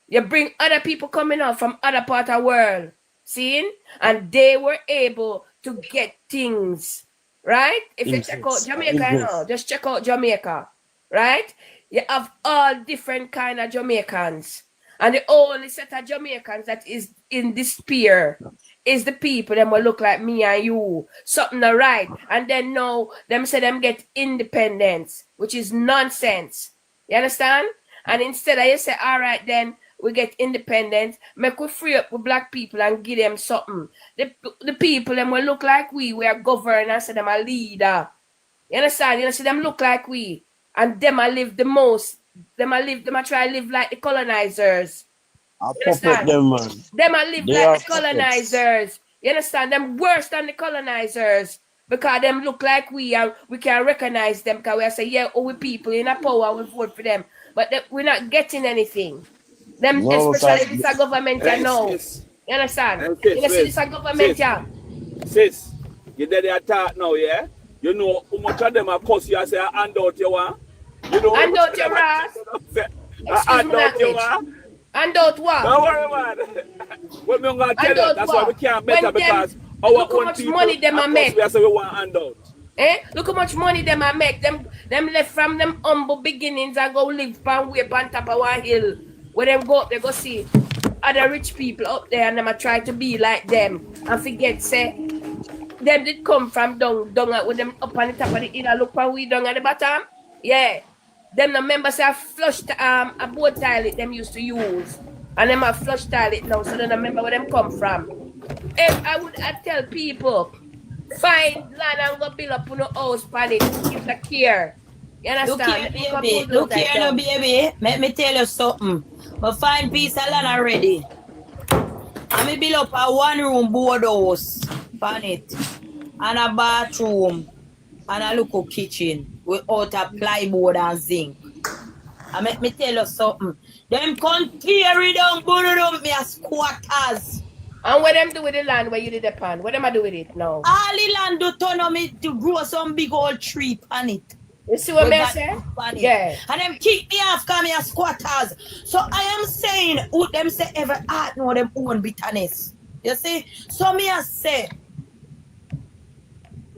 You bring other people coming out from other part of the world. Seeing? And they were able to get things. Right? If you check out Jamaica, you know, just check out Jamaica. Right? You have all different kind of Jamaicans. And the only set of Jamaicans that is in despair is the people that will look like me and you. Something not right. And then now, them say them get independence, which is nonsense. You understand? And instead of you say, all right, then we get independence, make we free up with black people and give them something. The people them will look like we are governors, so them a leader. You understand? You know, see them look like we. And them a live the most. Them a try to live like the colonizers. I puppet them, man. Them a live They like are the colonizers. You understand? Them worse than the colonizers. Because them look like we and we can recognize them because we say, yeah, we people in a power, we vote for them. But we're not getting anything. Them, No, especially this a government, you know. You understand? You know, see this a government, yeah. Sis, you did the attack now, yeah? You know how much of them are cuss you and say, hand out you want? You know Hand out your ass. Excuse me language. Hand out what? Don't worry, man. What me gonna tell you? That's why we can't better because our look how own much people money them are a make. we say we want hand out. Look how much money them a make. Them left from them humble beginnings and go live pan way on top of one hill. When them go up, they go see other rich people up there and them a try to be like them and forget say them did come from down with them up on the top of the hill and look pan we down at the bottom. Yeah. Them the members say a flush a boat toilet them used to use. And them a flush toilet now, so they don't remember where them come from. If I tell people, find land and go build up on a house pan it, give the care. You understand? Look here, baby. Let me tell you something. But find piece of land already. And me build up a one-room board house pan it. And a bathroom. And a little kitchen without a plywood and zinc. And let me tell you something. Them can tear it down, burn it up, me a squatters. And what them do with the land where you did the pan? What them a do with it now? All the land do turn on me to grow some big old tree on it. You see what I say? Yeah. And them kick me off because me a squatters. So I am saying, who them say every art know them own bitterness. You see? So me a say,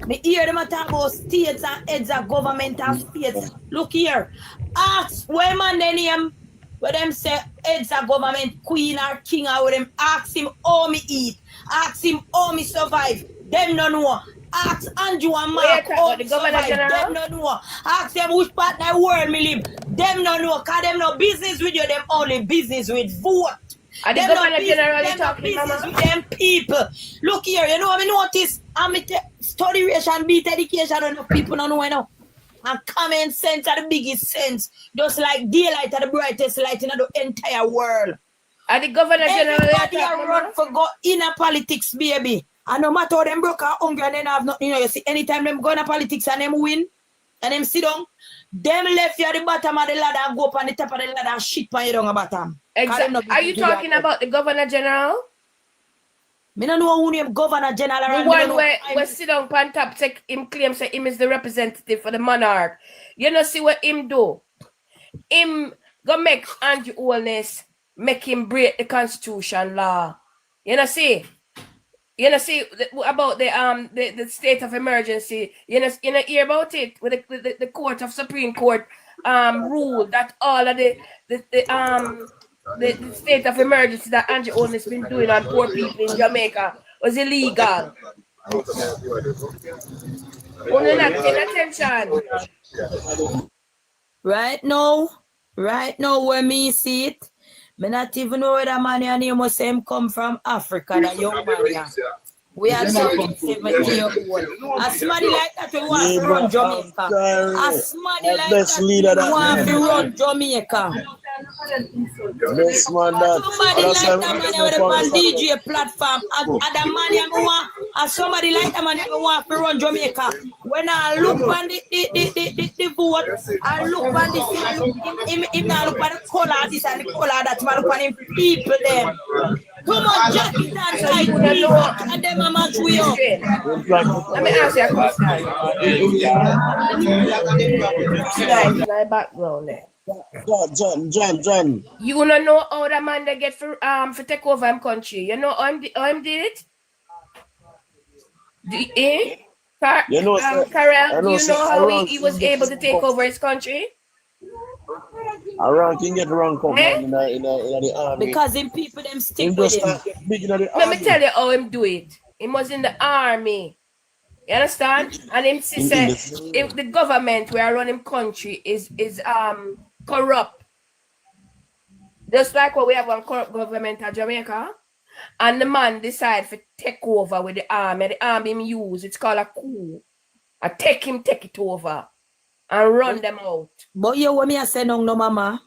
me hear them talk about states and heads of government and states. Look here. Ask where man they name, where them say heads of government, queen or king or them, ask him how me eat. Ask him how me survive. Them no know. Ask Andrew and Mark how me survive. Them no know. Ask them which part of the world me live. Them no know. Cause them no business with you, them only business with vote. And the governor general you talking, mama? With them people. Look here, you know what I notice? I'm study ration, beat education, and the people don't know now. And common sense are the biggest sense. Just like daylight are the brightest light in the entire world. And the governor general everybody run for go inner politics, baby. And no matter how them broke out hungry and then have nothing, you know, you see, anytime them go in politics and them win, and them sit down, them left you at the bottom of the ladder and go up on the top of the ladder and shit on you down the bottom. Exactly. Are you talking about the governor general? Me don't know who name governor general. The one where sit down on top, take him claim say him is the representative for the monarch. You know see what him do? Him go make Andrew Holness make him break the constitution law. You know see? You know see about the state of emergency. You know hear about it with the court of Supreme Court ruled that all of the state of emergency that Andrew Holness been doing on poor people in Jamaica was illegal. Only not paying attention. Right now when me see it, me not even know where that man and name was him come from Africa, that young man. We are 70-year-old. As somebody like that we want to run Jamaica. As somebody like that we want to run Jamaica. Best man that. Somebody like that man with a DJ platform. And the man who want, and somebody like that man who want to run Jamaica. When I look on the vote, I look on the him now look at the color this and the color that, man look on him people them. Come on, Jackie dance like me, and them a match we up. Let me ask you a question. My background there. John. You wanna know how that man they get for take over him country? You know how him did it? You know, Karel, you know how he was able to take over his country? Around can get wrong come in the army. Because them people them stick with him. Let me tell you how him do it. He was in the army. You understand? And him say if the government where running country is corrupt. Just like what we have one corrupt government in Jamaica. And the man decide to take over with the army him use. It's called a coup. I take it over. And run them out. But you want me to say no, mama.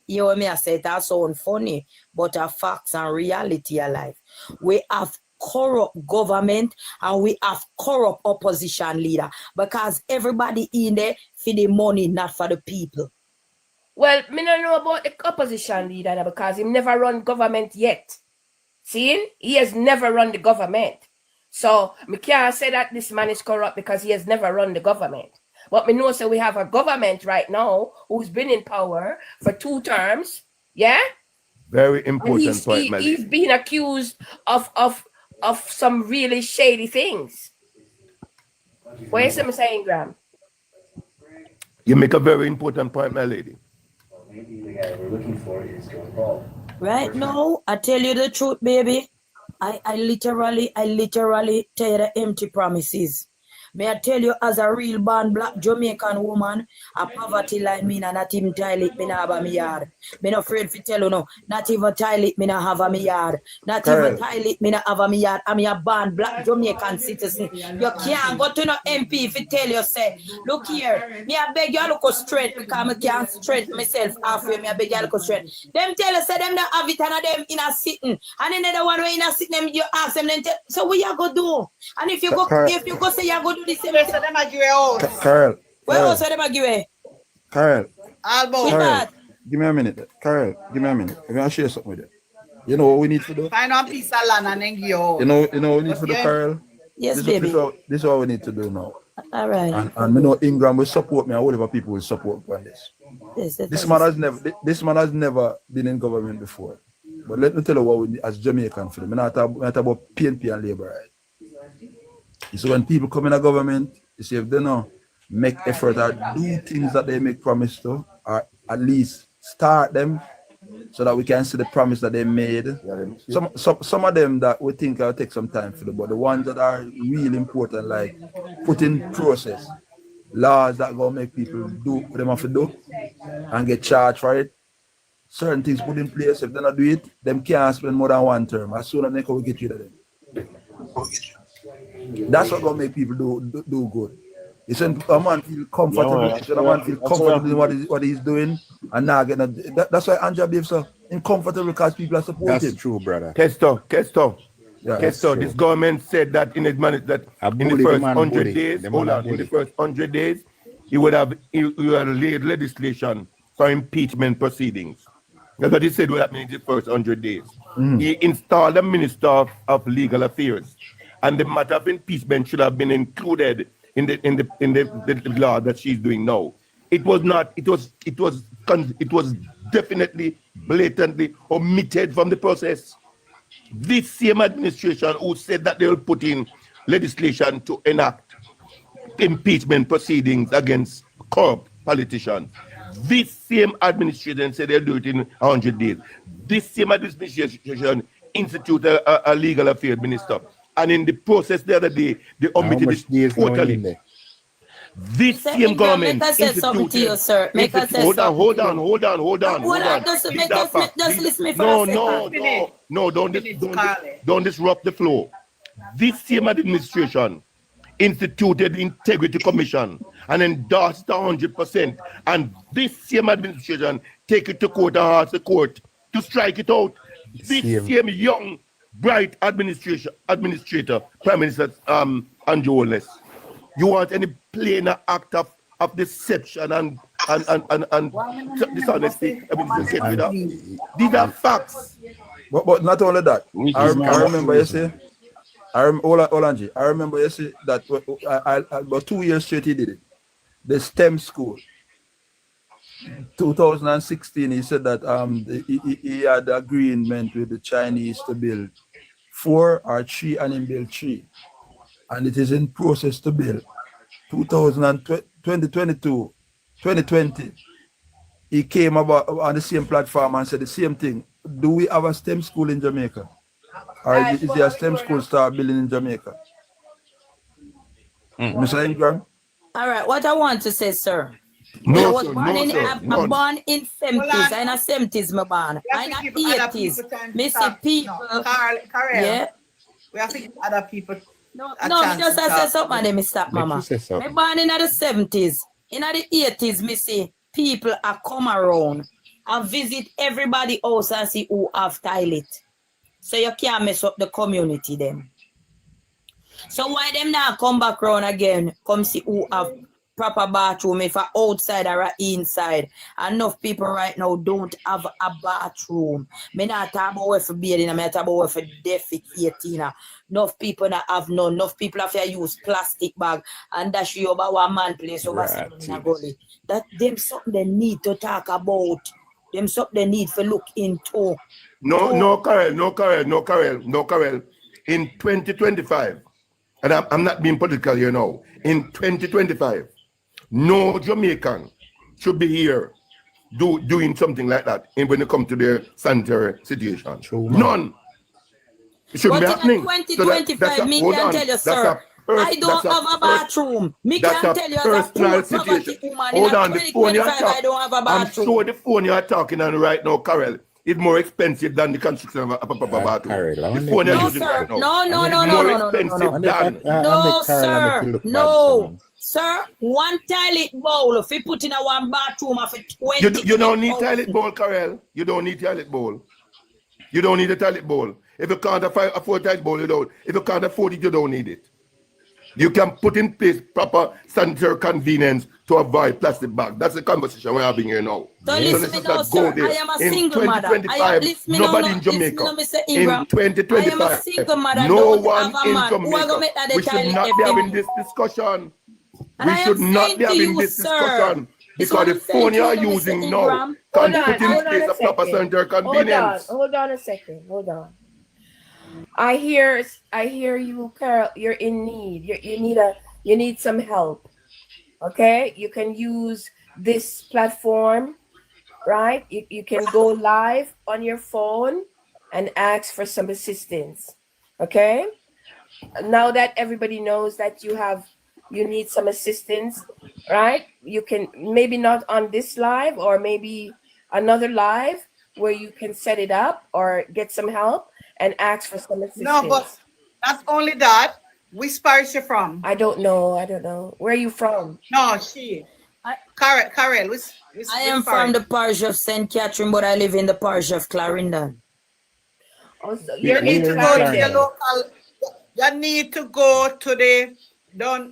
You want me to say that sound funny, but a facts and reality of life. We have corrupt government and we have corrupt opposition leader because everybody in there for the money, not for the people. Well, me don't know about the opposition leader because he never run government yet. See, he has never run the government. So me can't say that this man is corrupt because he has never run the government. But me know so we have a government right now who's been in power for 2 terms. Yeah? Very And important point, my he's lady. being accused of some really shady things. What is him saying, Graham? You make a very important point, my lady. Maybe the guy we're looking for is still involved. Right now, I tell you the truth, baby. I literally tell you the empty promises. May I tell you, as a real born black Jamaican woman, a poverty line me not even toilet me not have a me yard. Me not afraid to tell you no, not even toilet me not have a me yard. Not even toilet me not have a me yard. I'm a born black Jamaican citizen. You can't go to no MP if you tell you say, look here, me I beg you look straight because I can't straight myself halfway. Me I beg you look straight. Them tell you say them not have it and them in a sitting, and another one way in a sitting them you ask them then tell, so what you go do? And if you go say you go do this, So them a give out. Carl. Where else are them a give? Carl. Albo. Carl. Give me a minute. Carl, give me a minute. I'm gonna share something with you. You know what we need to do? Find one piece of land and then give you out. You know what we need to do, Carl? Yes, this, baby. This is what we need to do now. All right. And you know Ingram will support me and whatever people will support me on this. This man has never been in government before. But let me tell you what we need as Jamaican for them. I'm not talking about PNP and Labour, right? So when people come in a government, you see if they don't make effort or do things that they make promise to, or at least start them so that we can see the promise that they made. Some of them that we think will take some time for them, but the ones that are really important, like put in process, laws that go make people do what they have to do and get charged for it. Certain things put in place, if they don't do it, them can't spend more than 1 term. As soon as they can get rid of them. That's what gonna make people do good. It's when a man feel comfortable, a man feel comfortable in what he's doing, and now getting that's why Andrea behaves so uncomfortable because people are supporting. That's true, brother. Kesto. Yeah, Kesto, this government said that in the first 100 days, hold on, in the first 100 days, he would have laid legislation for impeachment proceedings. That's what he said would happen in the first 100 days. He installed a minister of legal affairs, and the matter of impeachment should have been included in the law that she's doing now. It was not. It was definitely blatantly omitted from the process. This same administration who said that they will put in legislation to enact impeachment proceedings against corrupt politicians. This same administration said they'll do it in 100 days. This same administration instituted a legal affairs minister. And in the process the other day, they omitted it totally. This same government instituted... Hold on. Just listen me for a second. No, don't disrupt the flow. This same administration instituted the Integrity Commission and endorsed 100%. And this same administration take it to court and ask the court to strike it out. This same young, bright administrator, Prime Minister Andrew Wallace. You want any plainer act of deception and dishonesty? These are facts. But not only that. I remember you say. I remember you say that about 2 years straight he did it. The STEM school. 2016 he said that he had agreement with the Chinese to build 4 or 3 and he built 3. And it is in process to build. 2020, he came about on the same platform and said the same thing. Do we have a STEM school in Jamaica? Or is there a STEM school start building in Jamaica? Mr. Ingram? All right, what I want to say, sir. No, I was born in 70s. I'm a 70s, my born. I'm a 80s. Missy people. Carl, yeah. We have to give other people. No, just I say something, let me stop, mama. I'm born in the 70s. In the 80s, me see people are come around and visit everybody else and see who have toilet. So you can't mess up the community then. So why them now come back around again, come see who have proper bathroom, if a outside or a inside. Enough people right now don't have a bathroom. Me not talk about where for bathing, I talk about where for defecating. Enough people not have none. Enough people have to use plastic bag and dash you over one man place over something in a gully. That them something they need to talk about. Them something they need to look into. No, Karel. In 2025, and I'm not being political here now. In 2025, no Jamaican should be here doing something like that when it comes to the sanitary situation. None. It shouldn't be But in happening. 2025, me can tell you, sir, I don't have a bathroom. Me can tell you as a poor poverty woman, in 2025, I don't have a bathroom. I'm sure the phone you're talking on right now, Karel, is more expensive than the construction of a bathroom. The phone you're using right now. No, sir. No. Sir, one toilet bowl, if you put in a one bathroom of 20. You don't need toilet bowl, Karel. You don't need toilet bowl. You don't need a toilet bowl. If you can't afford toilet bowl, you don't. If you can't afford it, you don't need it. You can put in place proper sanitary convenience to avoid plastic bag. That's the conversation we're having here now. So listen me now, sir. I am a single mother. Nobody in Jamaica. In 2025, I am a single mother. No one in Jamaica. We should not be having this discussion. We should not be having this discussion. Because the phone you are using now can put in place a proper sanitary convenience. Hold on a second. Hold on. I hear you, Carol. You're in need. You need some help. Okay, you can use this platform, right? You can go live on your phone and ask for some assistance. Okay. Now that everybody knows that you need some assistance, right? You can maybe not on this live or maybe another live where you can set it up or get some help and ask for some assistance. No, but not only that. Which parish you from? I don't know. Where are you from? No, Karel. I am from the parish of St. Catherine, but I live in the parish of Clarendon. Oh, so you need to go to your local. You need to go to the.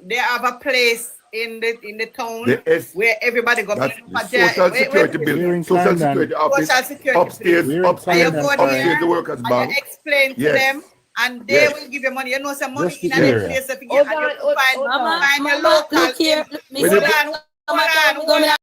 They have a place in the town where everybody go. Social security building, social security office, upstairs, the workers' bank. Explain to them. And they will give you money. You know some money in a place if you get and you find a local. Look here. Hold on.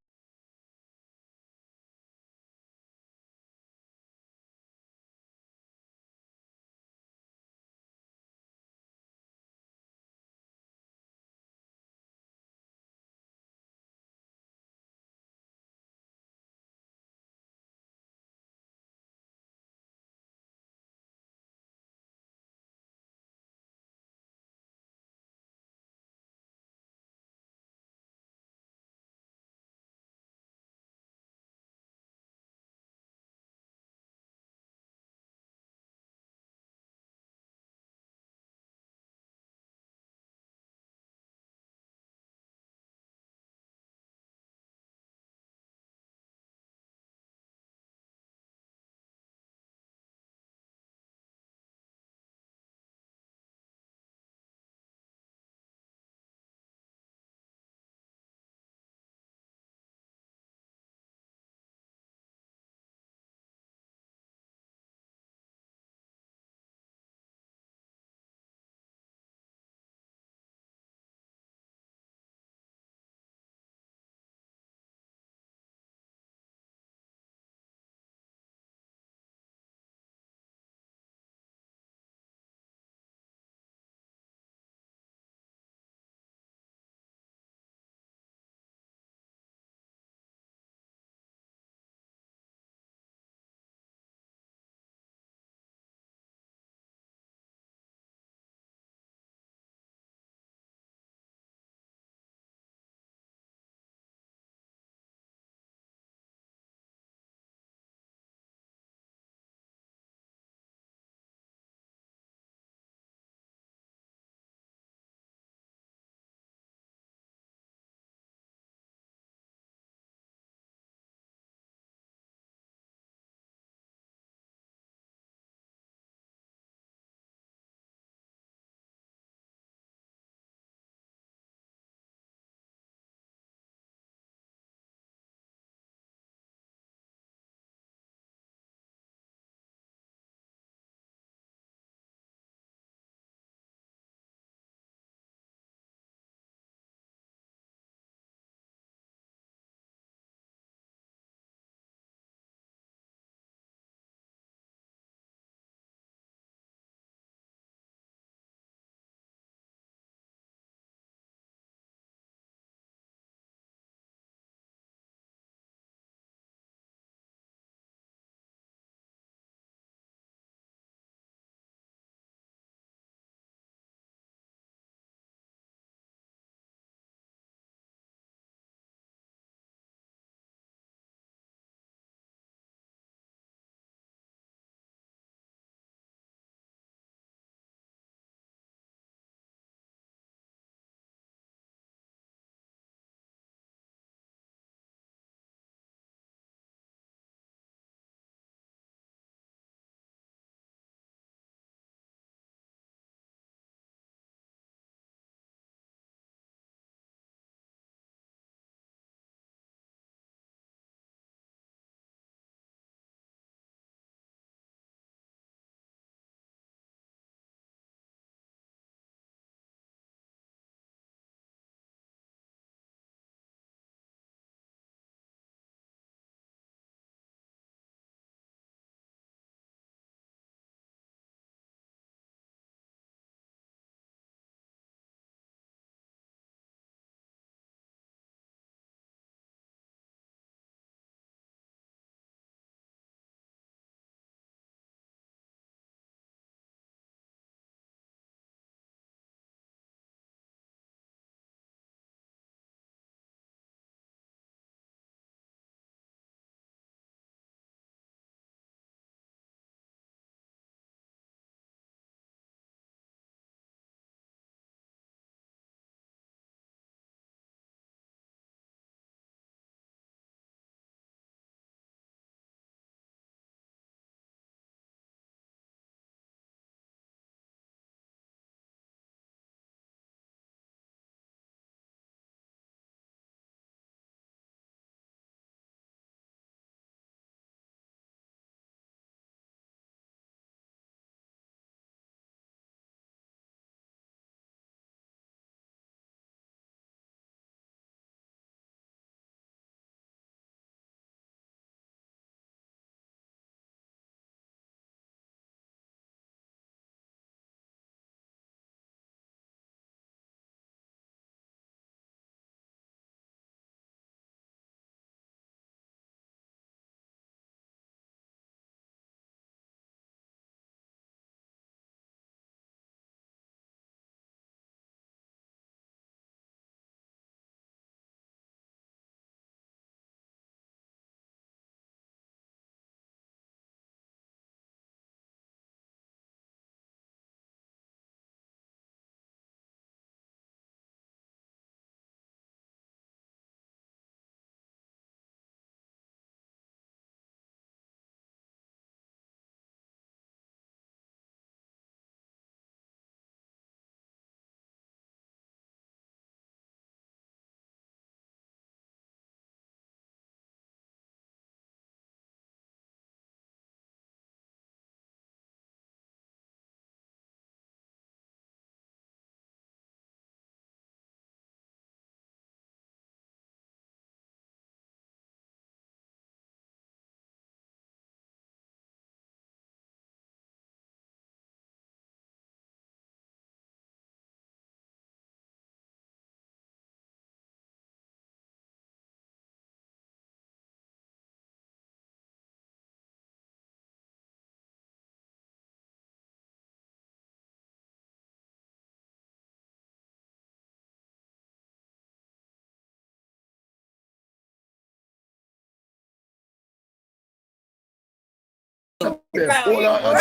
Hold on,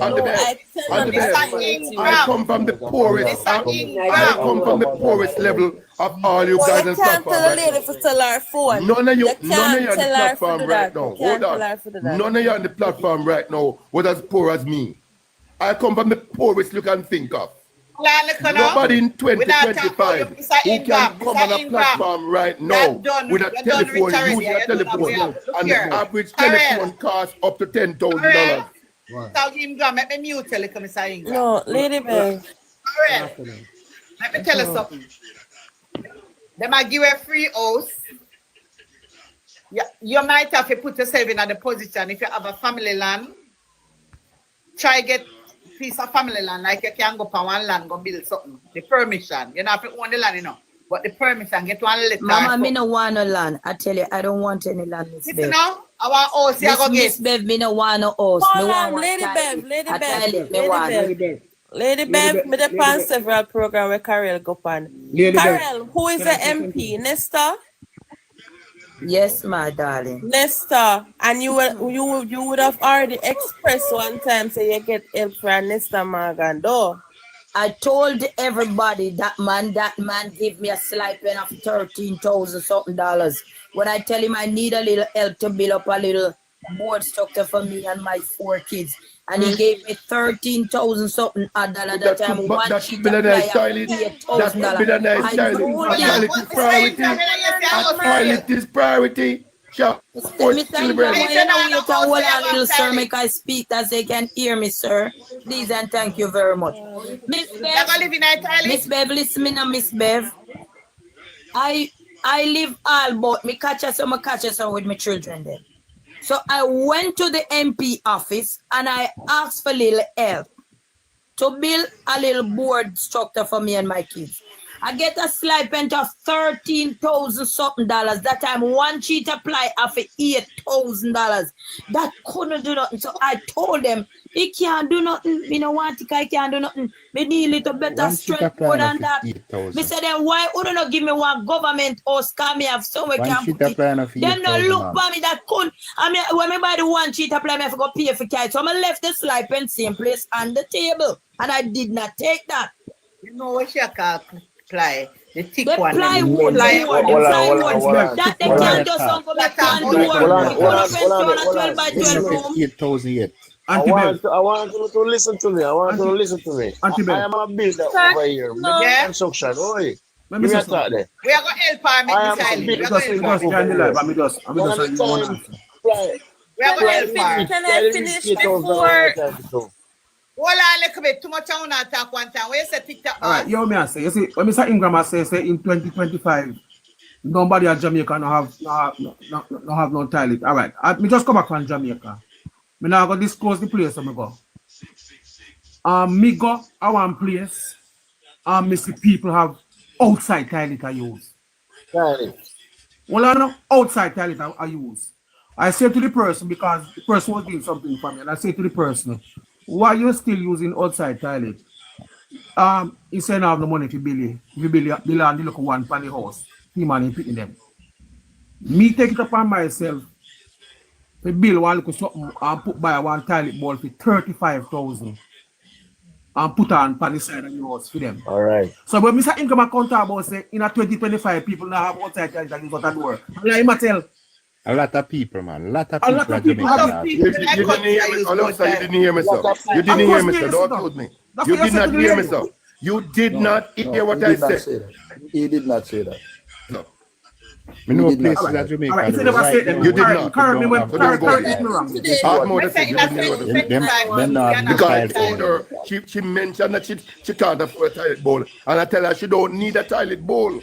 Auntie Bev. I come from the poorest. I come from the poorest level of all you guys on the platform right now. None of you on the platform right now. Hold on. None of you on the platform right now was as poor as me. I come from the poorest you can think of. Nobody in 2025 who can come on a platform right now with a telephone, using a telephone, and the average telephone costs up to $10,000. Let me mute tell you, Mr. Ingram. No, Lady Bev. Let me tell you something. They might give you a free house. Yeah, you might have to put yourself in a position if you have a family land. Try get piece of family land, like you can go on one land, go build something. The permission. You don't have to own the land, you know. But the permission, get one letter. Mama, me no want no land. I tell you, I don't want any land, Miss Bev. Now, I want house, you go get. Miss Bev, me no want no house. Hold on, Lady Bev, Lady Bev, me depend several programs where Karel go on. Karel, who is the MP? Nesta? Yes, my darling. Nesta, and you would have already expressed one time so you get help from Nesta Morgan, though. I told everybody that man gave me a stipend of $13,000 something. When I tell him I need a little help to build up a little board structure for me and my 4 kids, and he gave me $13,000 something at that time. One sheet of $8,000. Toilet is priority. Sir, make I speak as they can hear me, sir. Please and thank you very much. Miss Bev, listen me now, Miss Bev. I live all about me catch us with my children then. So I went to the MP office and I asked for little help to build a little board structure for me and my kids. I get a stipend of $13,000 something. That time one sheet apply after $8,000. That couldn't do nothing. So I told them, he can't do nothing. Me no want it, I can't do nothing. Me need a little better strength more than that. Me said, then why would you not give me one government house? Can me have somewhere can put it? Them no look for me that couldn't. I mean, when me buy the one sheet apply, me have to go pay for it. So I left the stipend same place on the table. And I did not take that. You know what you call ply? The thick the one. Plywood. That they can't just go back and do it. 8,000 yet. I want you to listen to me. I am a builder over here. Construction. Oi. Give me a thought there. We are going to help her make this island. We are going to help her. Can I finish before? Hold on a little bit. Too much I want to talk one time. Where you say TikTok? All right, you say, you see, when Mr. Ingram say in 2025, nobody at Jamaica no have no toilet. All right, me just come back from Jamaica. Me now go disclose the place I'm go. Me go a one place. Me see people have outside toilet I use. Toilet. Well, I know outside toilet I use. I say to the person because the person was doing something for me, and I say to the person, why you still using outside toilet? He said I have no money to bill you. If you bill and look one for the house, him and him picking them. Me take it upon myself to bill one look something and put by one toilet bowl for 35,000 and put on the side of the house for them. All right. So when Mr. Income account about say in a 2025 people now have outside toilet that use out the door. Like him tell. A lot of people, man. A lot of people. You didn't hear me, sir. You didn't hear me, sir. Don't told me. You did not hear me, sir. You did not hear what I said. He did not say that. No. Me know places that Jamaica. You did not. Because she mentioned that she can't afford a toilet bowl. And I tell her she don't need a toilet bowl.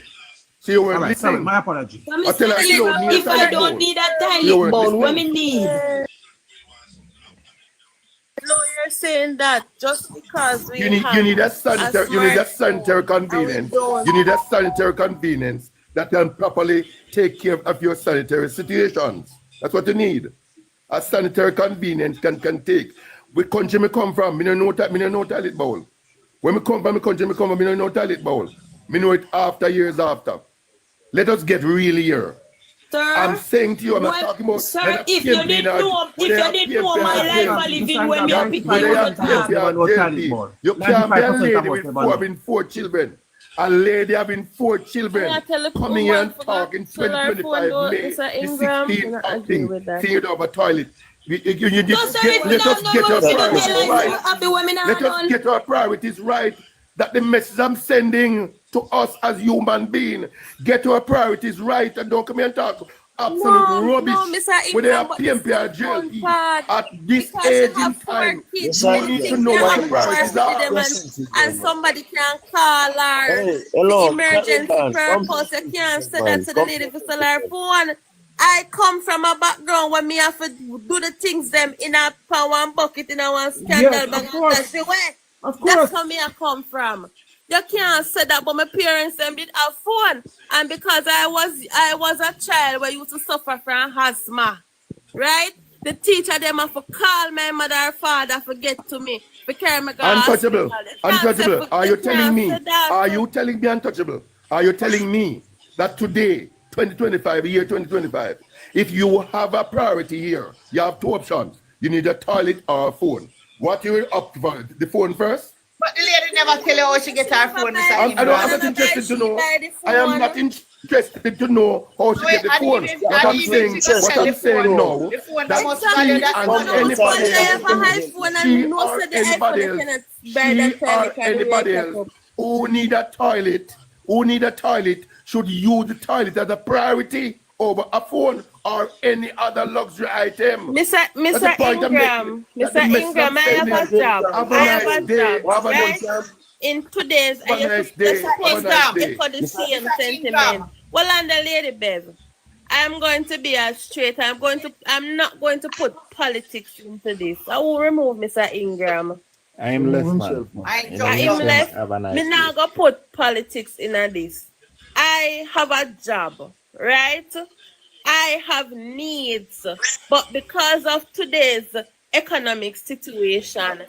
So you weren't listening. My apology. If I don't need a toilet bowl, what me need? No, you're saying that just because you need a sanitary convenience. You need a sanitary convenience that can properly take care of your sanitary situations. That's what you need. A sanitary convenience can take. Which country me come from? Me no toilet bowl. When me come from, me no toilet bowl. Me know it after years after. Let us get really here. I'm saying to you, I'm not talking about. Sir, if you didn't know, my life I living when me pick you You can't be a lady with having 4 children. A lady having 4 children coming here and talking 2025 May the 16th of thing, cleared over toilet. Let us get our priorities right. That the message I'm sending to us as human beings, get our priorities right and don't come here and talk absolute rubbish with their PNP or JLP. At this age in time, you need to know what the priorities are. And somebody can call her for emergency purpose. You can't say that to the lady for sell her phone. I come from a background where me have to do the things them in a power and bucket in a one scandal. Yes, of course. That's how me I come from. You can't say that, but my parents them did have phone, and because I was a child where used to suffer from asthma, right? The teacher them have to call my mother or father to get to me to carry me to Untouchable. hospital. Are you telling me? Are you telling me untouchable? Are you telling me that today, 2025, year 2025, if you have a priority here, you have 2 options. You need a toilet or a phone. What you will opt for? The phone first? But the lady never tell you how she get her phone. I'm not interested to know. I am not interested to know how she get the phone. What I'm saying now, that anybody else who need a toilet should use the toilet as a priority over a phone or any other luxury item. Mr. Ingram, I have a job. Right? In today's, I have to echo the same sentiment. Well, and the lady Bev, I'm going to be as straight. I'm not going to put politics into this. I will remove Mr. Ingram. I am less man. I am left. Me not gonna put politics in this. I have a job, right? I have needs, but because of today's economic situation,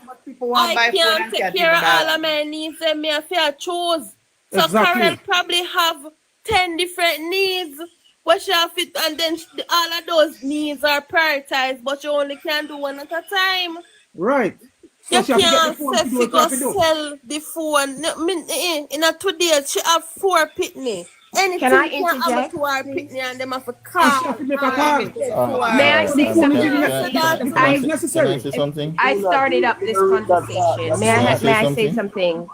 I can't take care of all of my needs and me have to choose. So Carol probably have 10 different needs, but she have it, and then all of those needs are prioritized, but you only can do one at a time. Right. So you can't say she go sell the phone. In a 2 days, she have 4 pitney. Anything Can I can happen interject, to our pitney and them have a car. May I say something? Can I say something? I started up this conversation. May I say something?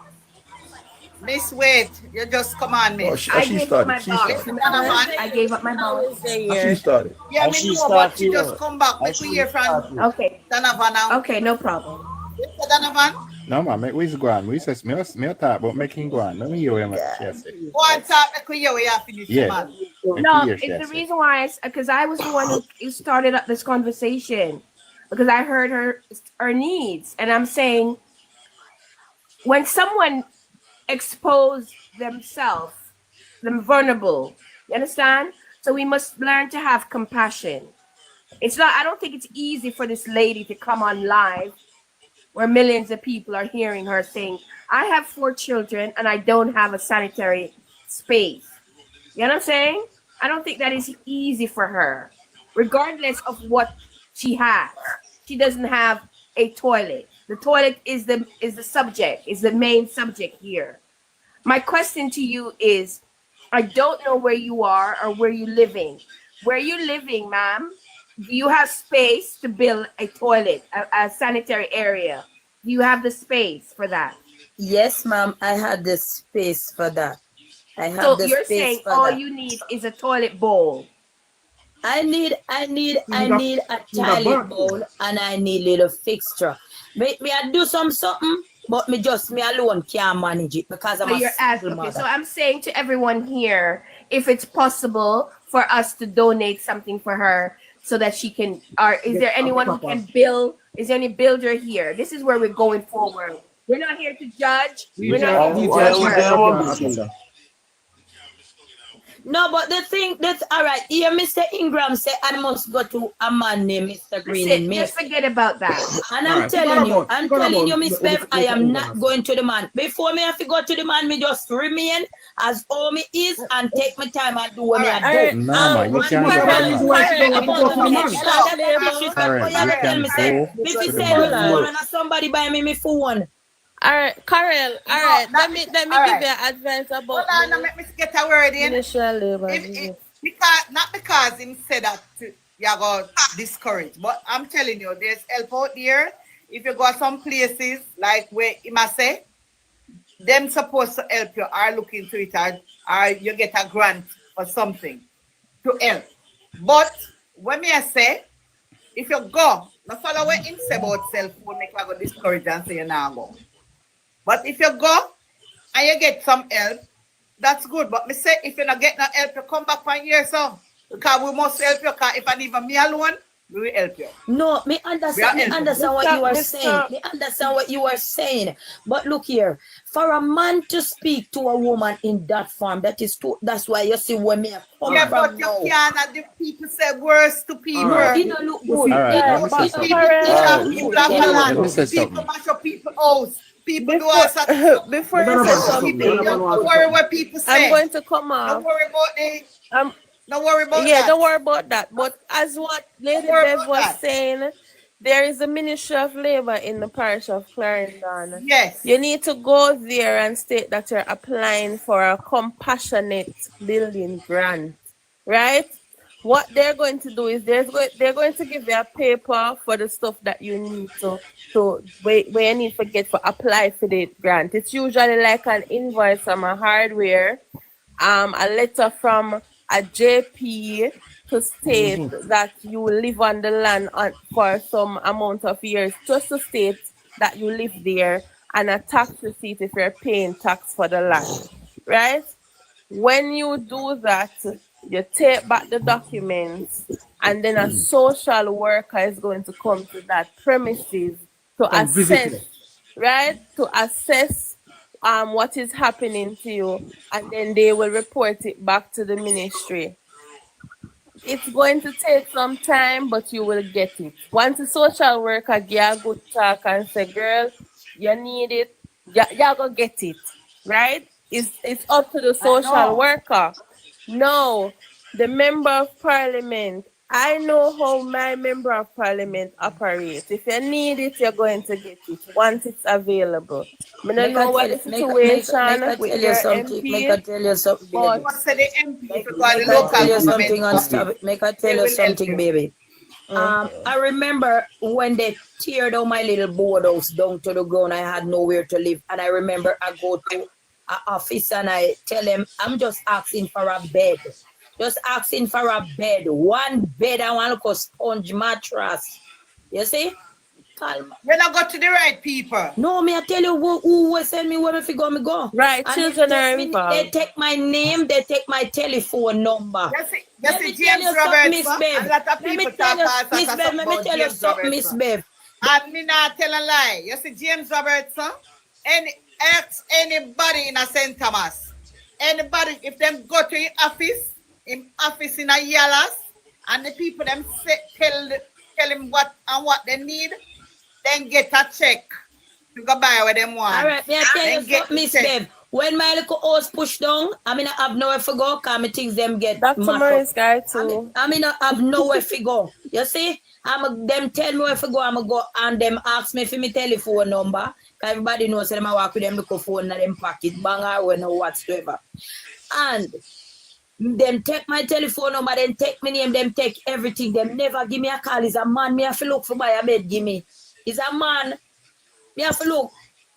Miss Wade, you just come on, Miss. She started. I gave up my boss. She started. Yeah, me know, but she just come back. Let me hear from Okay. Donovan now. Okay, no problem. Mr. Donovan, No man, make we go on. We says me talk about making go on. Let me hear what she say. go and talk. Let me hear where you have finished, Yeah. man. No, it's the reason why because I was the one who started up this conversation because I heard her needs, and I'm saying when someone expose themselves, them vulnerable, you understand? So we must learn to have compassion. It's not. I don't think it's easy for this lady to come on live where millions of people are hearing her saying, I have 4 children and I don't have a sanitary space. You know what I'm saying? I don't think that is easy for her, regardless of what she has. She doesn't have a toilet. The toilet is the subject, is the main subject here. My question to you is, I don't know where you are or where you're living. Where you living, ma'am? Do you have space to build a toilet, a sanitary area? Do you have the space for that? Yes, ma'am. I had the space for that. I have So the you're space saying for all that. you need is a toilet bowl. I need a toilet bowl and I need little fixture. Me I do something, but me alone can't manage it because I'm So a you're asking. single Okay, so mother. I'm saying to everyone here, if it's possible for us to donate something for her so that she can, or is there anyone who can build? Is there any builder here? This is where we're going forward. We're not here to judge. We're not here to judge her. No, but the thing that's all right. Here, Mr. Ingram said I must go to a man named Mr. Green in May. Just forget about that. And All I'm right, telling you, forget Miss about Bev, I what am you not gonna going to the man. Before me have to go to the man, me just remain as all me is and take my time and do what me I do. No, man, you can't do Karen, that. Karen, you can go if you to the send me man. phone and somebody buy me my phone. All right, Karel. All right, let me give right. you advice about. Hold on, let me get a word in. Ministerial labor. Because not because him said that you got discouraged, but I'm telling you, there's help out there. If you go some places like where he must say, them supposed to help you or look into it or you get a grant or something to help. But when me I say, if you go, not follow what him say about self will make you go discouraged and say you now go. But if you go and you get some help, that's good. But me say if you not get no help, you come back 1 year so. Because we must help you. Because if I leave me alone, we will help you. No, me understand what you are saying. Me understand what you are saying. But look here, for a man to speak to a woman in that form, that's why you see where me come yeah, from but you can't have the people say words to people. No, it don't look good. All right, let me say something. Let me say People something. mash up people's house. People do all sorts of stuff. Before you say something, Don't worry what people say. I'm going to come off. Don't worry about don't worry about yeah, that. don't worry about that. But as what Lady Bev was saying, there is a Ministry of Labor in the parish of Clarendon. Yes. You need to go there and state that you're applying for a compassionate building grant, right? What they're going to do is they're going to give you a paper for the stuff that you need to where you need to get for apply for the grant. It's usually like an invoice from a hardware, a letter from a JP to state that you live on the land for some amount of years, just to state that you live there, and a tax receipt if you're paying tax for the land, right? When you do that, you take back the documents, and then a social worker is going to come to that premises to assess, right? To assess what is happening to you, and then they will report it back to the ministry. It's going to take some time, but you will get it. Once the social worker give a good talk and say, girl, you need it, you're going to get it, right? It's up to the social worker. No, the member of parliament, I know how my member of parliament operates. If you need it, you're going to get it once it's available. I don't know what the situation with your MP. Make I tell you something, baby. What's the MP? Make I tell you something and stop it. Make I tell you something, baby. I remember when they tear down my little board house down to the ground, I had nowhere to live. And I remember I go to an office and I tell them, I'm just asking for a bed. Just asking for a bed. One bed, I want to go sponge mattress. You see? You're not got to the right people. No, me I tell you who will send me where if you go, me go. Right, and children are involved. They take my name, they take my telephone number. Let me tell you something, Miss Bev. Let me tell you, Miss Bev, let me tell you something, Miss Bev. And me not tell a lie. You see James Robertson? Ask anybody in a St. Thomas. Anybody, if them go to your office in a Yalas, and the people them say, tell him what they need, then get a check to go buy what them want. All right, me I tell you something, Miss Bev. When my little house push down, I mean I have nowhere to go, because me things them get Dr. Morris guy too. I mean I have nowhere to go. You see? Them tell me where to go, I'm go, and them ask me for my telephone number. Everybody knows them I walk with them little phone in them pocket, bang or no whatsoever. And them take my telephone number, then take my name, them take everything. Them never give me a call. Is a man, me have to look for buy a bed, give me. Is a man, me have to look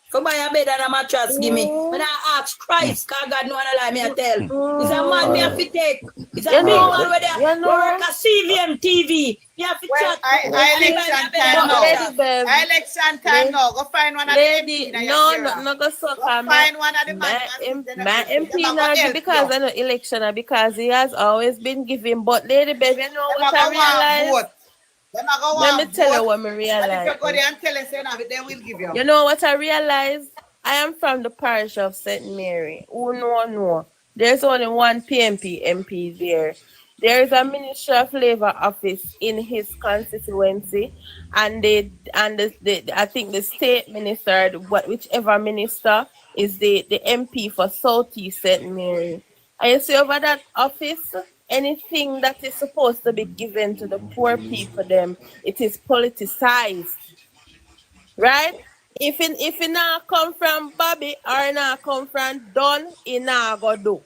for buy a bed and a mattress, give me. When I ask Christ, because God know what I lie, me I tell. Is a man, me have to take. Is a big man where they work a CVM TV. Me have to chat. Election time now. Go find one of the lady. No, go suck. Find one of the my MP not because I know election, because he has always been giving. But Lady Bev, you know what I realize? Let me tell you what I realize. If you go there and tell us, they will give you. You know what I realize? I am from the parish of St. Mary. Who know? There's only one PNP MP there. There is a Ministry of Labor office in his constituency, and I think the state minister, whichever minister is the MP for Southeast St. Mary. And you see over that office, anything that is supposed to be given to the poor people, them it is politicized, right? If it not come from Bobby or it not come from Don, it not go do.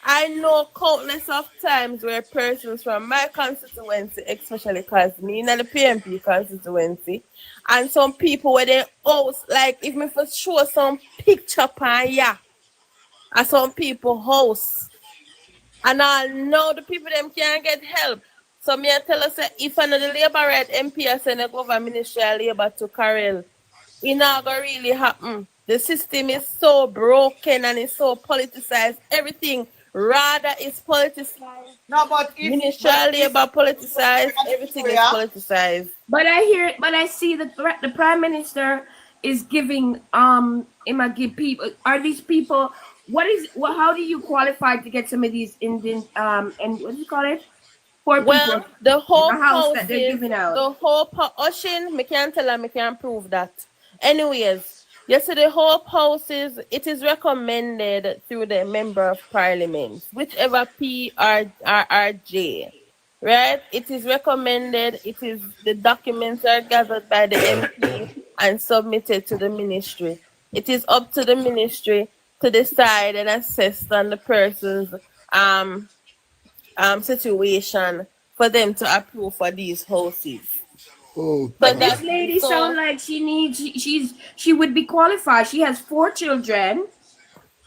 I know countless of times where persons from my constituency, especially because me in the PNP constituency, and some people where they house, like if me for show some picture pan ya, and some people house, and I know the people them can't get help. So me I tell us that if another labor right MP I send a government ministry of labor to Carol, it not gonna really happen. The system is so broken and it's so politicized. Everything rather is politicized. No, but if Ministry of Labor politicized, everything is politicized. But I see the prime minister is giving him a give people. Are these people? How do you qualify to get some of these Indian and what do you call it? Poor Well, people. the whole the house post that they're is giving out. the whole Oshin, me can't tell her, me can't prove that. Anyways, yesterday whole post it is recommended through the member of parliament, whichever P or J, right? It is recommended. It is the documents are gathered by the MP and submitted to the ministry. It is up to the ministry to decide and assess on the person's situation for them to approve for these houses. Oh, But this lady sound like she would be qualified. She has 4 children,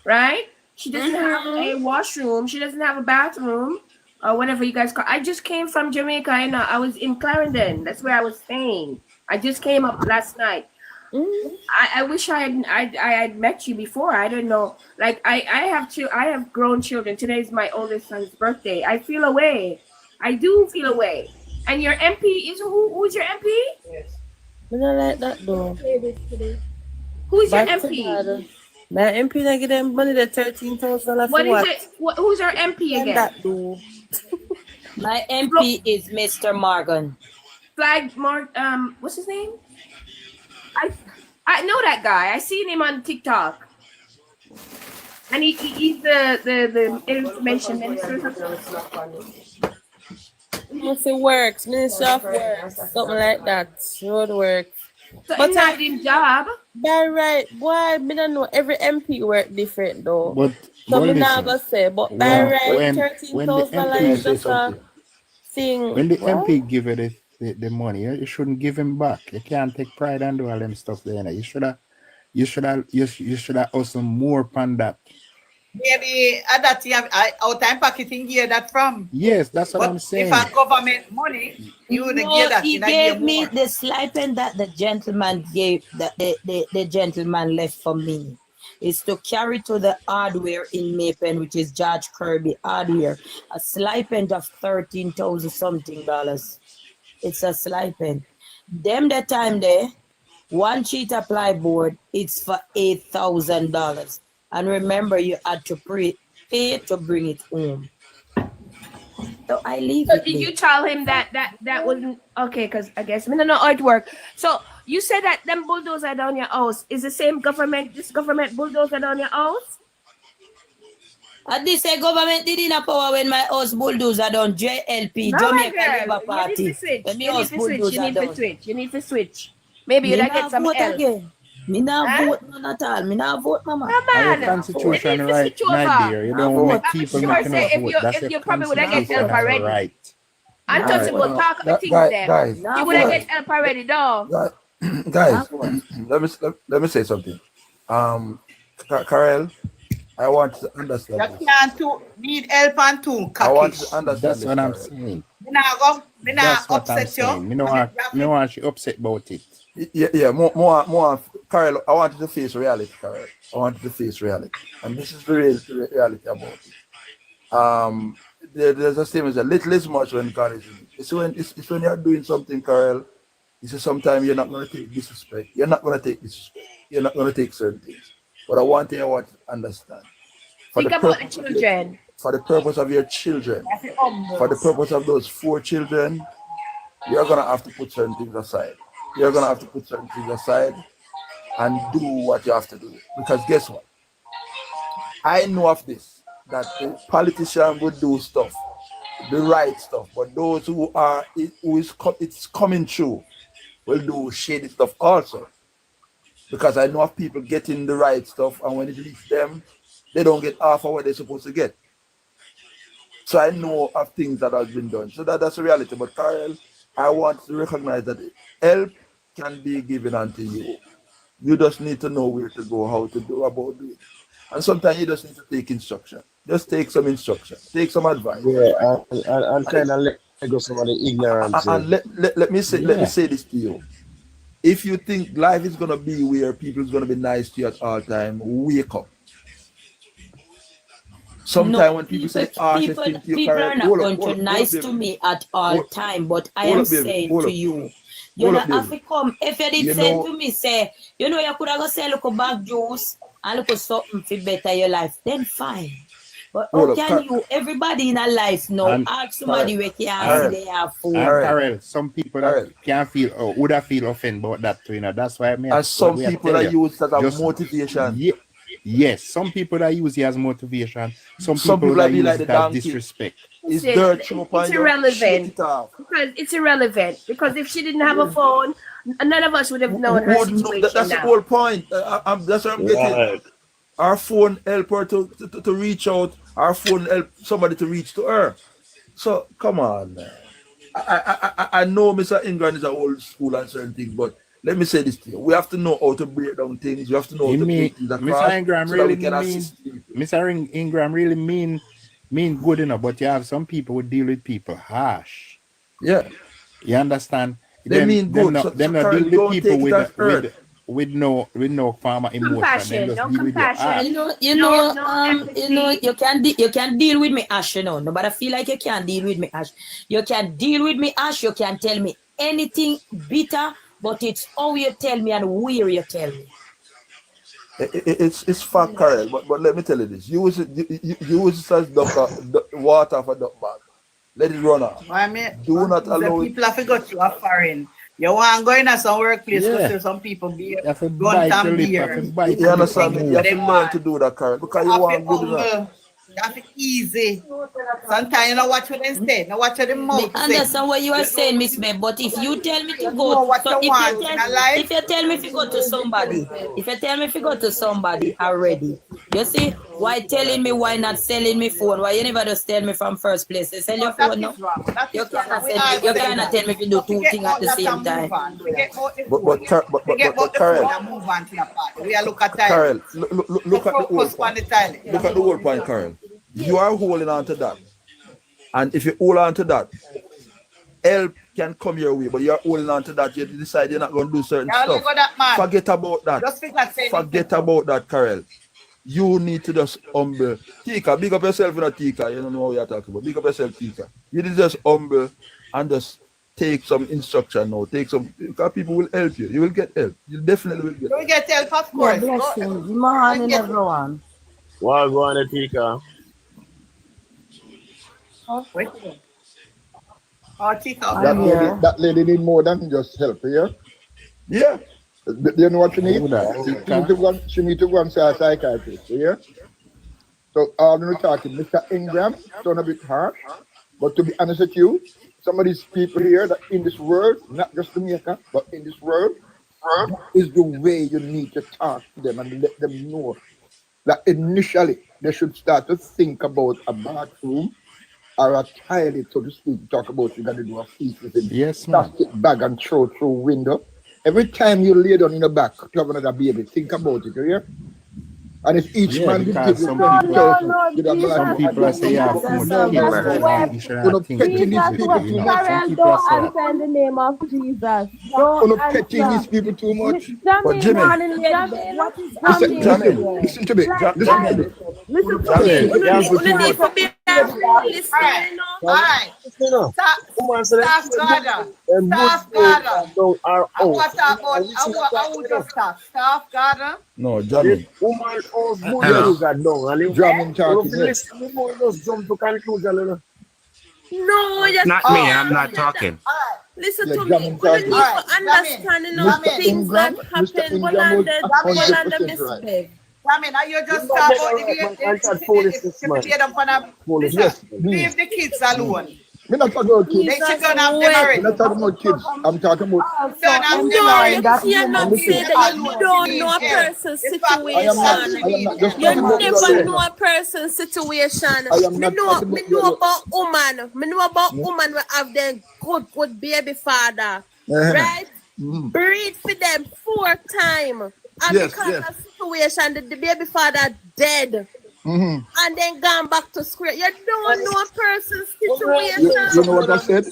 right? She doesn't have a washroom. She doesn't have a bathroom or whatever you guys call. I just came from Jamaica and I was in Clarendon. That's where I was staying. I just came up last night. I wish I had met you before. I don't know. Like I have grown children. Today is my oldest son's birthday. I feel away. I do feel away. And your MP is who's your MP? Yes. I don't like that though. Who's your Back to MP? God. My MP I give them money the $13,000 What for is what? it? Who's your MP Can again? that do? My MP is Mr. Morgan. What's his name? I know that guy. I seen him on TikTok. And he's the information minister. Must say works, Ministry of Works, something like that. Road works. So but I did job. That right. Why? Me don't know. Every MP work different though. But so me not gonna say. But by right, $13,000 is just a thing. When the what? MP give you the money, you shouldn't give him back. You can't take pride and do all them stuff there. You should have also more upon that. Maybe that you have our time packeting gear that from. Yes, that's what I'm saying. If a government money, you would give that. He gave me the stipend that the gentleman gave, that the gentleman left for me. Is to carry to the hardware in Mapen, which is George Kirby hardware, a stipend of $13,000 something. It's a stipend. Them the time there, one sheet of plyboard, it's for $8,000. And remember, you had to pay to bring it home. So I leave So it did there. you tell him that wasn't okay? Because I guess I don't know how it worked. So you said that them bulldozer down your house is the same government. This government bulldozer down your house. And this government did in a power when my house bulldozer done JLP, No, Jamaica my Labour girl. Party. You need to switch. When me You need house to switch. bulldozer You need done. to switch. You need to switch. Maybe Me you'll not get some vote help. again. Me not vote none at all. Me not vote, mama. Your constitution right, my dear. You don't make people make enough vote. That's If you your probably would have get help constitutional already. right. Untouchable talk of things guys, there. guys, You would have get help already, though. Guys, let me say something. Karel, I want to understand. You can't need help and too. I want to understand. That's this, what I'm Karel. saying. Me not That's what I'm upset you. saying. Me no want you upset about it. Yeah, more, Karel, I want you to face reality, Karel. I want you to face reality. And this is the reality about it. There's a statement that little is much when God is in it. It's when you're doing something, Karel, sometimes you're not going to take disrespect. You're not going to take disrespect. You're not going to take certain things. But one thing I want to understand, For Think the about the purpose of children. for the purpose of your children, That's the humble. for the purpose of those 4 children, you're gonna have to put certain things aside. You're gonna have to put certain things aside and do what you have to do. Because guess what? I know of this, that the politician would do stuff, the right stuff, but those who are it's coming true will do shady stuff also. Because I know of people getting the right stuff, and when it reaches them, they don't get half of what they're supposed to get. So I know of things that have been done. So that's the reality. But Carl, I want to recognize that help can be given unto you. You just need to know where to go, how to do about doing it. And sometimes you just need to take instruction. Just take some instruction, take some advice. Yeah, and kind of let go some of the ignorance. And let me say this to you. If you think life is gonna be where people is gonna be nice to you at all time, wake up. Sometimes when people say harsh things to you, people are not going to nice to me at all time, but I am saying to you, you know, have to come. If you did say to me, say, you know, you could have go say, look a bag juice and look at something to better your life, then fine. But how can you, everybody in a life now, ask somebody where can see they have food? Carol, some people that can feel or would have feel offended about that too, you know. That's why I mean. And some people that use that as motivation. Yes, some people that use it as motivation. Some people that use it as disrespect. It's irrelevant. Because it's irrelevant. Because if she didn't have a phone, none of us would have known her situation. That's the whole point. That's what I'm getting. Our phone help her to reach out. Our phone help somebody to reach to her. So come on, man. I know Mr. Ingram is an old school and certain things, but let me say this to you. We have to know how to break down things. You have to know how to break things across. Mr. Ingram really Mr. Ingram really mean good enough, but you have some people who deal with people harsh. Yeah. You understand? They mean good. Them not deal with people with no farmer emotion. Compassion, no compassion. You know, you can deal with me, Ash. You know, nobody feel like you can't deal with me, Ash. You can deal with me, Ash. You can tell me anything bitter, but it's how you tell me and where you tell me. It's fact, Carol. But let me tell you this: use it as water for duck bag. Let it run out. I mean, do not allow people have to go to a foreign. You want to go in at some workplace because some people be going down beer. You understand me? You have to learn to do that, Carol, because you want good enough. You have to easy. Sometimes you know what you say. Now watch what the mouth say. Understand what you are saying, Miss May, but if you tell me to go, if you tell me to go to somebody, already, you see, why telling me why not selling me phone? Why you never just tell me from first place? You sell your phone now? You cannot tell me if you do two things at the same time. But Carol, we are look at Carol, look at the whole point. Look at the whole point, Carol. You are holding on to that. And if you hold on to that, help can come your way, but you're holding on to that. You decide you're not going to do certain stuff. Forget about that. Forget about that, Carol. You need to just humble. Tika, big up yourself in a Tika. You don't know what you're talking about. Big up yourself, Tika. You need to just humble and just take some instruction now. Take some, because people will help you. You will get help. You definitely will get help. You will get help, of course. Blessings. Morning, everyone. Well, go on, Tika. That lady need more than just help here. Yeah. Do you know what she needs? She need to go and see a psychiatrist. Yeah. So we're talking, Mr. Ingram, sound a bit harsh, but to be honest with you, some of these people here that in this world, not just Jamaica, but in this world, is the way you need to talk to them and let them know that initially they should start to think about a bathroom or a toilet, so to speak. Talk about you're gonna do a feast with a plastic bag and throw through window. Every time you lay down in the back to have another baby, think about it, you hear? And if each man will give you some people say you have too much kids. Don't answer in the name of Jesus. Don't petting these people too much. But Jimmy, listen to me. Listen to me. you know. Woman say Staff gather. Staff gather. What about I would just start? Staff gather. No, jamming. Woman house good Yes. news are done. And you Jamming talking. listen before you just jump to conclusion, you know. No, you Not me, I'm not talking. listen Yeah, to me. jamming We need talking. to understand, you know, Mr. things Ingram, that Mr. happen. Ingram was Rolanda 100% Miss right. Bev. I mean, are you just You talk better about right, man. I thought foolishness, man. Foolishness. Yes, leave the kids alone. We're not talking about kids. They should done have them We're already. not talking about kids. I'm talking about. Done have them No, already. you cannot say that you don't know a person's I am situation. not just You talking about never your know a person's situation. I am not talking Me about know your. about woman. Me know about woman who have them good baby father. Right? Breed for them 4 times. And Yes, because yes. of situation, the baby father dead. And then gone back to square. You don't know a person's situation. You know what I said?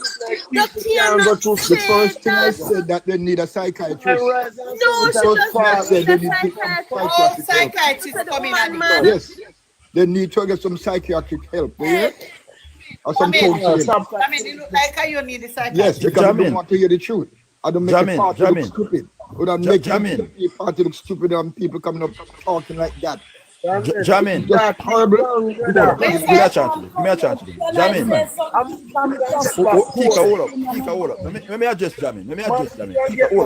You cannot The say first thing I that. said that they need a psychiatrist. No, The she first thing I doesn't said need they a need to get some psychiatrist. psychiatric help. Psychiatrists coming at me. Yes, they need to get some psychiatric help. Yeah? Or some counseling. I mean, you look like you need the psychiatrist. Yes, because I don't want to hear the truth. I don't make the party look stupid. I don't make the party look stupid and people coming up talking like that. Jamming. Just horrible. Give me a chance. Jamming. Tika, hold up. Let me address jamming. Tika, hold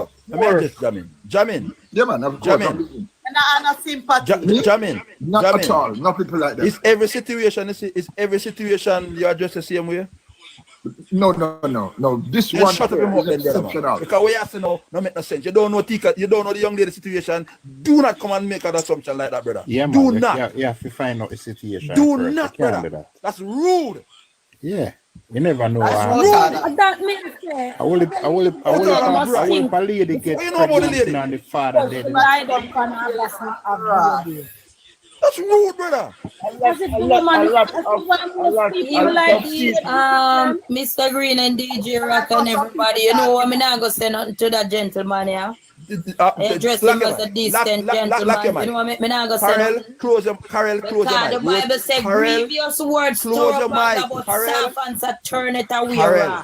up. Let me address jamming. Jamming. Yeah, man. Of course. Jamming. And I have sympathy. Jamming. Not at all. Not people like that. Is every situation you address the same way? No. This Then one shut up your mouth then, man. exceptional. Because what you say now, no make no sense. You don't know Tika, you don't know the young lady situation. Do not come and make an assumption like that, brother. Yeah, man. Do not. You have to find out the situation. Do first. not, You can't brother. do that. That's rude. Yeah. You never know. That means I will a lady get What you know about the lady? pregnant and the father dead. That's rude, brother. Mr. Green and DJ Rock and everybody, you know what, I'm not going to say nothing to that gentleman, yeah? I address him as a decent gentleman. You know what, I'm not going to say nothing. Close your mic. The Bible says grievous words close your mic. about servants that turn it away. Karel,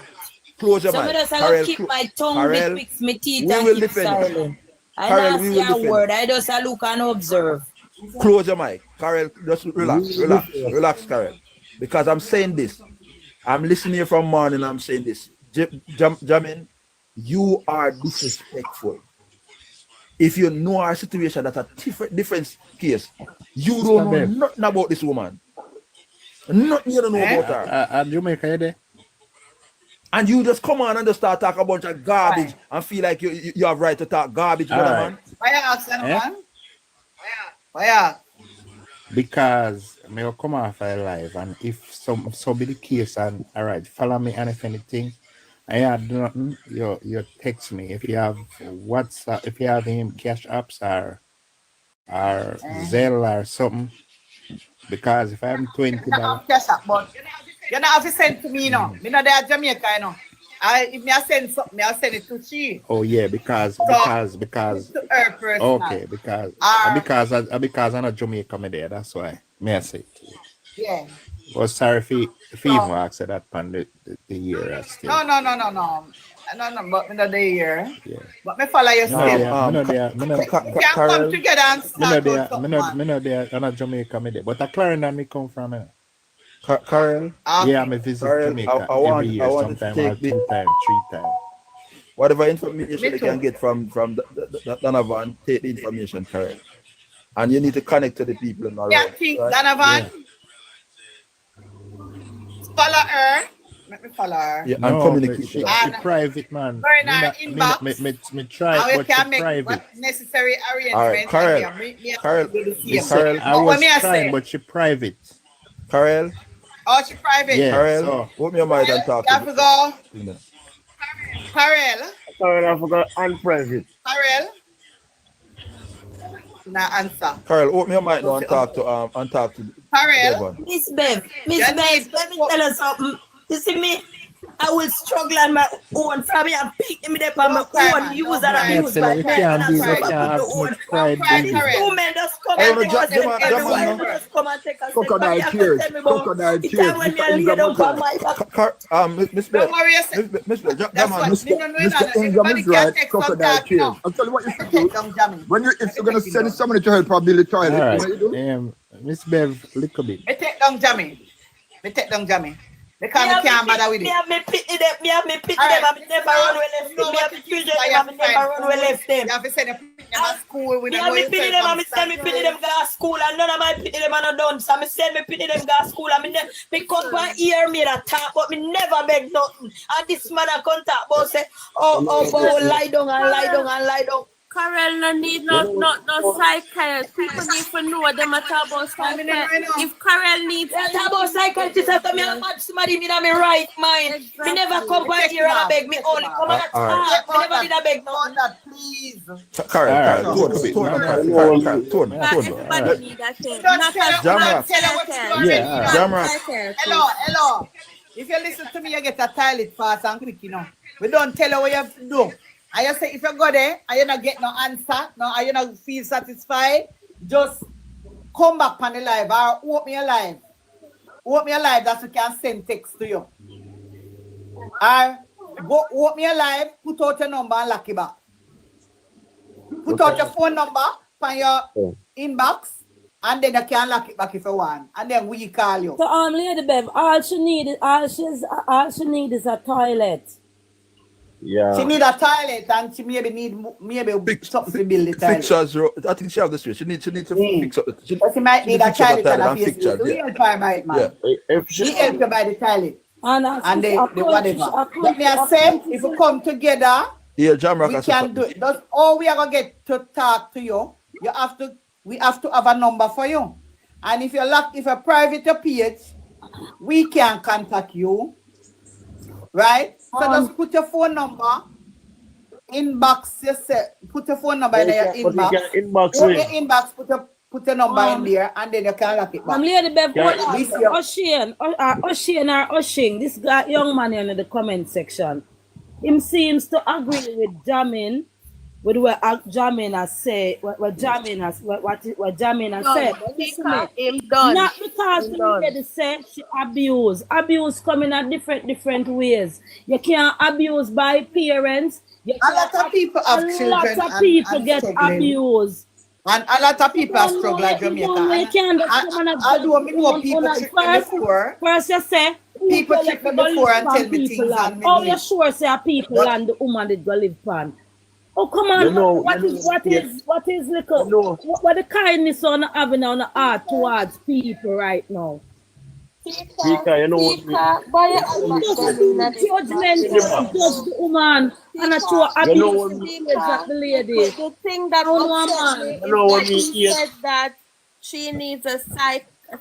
close your So mic. I just have to keep my tongue betwixt my teeth and keep silent. I don't say a word. I just look and observe. Close your mic. Karel, just relax, Karel. Because I'm saying this. I'm listening here from morning, I'm saying this. Jamin, you are disrespectful. If you know our situation, that's a different case. You don't know nothing about this woman. Nothing you don't know about her. Jamaica, you there? And you just come on and just start talking a bunch of garbage and feel like you have right to talk garbage, brother, man. Why you asking, man? Why? Because I will come off a live, and if so be the case, and all right, follow me, and if anything, I had nothing, you text me. If you have WhatsApp, if you have him cash apps or Zelle or something, because if I'm $20, Cash up, but you not have to send to me, you know. Me not there at Jamaica, you know. If me I send something, I'll send it to she. oh yeah, because to her personal. okay, because I'm not Jamaica me there, that's why may I say. Yeah. Well, sorry if you asked that on the year still. No, but me not there here. Yeah. But me follow you still. Can't come together and start with something. Me not there, I'm not Jamaica me there. But a Clarendon me come from it. Karel? Yeah, I visit Jamaica every year, sometimes or 2 times, 3 times. Whatever information you can get from Donovan, take the information, Karel. And you need to connect to the people. Yeah, think Donovan. Follow her. Let me follow her. Yeah, and communicate. She private, man. Burn her inbox. Me try, but can she private. What necessary arrangements. All right, Karel. I was trying, but she private. Karel. Oh, she private. Yeah. Karel, open your mic and talk. You have to go. Karel. I forgot unprivate. Karel. Now answer. Karel, open your mic now and talk to Karel. Miss Bev, let me tell you something. You see me? I will struggle on my own. From here, pick me up on my own. Use that abuse Tell by her we men. can't And be, I we try to can't put have the much own. pride, And baby. these two men just come I and want take to a step. Everyone Jaman, just come and take a step. crocodile And you tears, tell me about crocodile the tears. time when me Mr. lay Ingram down is right. on my back. Miss Don't Bell, worry yourself. Miss Bell, That's Jaman. what. Mr. Me no know Mr. that. Ingram Everybody is can right. take some Crocodile talk tears. now. I'll tell you what you Let me should take do. down Jamie. When you, if Let me you're gonna take him send down. somebody to help her build the All toilet, you know right. what you do? Miss Bev, little bit. Me take down Jamie. Me take down Jamie. Me Because me have me can't bother with me it. have me pity them. Me have me pity All them. right, And me never run with left them. Me have me children them. And me never run with left them. You have to send them at school. We Me don't have know me your pity them and me send me pity them circumstances. go to school and none of my pity them are not done. So me send me pity them go to school and me come by ear me that talk but me never beg nothing. And this man a come talk about say, oh, lie down and lie down and lie down. Carol no need no psychiatrist. People need to know them at about psychiatrist. If Carol needs That's about psychiatrist after me a mad somebody me me right mind. Me never come by here and beg me only. Come on All right. talk. Me never did a beg nothing. Please. Carol, tone. everybody need a thing. Don't Not tell a her, don't tell her what you already Yeah, know. Jamrock. Hello. If you listen to me, you get a toilet fast and quick, you know. We don't tell her what you have to do. I just say if you go there and you not get no answer, no, and you not feel satisfied, just come back on the live or open your live. Open your live that we can send text to you. Or go open your live, put out your number and lock it back. Put out your phone number from your inbox and then you can lock it back if you want. And then we call you. So Lady Bev, all she need is a toilet. Yeah. She need a toilet and she maybe something to build the toilet. Fixtures, I think she have the street. She need to fix up. She might need a toilet and a fix Facebook. We help her by it, man. If She help you by the toilet. And the whatever. But me I say, if we come together, yeah, Jamrock we can do it. That's all we are gonna get to talk to you. We have to have a number for you. And if you're private your page, we can contact you. Right? So just put your phone number, inbox yourself, put your phone number in your inbox. Open your inbox, put your number in there, and then you can lock it back. Lady Bev, Ocean or Oshing, this guy, young man in the comment section, him seems to agree with Jamin, with what Jamin has said, what Jamin has said. Him done. Not because the lady said she abuse. Abuse coming in different ways. You can't abuse by parents. A lot of people have children. A lot of people get abused. And a lot of people are struggling like Jamaica. I do know people trick me before. First you say, people trick me before and tell me things and oh, you sure say people and the woman did go live pan. Oh, come on. What is the kindness on having on the heart towards people right now? Speaker, you know what? Judgment, judge the woman, and I show abuse the lady. The thing that upsets me is that he said that she needs a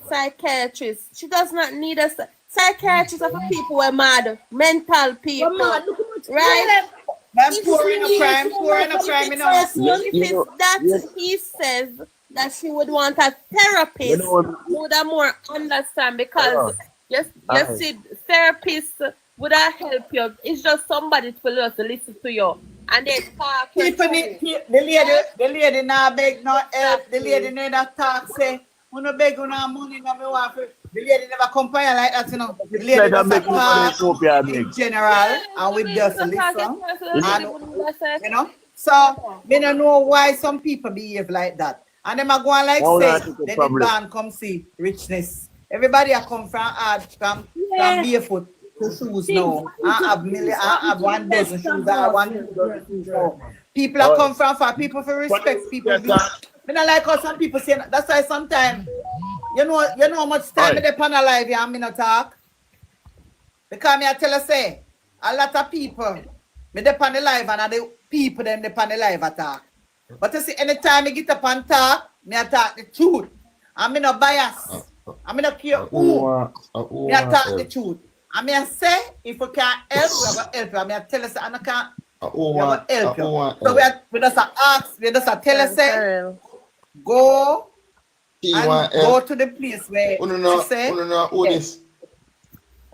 psychiatrist. She does not need a psychiatrist for people who are mad, mental people, right? That's poor in a crime, you know. If it's that he says that she would want a therapist, would have more understand because you see, therapists would have help you. It's just somebody to listen to you and they talk. People need the lady now beg no help. The lady need that talk say, "We no beg no money, no me want for." The lady never compare like that, you know. The lady just talk in general and we just listen. And, you know, so we don't know why some people behave like that. And them are going like say, then the band come see richness. Everybody are come from hard, from barefoot to shoes now. I have 1 dozen shoes, I have 1 dozen shoes now. People are come from far. People for respect people. I don't like how some people say, that's why sometimes, you know how much time they pan alive here and me not talk. Because me I tell you say, a lot of people, me they pan alive and the people them they pan alive attack. But you see, anytime me get up and talk, me I talk the truth. And me not bias. And me not care who. Me I talk the truth. And me I say, if we can't help, we are going to help you. And me I tell you say, I can't. We are going to help you. So we just ask, we just tell you say, go and go to the place where you say,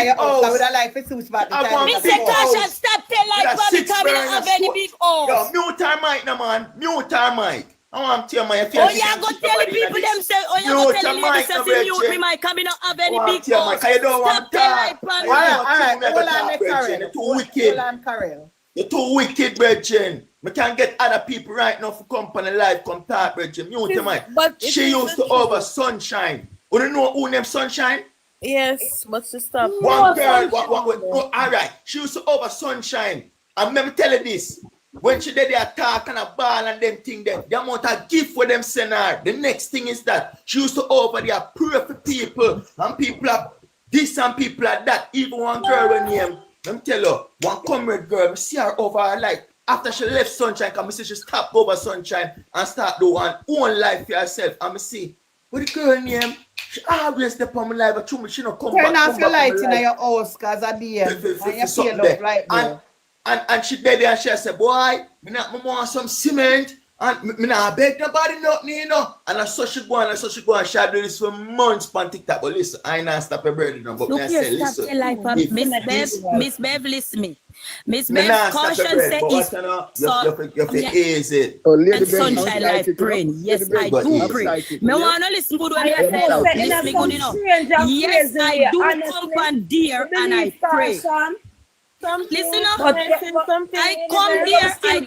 in your house. I house. would have liked to see about the I time. want of big the house. house. Stop telling With a like six because we don't burner have any stove. big house. Yo, mute our mic now, man. Mute our mic. I want to tell my Oh, yeah, go tell the people them say, oh, you go tell the ladies say, mute me, mic, I don't have any big house. I don't want Stop to telling talk. like Alright, hold on, Brethren. You're too wicked. Hold on, Karel. You're too wicked, brethren. We can't get other people right now for company live come talk, brethren. Mute your mic. But She used to over Sunshine. You don't know who named Sunshine? Yes, but she stop. One girl, all right, she used to over Sunshine. I remember telling this. When she did their talk and a ball and them thing there, the amount of gift for them send her. The next thing is that she used to over there pray for people, and people are this and people are that. Even one girl when name, let me tell you, one comrade girl, I see her over her life. After she left Sunshine, come see she stopped over Sunshine and start do one own life for herself. And I see, what the girl name? She always step on my life, but she not come Turn back. off your light in your house, cause I be here. And you feel up right there. And she did there and she said, boy, I want some cement and I beg nobody nothing, you know. And I saw she go and she do this for months on TikTok. But listen, I ain't not stop her birthday now. But look I here, say, listen. Miss Bev, listen me. Miss Bev, caution say is you easy. And Sunshine Life praying. Yes, I do pray. Me wanna listen good when you say listen me good enough. Yes, I do come on dear and I pray. Listen up. I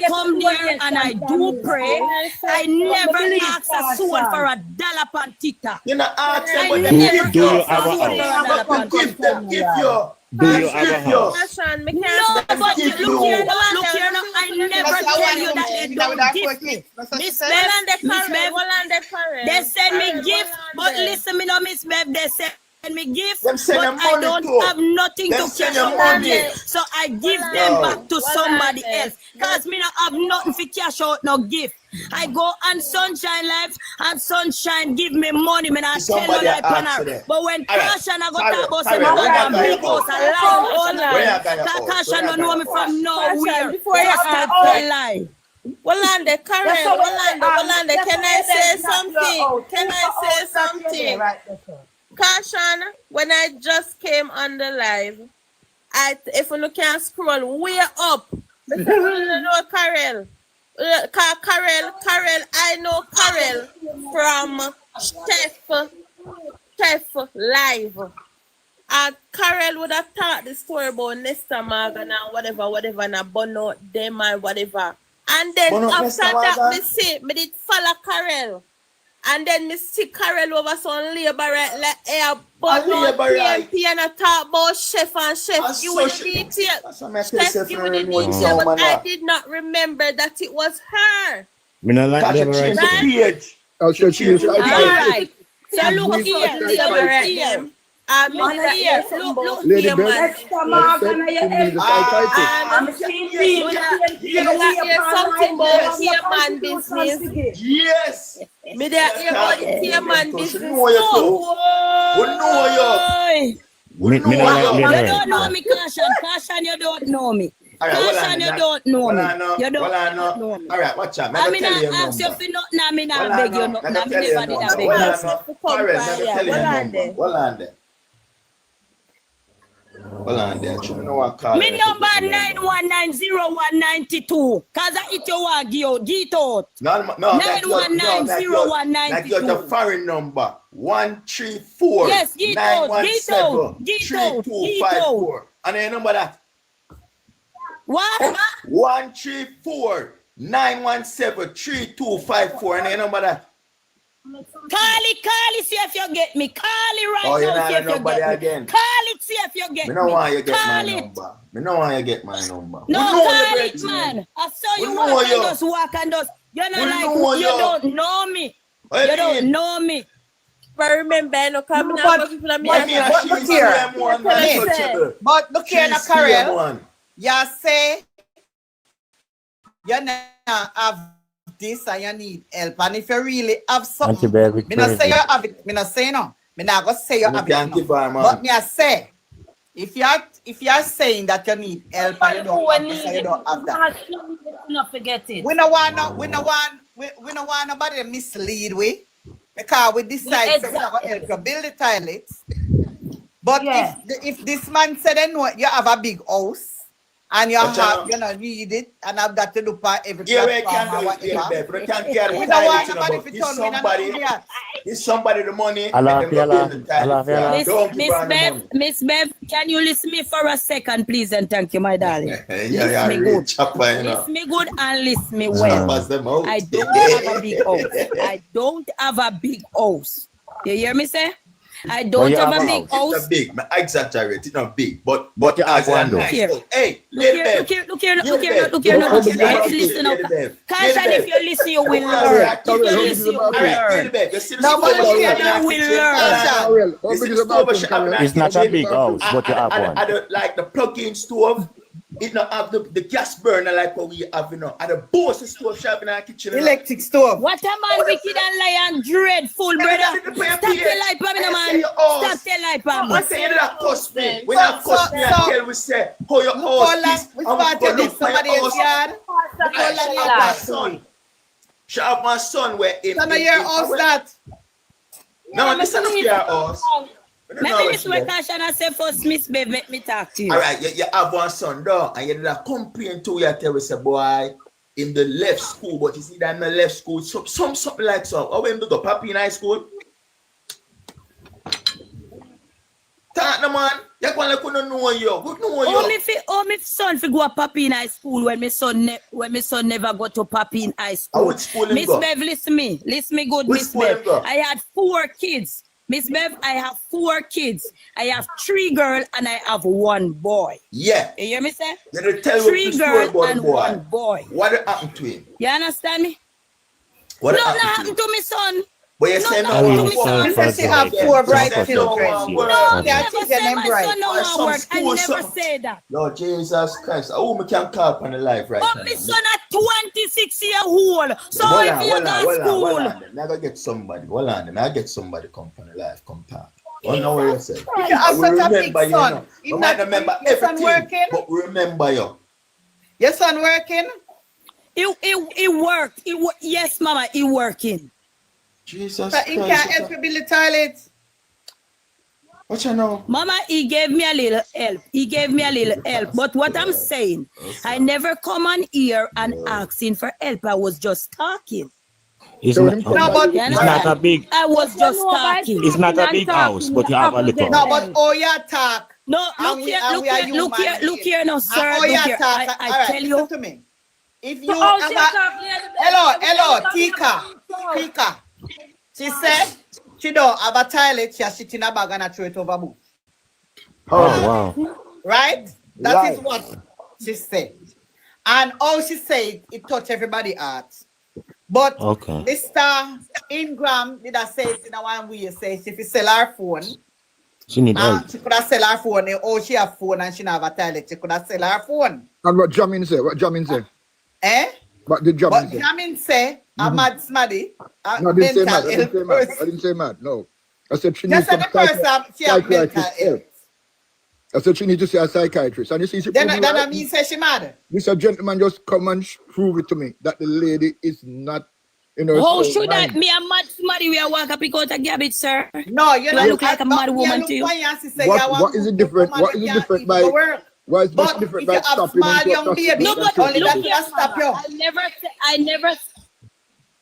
come there and I do pray. I never ask a soul for a dollar on TikTok. You know, ask them what I they never give you. ask a soul for a dollar on TikTok. Give you. Do you have a house? No, but look here now, I never tell you that they don't gift me. Miss Bev, they send me gift, but listen me now, Miss Bev, they send me gift, but I don't have nothing to cash out there. So I give them back to somebody else. Cause me not have nothing to cash out no gift. I go on Sunshine Life and Sunshine give me money. Me not tell you like panel. But when Kasha I go talk about some other big house alone, Kasha don't know me from nowhere. Before you start to lie. Walande, Karen, Walande, can I say something? Can I say something? Kashan, when I just came on the live, if you can scroll way up, because you know Karel. Karel, I know Karel from Chef Live. And Karel would have taught the story about Nesta Morgan and whatever, and a burn out them and whatever. And then after that, me did follow Karel. And then me see Karel over some labor right like air, but no PNP and I talk about chef and chef. You with the detail. Chef, you with the detail, but I did not remember that it was her. Me not like that right? I'll show you. All right. So look here. Look here, man. Something about here, man, business. Yes. Me there about here, man, business. You don't know me, Kashan, you don't know me. Kashan, you don't know me. You don't know me. All right, watch out. I mean, I ask you for nothing, I mean, I beg you nothing. I never did I beg you. Hold on there. You know what call me number 9190192. Cause I hit your wag you get out. No, 9190192. Like your foreign number 134. Yes, get out. 3254. And then number that. What? 134 917 3254. And then number that. Call it, see if you get me. Call it right now, see if you get me. Call it, see if you get me. Me no want you get my number. Me no want you get my number. No, call it, man. I saw you walk and just. You're not like, you don't know me. You don't know me. But remember, I know coming out of people that But look here, Karel. You say you now have this and you need help, and if you really have something, me not say you have it. Me not say no. Me not go say you have it. But me I say, if you are saying that you need help and you don't have that, not forget it. We no want nobody to mislead we, because we decide to help you build the toilets. But if this man said they know you have a big house and you have need it and I've got to look for every platform or whatever. We don't want nobody to tell me It's somebody the money. Miss Bev, can you listen me for a second, please, and thank you, my darling. Listen me good. Listen me good and listen me well. I don't have a big house. I don't have a big house. You hear me say? I don't have a big house. It's not big. I exaggerate. It's not big, but you as have a one, though. nice house. Hey, Look here. Listen up. Kashan, if you listen, you will learn. If you listen, you will learn. It's not a big house, but you have one. I don't like the plug-in stove. It not have the gas burner like what we have, And the Bose stove shop in our kitchen. Electric stove. What a man wicked and lie and dreadful, brother. Stop the light, man. Stop the light, man. I say you not cost me. When I cost me, I tell we say, how your house is. We started this. Somebody else yard. Shut up, my son. Where some of your house that. No, this is not your house. Let me listen what Kashan say first, Miss Bev, make me talk to you. All right, you have one son, though, and you did a complaint to you, tell us, boy, in the left school, but you see that in the left school, something like so. Oh, when you go Papi in high school? Talk no man, you couldn't know you. Oh, my son fi go to Papi in high school when my son never go to Papi in high school. Which school him Miss go? Bev, listen me good, Which Miss school Bev. him go? I had 4 kids. Miss Bev, I have 4 kids. I have 3 girls and I have 1 boy. Yeah. You hear me say? You tell 3 girls and 1 boy. What happened to him? You understand me? What Nothing happened happened to me son. But you say Nothing happened to me son. You said she have 4 bright children. No, I never say my son no want work. I never say that. Lord Jesus Christ. Oh, me can call up on the life right now. But my son at 26 years old. So if you go to school. I'm going to get somebody. Hold on. I get somebody come from the life. Come talk. Oh, no, what you say? You have such a big son. You might remember everything, but remember you. Your son working? He worked. Yes, mama, he working. Jesus But he can't help you build the toilet. What you know? Mama, he gave me a little help. But what I'm saying, I never come on here and asking for help. I was just talking. It's No, not, but it's not a big. I was just talking. It's not a big house, but you have a little. No, but oh yeah, talk. No, look here, no, sir. Oh yeah, look here. talk. I tell you. Listen to me. If you hello, Tika. She said she don't have a toilet. She has shit in a bag and throw it over bush. Oh wow! Right? That is what she said. And all she said, it touched everybody's heart. But Mr. Ingram did I say it in a one way, say if you sell her phone, she need help. she could have sell her phone. Oh, she have phone and she don't have a toilet. She could have sell her phone. And what Jamin say? What Jamin say? Eh? What did Jamin say? Jamin say, a mad smaddy. No, I didn't say mad. I didn't say mad. No. I said she needs some psychiatrist help. I said she needs to see a psychiatrist. And you see, she then I mean say she mad. This gentleman just come and prove it to me that the lady is not, How should that be a mad somebody we are walk up because a garbage, sir? No, you don't look like a mad woman to you. What is it different? What is it different by? Why is it different by stopping and young baby. No, but only look that here, stop you.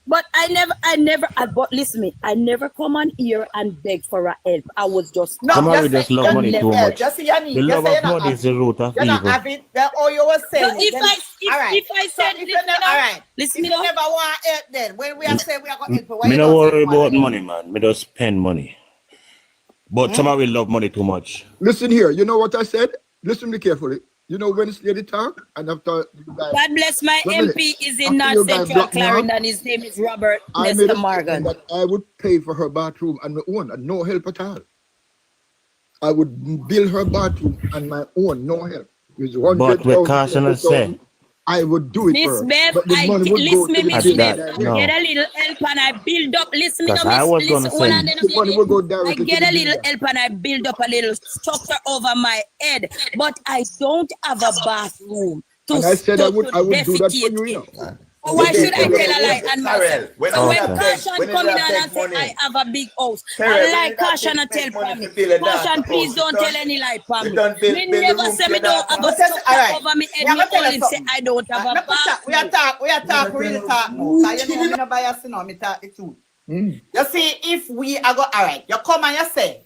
But listen me, I never come on here and beg for a help. I was just Somebody just love money too much. The love of money is the root of evil. You're not having that all you were saying. So if I said listen, you never want help then. When we are saying we are going to help, me don't worry about money, man. Me just spend money. But somebody will love money too much. Listen here, you know what I said? Listen to me carefully. You know when this lady talk, and after you guys, God bless my MP is in North Central Clarendon. His name is Robert Nestor Morgan. That I would pay for her bathroom on my own and no help at all. I would build her bathroom on my own, no help. But with caution say, I would do it for her. Miss Bev, listen me, Miss Bev. I get a little help and I build up. Listen me, I get a little help and I build up a little structure over my head. But I don't have a bathroom to and I said I would do that for you, Why should I tell a lie and myself? So when Caution come in and say I have a big house, I like Caution and tell me. Caution, please don't tell any lie for me. Me never say me don't have a structure over me head. Me only say I don't have a bathroom. We are talk really talk now. So you know bias now, me talk the truth. You see, if we are go alright, you come and you say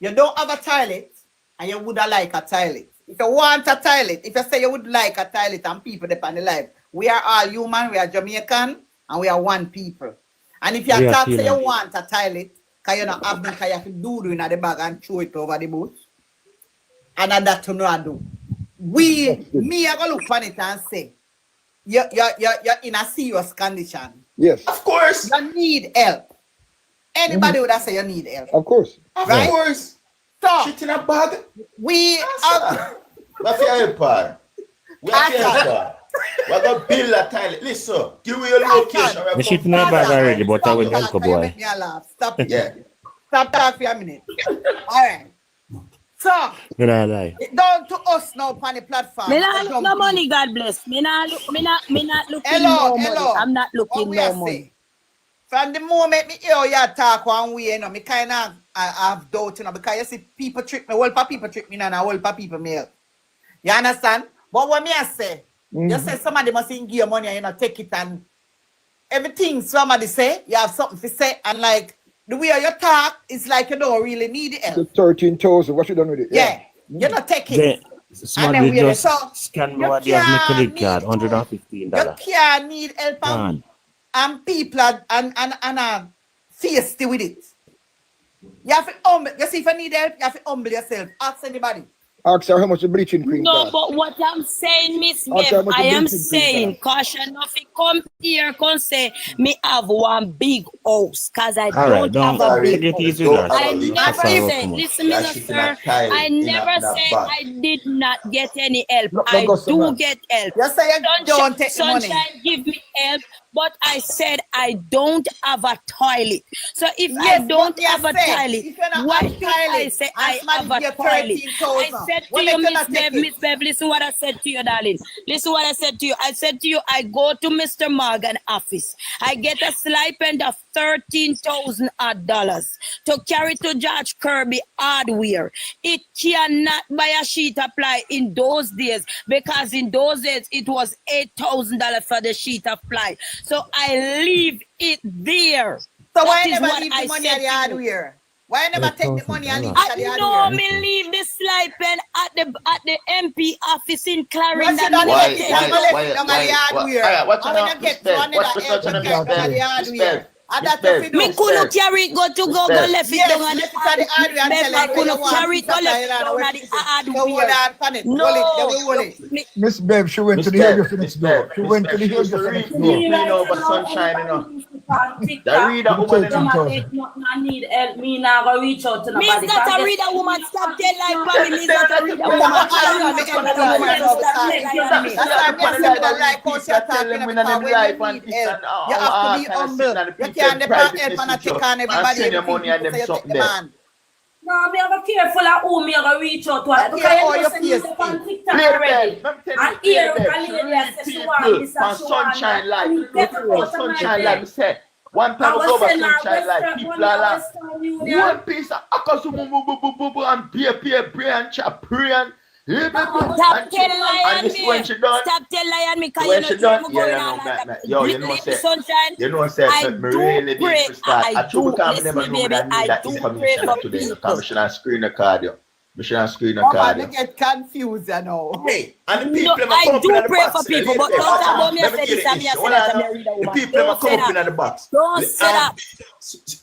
you don't have a toilet and you would like a toilet. If you want a toilet, if you say you would like a toilet and people depend on the life, we are all human, we are Jamaican, and we are one people. And if you talk say you want a toilet, Because you not have them, because you have to do in the bag and throw it over the boat. And that you know I do. Me, I go look on it and say, you're in a serious condition. Yes. Of course. You need help. Anybody would have say you need help. Of course. Right? Of course. So, shit in a bag. We have... What's your help, Paul? We are here, we're going to build a toilet. Listen, give me your location. The shit in a bag already, but I will help a boy. Stop it. Yeah. Stop that for a minute. All right. So, down to us now on the platform. Me not look no money, God bless. Me not looking Hello. no money. I'm not looking no money. From the moment me hear you talk one way, you know, me kind of have doubt, you know, because you see people trick me, whole people trick me and a whole people me help. You understand? But what me I say, you say somebody must give you money and you know, take it and everything somebody say, you have something to say, and like the way you talk, it's like you don't really need the help. 13,000, what you done with it? Yeah. You're not taking it. Somebody just scan me what they have my credit card, $115. You can't need help and people and feisty with it. You have to humble. You see, if you need help, you have to humble yourself. Ask anybody. Ask her how much the bleaching cream No, but what I'm saying, Miss Bev, I am saying, caution, nothing come here, come say, me have one big house, because I don't have a big house. I never say, listen, sir, I never say I did not get any help. I do get help. You say you don't take money. Sunshine give me help, but I said I don't have a toilet. So if I don't have a toilet, why should I say I have a toilet? I said to you, Miss Bev, listen what I said to you, darling. Listen what I said to you. I said to you, I go to Mr. Morgan office. I get a stipend of $13,000 to carry to George Kirby hardware. It cannot buy a sheet of ply in those days, because in those days it was $8,000 for the sheet of ply. So I leave it there. So why never leave the money at the hardware? Why never take the money and leave it at the hardware? I know me leave the stipend at the MP office in Clarendon. Me couldn't carry it, go left it down at the hardware. I couldn't carry it, go left it down at the hardware. No. Miss Bev, she went to the hairdresser next door. She went to the hairdresser next door. Sunshine, you know. The reader woman, I need help. Me now go reach out to nobody. Me's not a reader woman. Stop telling like mommy. Me's not a reader woman. You have to be humble. You can't depend on a tick on everybody. No, me have a careful of who me have reach out to. Because you know on TikTok already. And here, Sunshine Life. Sunshine Life said. One time ago, Sunshine Life. People are like, one piece of akasu and pray and chap pray and stop telling lion me. Stop telling lion me, because you know going on. Yo, you know what Sunshine. You know what I really pray. I do listen, baby. I do pray for people. I should screen the card, yo. I should screen the card. I get confused, you know. Hey, and the people I do pray for people, but don't talk about me. The people are coming up in the box. Don't say that.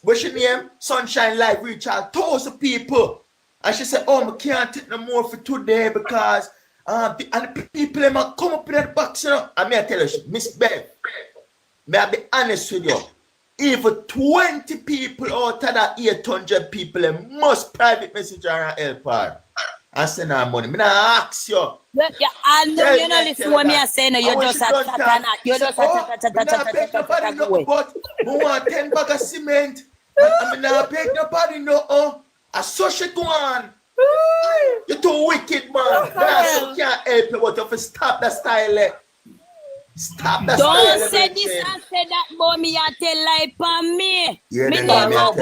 What's your name? Sunshine Life reach out thousands of people. And she said, oh, I can't take no more for today because and the people them come up in the box, you know. And me I tell you, Miss Bev, may I be honest with you, even 20 people out of that 800 people must private message her and help her and send her money. Me not ask you. Yeah, I know you know listen what me I say. No, you just a chat. You just a away. But we want 10 bags of cement. I mean, I beg nobody no. I saw shit go on. You're too wicked, man. I can't help you, but you have to stop that style. Stop that style. Don't say this and say that, boy. Me I tell lie for me. Me never look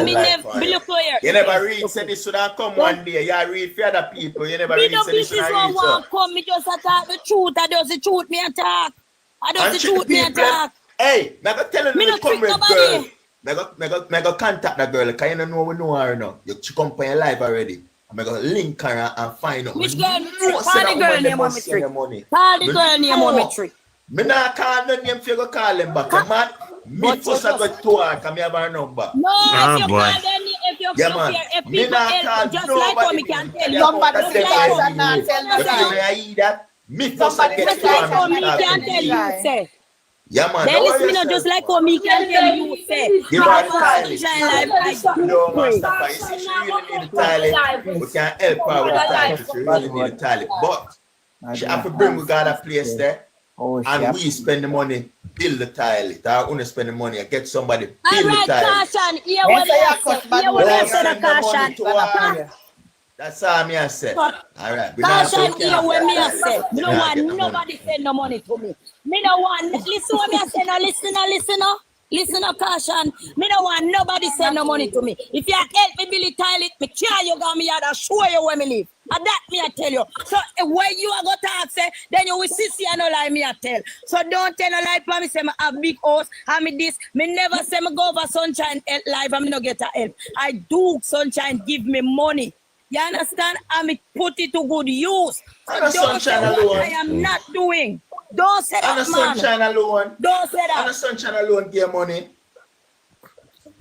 here. You never read say this should have come one day. You read for other people. You never read say this should have read so. Come, me just attack the truth. I just the truth me attack. I just the truth me attack. Hey, I'm gonna tell you, come with girl. I go contact that girl, because you don't know we know her now. You come for your life already. I'm going to link her and find out. Which girl? Call the girl name on me trick. Call the girl name on me trick. Me not call no name if you go call them back. Man, me first I go to her because I have her number. No, if you call them, if you Yeah, come man. here, if Me people not help call you, just like how me can tell you. Somebody Just say like guys how and not tell the If guy. you hear that, me first Somebody get just you like and how me me start can to tell leave. you, say. Yeah, man. Then Don't listen, worry me no, yourself, just like man. how me can tell you, say. Give Because her the for toilet. Sunshine Life, I You do know, pray. Master, you see, she really need the toilet. We can help her with the toilet. She really need the toilet. But she have to bring we got a place there. And we spend the money, build the toilet. I only spend the money and get somebody build All the right, toilet. caution. Here what me I say. Here what me I Don't say, the send the money caution. to her. That's all me I say. All right. We not Caution say here when me I toilet. say. Me We no not want get the money. nobody send no money to me. Me no want. Listen what me I say now. Listen now. Listen up, caution. Me no want nobody send no money to me. If you help me build the toilet, me carry you down me yard and show you where me live. And that me I tell you. So when you are going to talk, say, then you will see and no lie me I tell. So don't tell no lie for me say me have big house and me this. Me never say me go over Sunshine help live and me no get a help. I do Sunshine give me money. You understand? And me put it to good use. So And the don't say Sunshine what alone. I am not doing. Don't say And that, the man. Sunshine alone. Don't say that. And the Sunshine alone give money.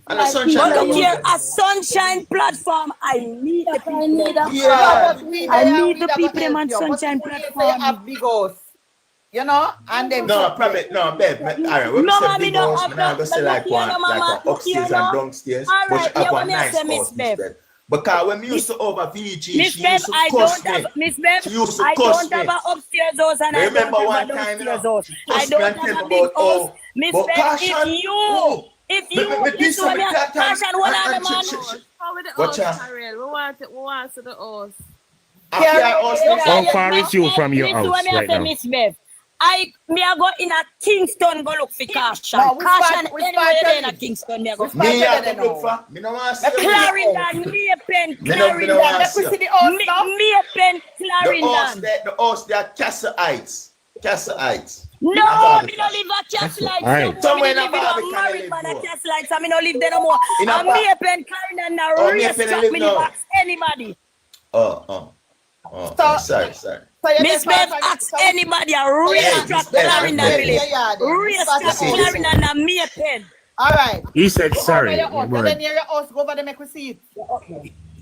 And the But Sunshine look alone. here, a Sunshine platform, I need the people. Yeah. I need the people them on Sunshine Say platform. have big house. You know? And them No, probably no, babe. All right, when we No, say mommy, big no, house, I'm we not. not gonna say But like look here, one, no, mama. Look here, upstairs no. and downstairs, All but right, she have yeah, a what me I nice say, Miss house Bev. instead. Because when we used to over VG, Miss she Bev, used to I cuss don't have me. Miss Bev. She used to I cuss don't have me. an upstairs house and Me I remember don't one have a time, you downstairs know, house. she I cussed me don't and have tell a me big about, house. oh, Miss but Bev, caution, if you, me this some one, me that and caution, hold on, and man. How with the Watch house, out. Karel? We want to the house. How far is you from your Listen what house me I right say, now? Miss Bev. Me I go in a Kingston go look for caution. No, we Caution start anywhere there in a telling. Kingston me I go. Me have to look for. Me no want to see Clarendon, me a pen, Me no Clarendon. want to see Me a pen, Clarendon. the house there, Castle Heights. Castle Heights. No, me no live at Castle Heights. Heights. Somewhere Somewhere me in live a with a Barbican married live, man bro. at Castle Heights. I me no live there no more. In a And me a pen, Clarendon now Oh, me a race pen track live me now. live ask anybody. Sorry. Miss Bev ask anybody a race track Clarendon me live. Race track Clarendon and me a pen. All right. He said Go sorry. over your house. but Then near your house, go over there, make we see it.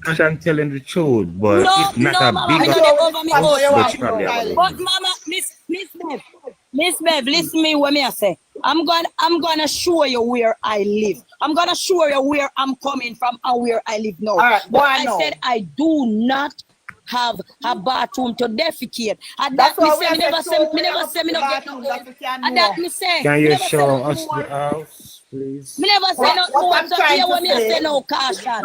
I'm telling the truth, but No, it's not no, a mama, big me no house, dey over me house. but you probably have a little But bit. mama, Miss Bev, listen me what me I say. I'm gonna show you where I live. I'm gonna show you where I'm coming from and where I live now. All right, but boy, I now. said I do not have a bathroom to defecate. And That's that me why we say have me never to say show me where never you say me put no the get no bathroom, more. that we can And know. that me say Can me you never say show no us the more. house, please? Me never say no What more. I'm So trying hear to what me I say- say no caution. Can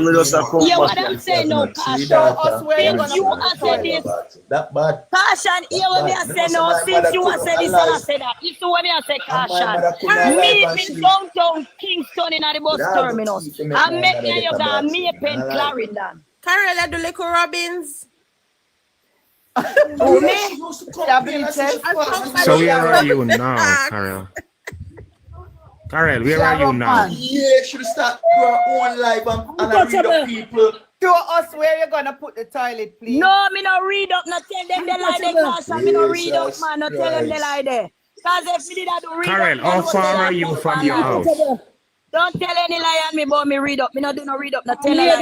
we just Hear what I'm saying no caution. Show us where you're Since gonna you put have the said toilet. this. That bad. Caution, hear what me I say no. Since you have said this and I said that. Listen what me I say, caution. Meet me downtown Kingston in the bus terminus. And make me you can me a pen Clarendon. Karel, I do little Robbins. Who me? So where are you now, Carol? Carol, where are you now? Yeah, should start your own life and I read up people. Show us where you're gonna put the toilet, please. No, me no read up, not tell them they lie there, caution. Me no read up, man, not tell them they lie there. Cause if me did I do read Carol, up, how then far what are they you lie from for your lie. house? Don't tell any lie on me about me read up. Me no do no read up, not tell a lie.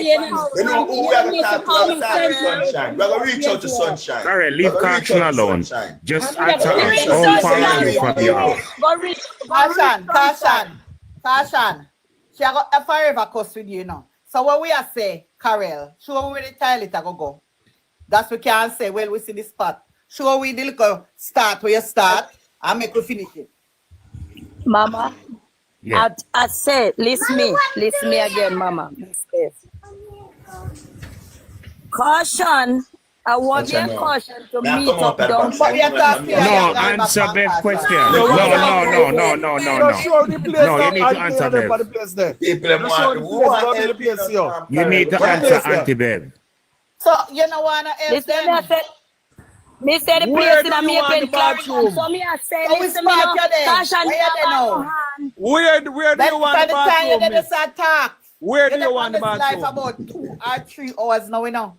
You know who we have to talk to Sunshine. We're gonna reach out to Sunshine. Carol, leave caution alone. Just answer us. Reach How far Sunshine. are you from your house? Go reach Caution. She got a forever cuss with you now. So what we are say, Carol, show where the toilet I go. That's what we can say. Well, we see the spot. Show we the little start where you start and make you finish it. Mama, Yeah. I said, listen me again, Mama. Caution. I want your caution to meet up down. No, answer Bev's question. No, you need to answer Bev. You need to answer Auntie Bev. So you know wanna help them. Me say the place in a me pen Clarendon. So me I say, So we listen me spot now. you there. Caution Where you there now? Where do you want the bathroom, By the miss? time attack. Where do you want the Life bathroom? about 2 or 3 hours now, you know.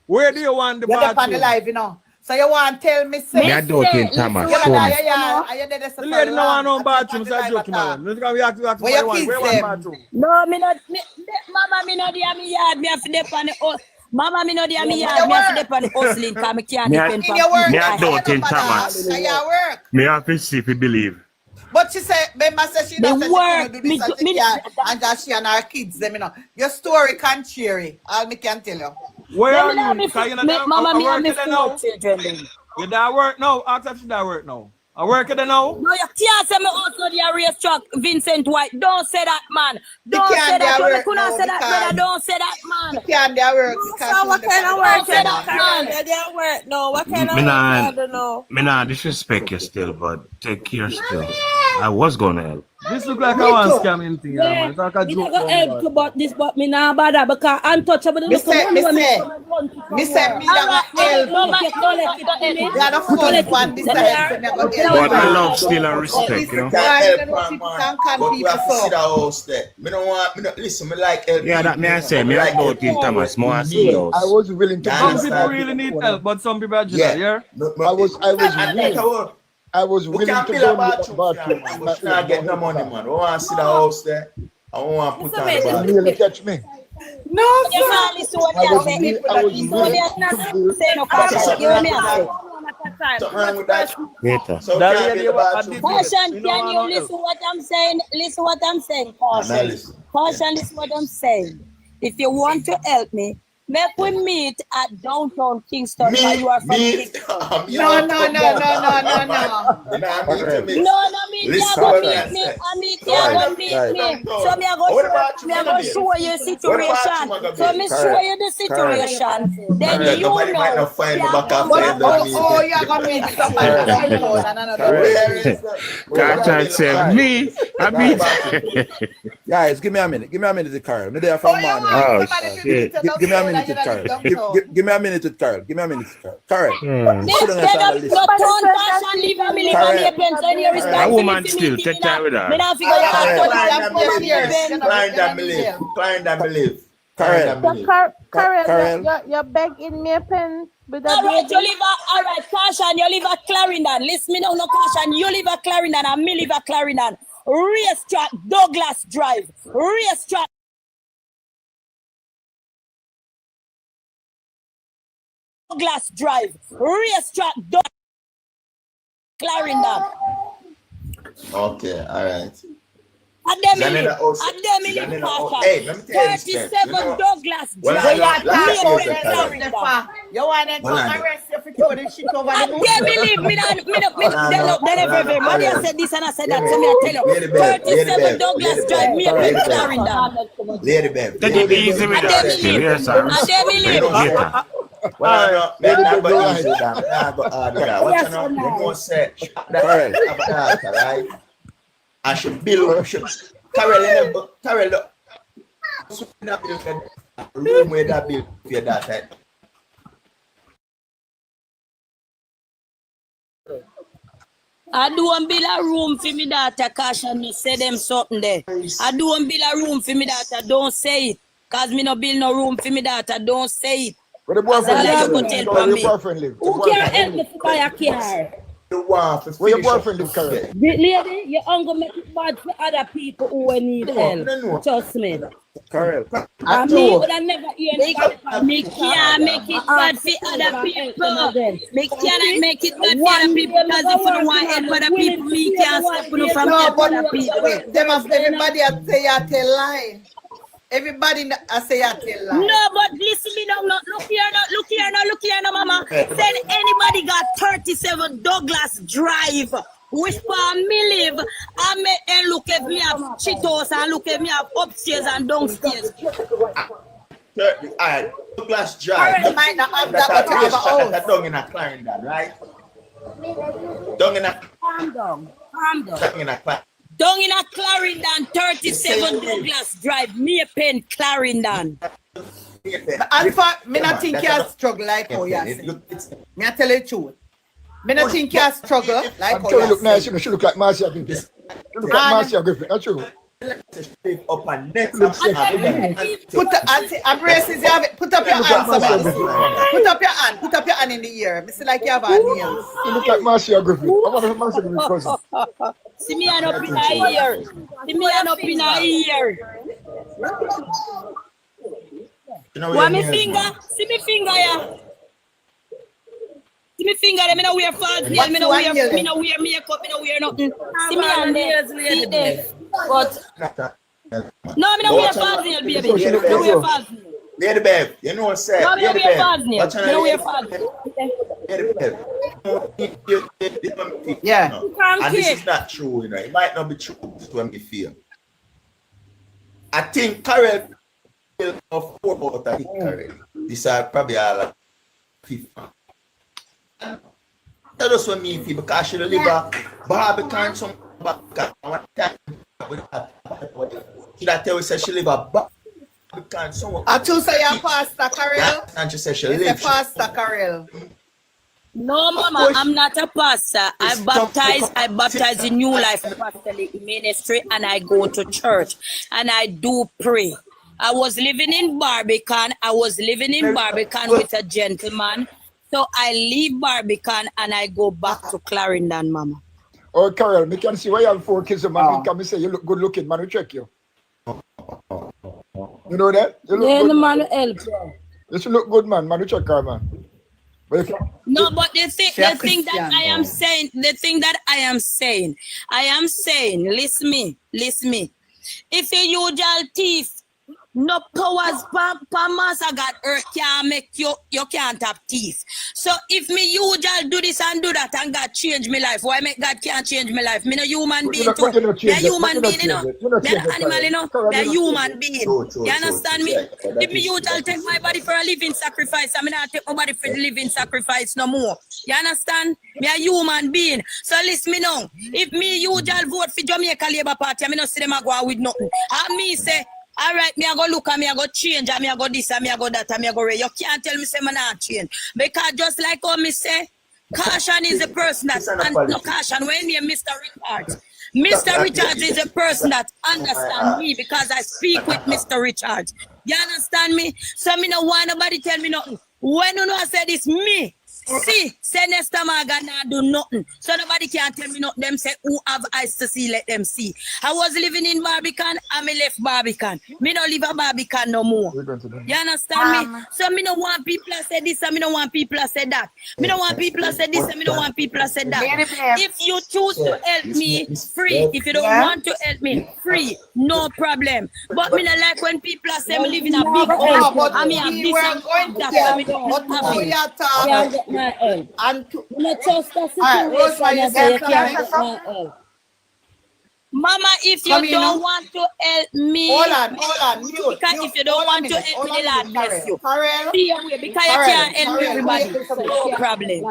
Where do you want the You're on the bathroom? live, you know. So you want to tell me, say, Me I don't think Thomas. yeah, Show me. The lady no want no bathroom, so I joke him around. We have to Where your where kids one them? bathroom. No, me not. Mama, me not there. Me yard. Me have to dip on the house. Mama, me not there. Me yard. Me have to dip on the hustling. Cause me can't Me I depend In your work, me I I don't think Thomas. Thomas. Your work. Me have to see if you believe. But she said, remember, say she Me not say she work, gonna do this me and do- me- she can, and just she and her kids, them, you know. Your story contrary. All me can tell you. Where Let are me know you? me Because you know me- Mama, I me have work me there now. 4 children. Then. You that work now? Ask if she that work now. I work there now. No, you can't say me also the racetrack, Vincent White. Don't say that, man. Don't can't say that. do You work couldn't now say that, brother. because Don't say that, man. She can't do work because So what kind of work Don't you say do, that, Carol? man. You don't work no. What kind of Me work nah, you do now? me nah disrespect you still, but take care still. I was gonna help. This look like Me a one too. scamming thing, Yeah, man. It's like a me joke. not gonna help to about this, but me nah bother because untouchable the Me look of say, money me when me say, come and run to me somewhere. say me not gonna help. Mama, You collect it for me. You are the You first collect one it. this Let me time, hear so it. me gonna Tell help her But I what you. love still and But respect, you listen, know. boy, Can't you help know man, people man. can But we people have to see so. the house there. Me don't want, me don't, listen, me like help Yeah, that me I people, say, but me I like don't help think people Thomas. in More I see need. I those. was willing to You Some bring people understand? really need help, but some people are just Yeah. yeah. I was And willing. that work. I was We willing can to build a donate that bathroom for you, bathroom man, on but my she not own. get no money, man. We want to see the house there. I want to put on the You bathroom. really catch me? No, You sir. can't listen what I me was say. willing Not to build. say no So caution. something You hear wrong me with I say. that. Something wrong with that. Later. So we That can't lady build a I bathroom did for you. it. Caution, You know can I you no listen help. what I'm saying? Listen what I'm saying, And I caution. listen. Caution, listen what I'm saying. If you want to help me, make we meet at downtown Kingston because you are from Kingston. No, no, no, no, no, no, no. Nah, me to me. No, me can't Listen go what me meet I me. say. And me So why can't go not meet meet me. downtown? So me I go What show about you me I gonna go be? show you What about you situation. gonna So be? me show you the situation. Then Correct. you Nobody might know. not find me Yeah, back after But you done me. oh, you're gonna meet somebody downtown and another Where place. is that? Carter said me. I beat. Guys, give me a minute. Give me a minute to Carl. Me there from Oh, you morning. want Oh somebody to shit. meet Give me a downtown minute and to you're Carl. not downtown. Give me a minute to Carl. Give me a minute to Carl. Carl, Hmm. sit down and Then start to the listen. town caution leave and me live on the pen. So any A responsibility woman for still me take time with me her. not figure you I out put to it come on your on the ears. pen. Client that believe. Client that believe. Carl, Carol, you're begging me a pen with a All right, you baby. live all right, caution, you live at Clarendon. Listen me now, no caution. You live at Clarendon and me live at Clarendon. Racetrack, Douglas Drive. Racetrack. Douglas Drive. Racetrack, Clarendon. Okay, all right. And them Zanina live. also- And them live Zanina also- caution. Hey, let me tell you this, man. 37 You know- Douglas Well, Drive. I know- Talk Let me about tell you them something. Stephen. You want them to Well, I know. arrest you for throwing shit over the moon? They believe me, they never said this and I said that. So me I tell you, Lady Bev, 37 Douglas Drive, me a Lady pen Bev. Clarendon. Lady Bev. Take it easy with that still. Yes, sir. And they believe. Later. Well, I know. Lady Not Bev, go go easy with that. Not go hard with that. What you know? You know, say, that have a daughter, right? And she build, Carol, look. So in a build a room where that build for your daughter. I don't build a room for me daughter, caution me, say them something there. I don't build a room for me daughter, don't say it. Cause me no build no room for me daughter, don't say it. Where the Cause I boyfriend like you live? go tell Where for your me. boyfriend live? Who can help me to buy a car? Where your boyfriend live, Carol? Lady, you're gonna make it bad for other people who will need help. Trust me. Carl. And me would have never hear anybody Me can't make it bad for other people. Me cannot make it bad for other people because if you don't want help other people, me can't step you from No, help but other people. them of everybody I say you tell lie. Everybody I say you tell lie. No, but listen me now. Look here, no, mama. Said anybody got 37 Douglas Drive, which part me live, I make them look at me up Cheetos and look at me up upstairs and downstairs. Alright, Douglas Drive. You might not have that, but you have a house. That's down in a Clarendon, right? Down in a Calm down. down in a Clarendon. Down in a Clarendon, 37 Douglas Drive, me a pen Clarendon. And for me not think you struggle like how you say. Me I tell you the truth. Me not think you struggle like I'm how sure you you look nice. say. You should look like Marcia Griffin. You look like Marcia Griffin. That's true. Up and next. Put the embraces. You have it. Put up your hands. Put up your hand. Put up your hand in the air. It's like you have nails. You look like Marcia Griffith. I want to Marcia Griffith cousin. See me hand up in a ear. See me hand up in a ear. Want me finger? See me finger, yeah. See me finger, me no wear false nail, me no wear makeup, me no wear nothing. See me hand there, see there. But no, me no wear false nail, baby. Me no wear false nail. Lady Bev, you know what I'm saying? No, me no wear false nail. Me no wear false nail. Yeah. And this is not true, you know. It might not be true to me feel. I think Carol of 4 about I think Carol. These are probably all like 50. That is what me feel because she live a Barbican some should I tell you say she live a Barbican somewhere. I too say you're Pastor Carol. And she said she live. live. Pastor Carol. No, Mama, I'm not a pastor. I baptize in New Life Apostolic Ministry and I go to church and I do pray. I was living in Barbican. With a gentleman. So I leave Barbican and I go back to Clarendon, Mama. Oh, Carol, me can see why you have 4 kids, man. Me can say you look good looking, man. We check you. You know that? You look good, the man will help you. You should look good, man. Man, we check her, man. No, but the thing that I am saying, listen me. If a usual thief, no powers per master God earth can make you can't have teeth. So if me usual do this and do that and God change my life, why make God can't change my life? Me no human being too. They're human being, you know. They're an animal, you know. They're human being. You understand me? If me usual take my body for a living sacrifice, I mean I take my body for the living sacrifice no more. You understand? Me a human being. So listen me now. If me usual vote for Jamaica Labour Party, I mean no see them a go out with nothing. And me say, all right, me I go look and me I go change and me I go this and me I go that and me I go ready. You can't tell me say me not change. Because just like how me say, caution is the person that no caution when me Mr. Richards. Mr. Richards is a person that understands me because I speak with Mr. Richards. You understand me? So me no want nobody tell me nothing. When you know I said it's me. See, say next time I got not do nothing. So nobody can tell me nothing. Them say who have eyes to see, let them see. I was living in Barbican, and me left Barbican. Me don't live a Barbican no more. You understand me? So me don't want people to say this and me don't want people to say that. Me don't want people to say this and me don't want people to say that. If you choose to help me, free. If you don't want to help me, free. No problem. But me not like when people say me live in a big house and me have this and that. Me don't have it. And to trust the situation. Mama, if you don't want to help me, hold on. Because if you don't want to help me, Lord bless you. See your way, because you can't help everybody. No problem.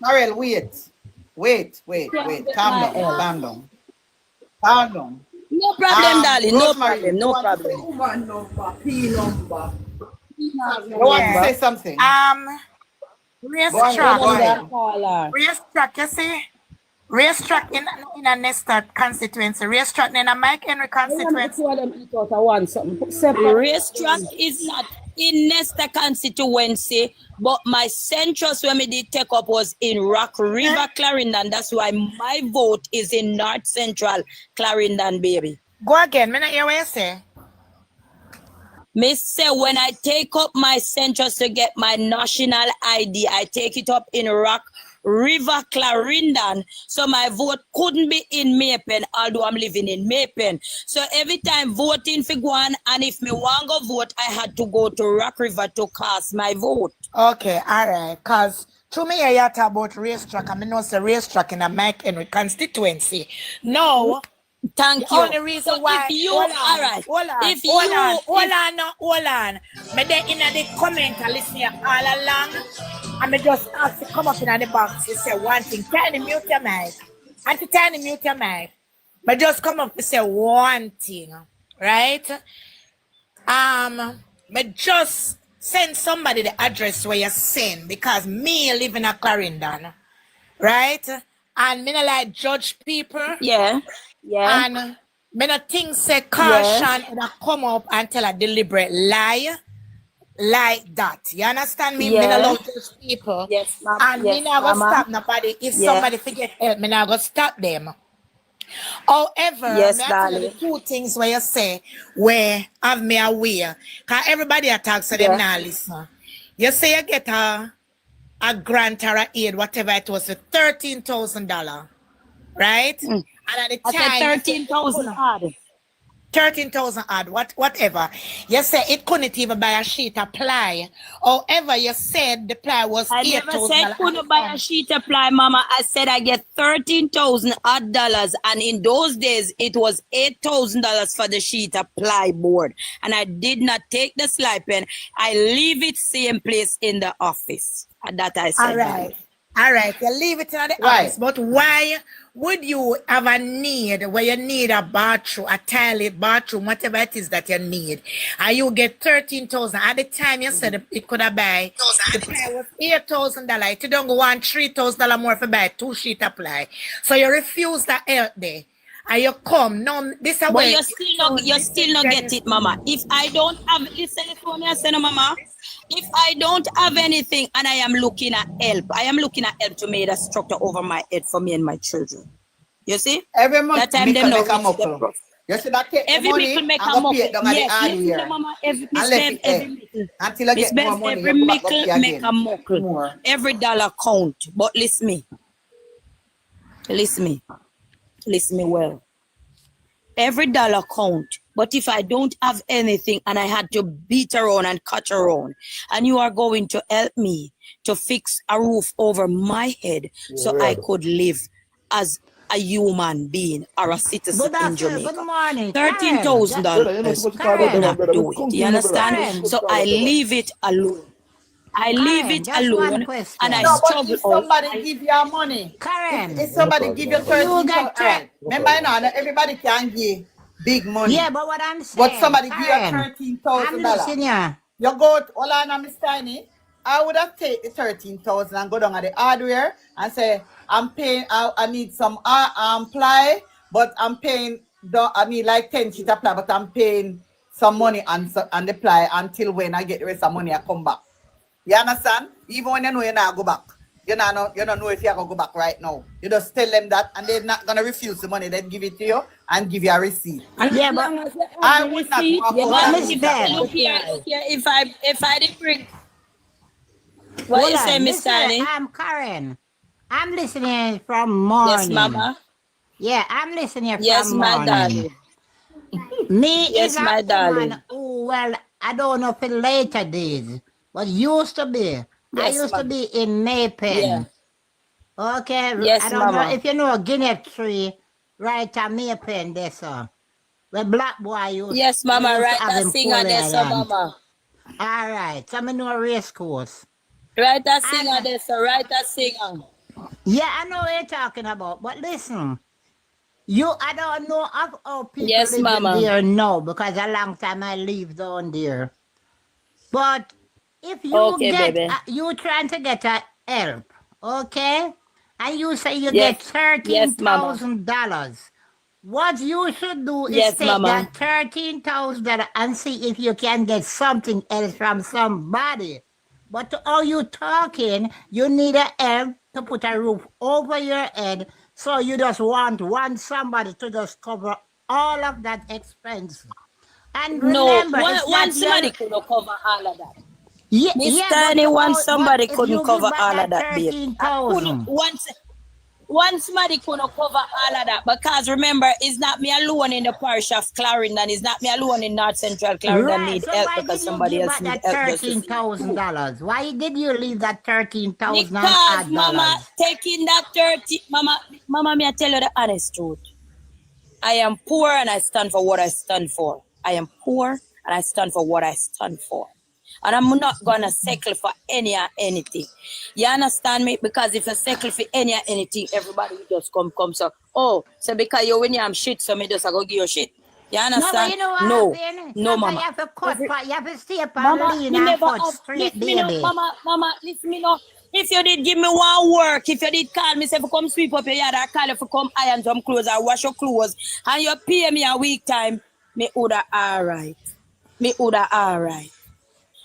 Carol, wait. Calm down. No problem, darling. No problem. Woman number, P number. You want to say something? Racetrack, you see? Racetrack in a Nesta constituency. Racetrack in a Mike Henry constituency. Racetrack is not in Nesta constituency, but my centros when me did take up was in Rock River, Clarendon. That's why my vote is in North Central Clarendon, baby. Go again, me not hear what you say. Me say when I take up my centros to get my national ID, I take it up in Rock River, Clarendon. So my vote couldn't be in Maypen, although I'm living in Maypen. So every time voting for one, and if me want to vote, I had to go to Rock River to cast my vote. Okay, all right. Because to me, I talk about racetrack. I mean, no, say racetrack in a Mike Henry constituency. No. Thank the you. only reason so why if you hold on. Me there in the comment and listen here all along. And me just ask to come up in the box to say one thing. Tiny mute your mic. And to tiny mute your mic. But just come up to say one thing. Right? Me just send somebody the address where you're saying because me live in a Clarendon. Right? And me not like judge people. Yeah. And Me not think say Yes. caution and I come up and tell a deliberate lie like that. You understand me? Me not Yes. love those people. Yes, ma'am. And me Yes, not gonna mama. stop nobody. If Yeah. somebody forget help, me not gonna stop them. However, Yes, may I tell you the darling. two things where you say where have me aware. Cause everybody attacks so them Yeah. now listen. You say you get a grant or a aid, whatever it was, for $13,000, right? Mm. And at the I said time, you said it 13,000 couldn't- odd. 13,000 odd, whatever. You said it couldn't even buy a sheet of ply. However, you said the ply was I never $8,000 said at couldn't the buy a time. sheet of ply, mama. I said I get 13,000 odd dollars, and in those days it was $8,000 for the sheet of ply board, and I did not take the stipend. I leave it same place in the office. And that I said. All right, you leave it in the office, but why would you have a need where you need a bathroom, a toilet, bathroom, whatever it is that you need, and you get 13,000 at the time you said it could have buy the ply was $8,000. You don't go on $3,000 more for buy 2 sheet of ply, so you refuse that help there. And you come, no, this is But where you still not get it, mama. If I don't have, listen to me, I say no, mama. If I don't have anything and I am looking at help, I am looking at help to make a structure over my head for me and my children. You see? Every month, that time them make no a reach muckle. the You see that take every the money mickle make and a go pay it muckle. down at the Yes, hard yes, year. mama. Every And Miss left Bev, it every there. mickle. Until you Miss get more Bev, money, every you go back up mickle here make again. a muckle. More. Every dollar count. But listen me. Listen me well. Every dollar count. But if I don't have anything and I had to beat around and cut around, and you are going to help me to fix a roof over my head so I could live as a human being or a citizen in Jamaica. Good morning. $13,000 Karen. not do it. You understand? Karen. So I leave it alone. I leave Karen, it just one alone question. and I No, but struggle if out. somebody give you money, Karen. if somebody give you 13,000, got all right. Remember, you know, not everybody can give big money. Yeah, but what I'm saying, But somebody give you Karen, I'm listening, $13,000. You go, hold on, Miss Tiny. I would have take the 13,000 and go down at the hardware and say, I'm paying, I need some ply, but I'm paying, I need like 10 sheet of ply, but I'm paying some money on the ply until when I get the rest of money, I come back. You understand? Even when you know you're not go back. You don't know if you're going to go back right now. You just tell them that and they're not going to refuse the money. They give it to you and give you a receipt. Yeah, but I would not walk Yeah, out but and leave that look here, if I did bring what hold you say, on, Miss listen, Tiny? I'm Karen. I'm listening from morning. Yes, mama. Yeah, I'm listening Yes, from my morning. darling. Me Yes, is a my woman darling. who, well, I don't know if in later days, but used to be. I Yes, used to ma'am. be in Maypen. Yeah. Okay, Yes, I don't know mama. if you know Guinea tree, right at Maypen there, sir. The black boy used, Yes, mama, used right to have that him singer there, so Island. mama. All right, so I know a race course. Right that singer there, so right that singer. Yeah, I know what you're talking about, but listen, I don't know of how people Yes, living mama. there now because a long time I live down there. But if you Okay, get, baby. you trying to get a help, okay? And you say you Yes. get Yes, mama. $13,000. What you should do is Yes, take mama. that $13,000 and see if you can get something else from somebody. But to all you talking, you need a help to put a roof over your head. So you just want somebody to just cover all of that expense. And No, remember, it's one not somebody your, couldn't cover all of that. yeah, Miss but Tiny, one somebody if couldn't you give cover back all of that that, babe. 13,000, One somebody couldn't cover all of that because remember, it's not me alone in the parish of Clarendon. It's not me alone in North Central Clarendon right? need So help why because did you somebody give else back need that help just to feed. $13,000? Why did you leave that 13,000 Because odd mama dollars? taking that 30, mama, me I tell you the honest truth. I am poor and I stand for what I stand for. I am poor and I stand for what I stand for. And I'm not gonna settle for any or anything. You understand me? Because if you settle for any or anything, everybody will just come. So, so because you when you am shit, so me just go give you shit. You No, but understand? you know what No, happened? no, Sometimes mama. you have to cut, you have to stay up and Mama, lean me and never foot have. straight, Listen me no, baby. mama, listen me no. If you did give me one work, if you did call me, say, for come sweep up your yard, or call you for come iron some clothes, or wash your clothes, and you pay me a week time, me woulda alright. Me woulda alright.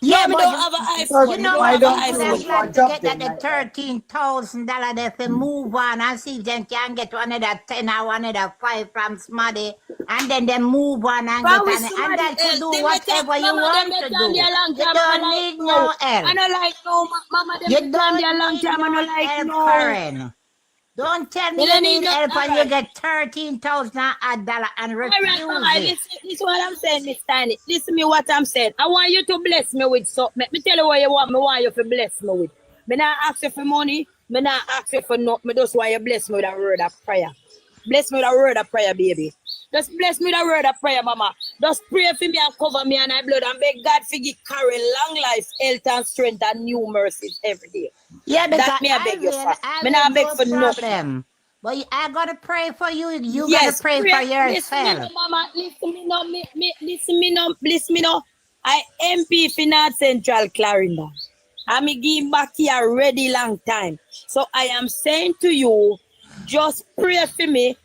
Yeah, No, me but don't have an iPhone. you Me know don't what have an people iPhone. them plan to get that the $13,000 they fi move on and see if they can get another 10 or another 5 from somebody and then they move on and But get with an and somebody that could else, do they whatever you mama them want they to done do. there long You time. I don't no like need no. no I help. no like no. Mama them You they done there don't long need time. I no no like help, no. Karen. Don't tell me You you don't need need no. help and you Alright. get $13,000 and Alright, mama. refuse it. Listen what I'm saying, Miss Tiny. Listen me what I'm saying. I want you to bless me with something. Let me tell you what you want. Me want you to bless me with. Me not ask you for money. Me not ask you for nothing. Me just want you bless me with a word of prayer. Bless me with a word of prayer, baby. Just bless me with a word of prayer, mama. Just pray for me and cover me and I blood and beg God to give Karen long life, health and strength and new mercies every day. Yeah, because That me I beg you for. I Me will not beg no for nothing. problem. But I gotta pray for you. You Yes, gotta pray pray. for Listen me yourself. no, mama. Listen me no. Listen me no. Listen me no. I MP for North Central Clarendon. I me give back here already long time. So I am saying to you, just pray for me.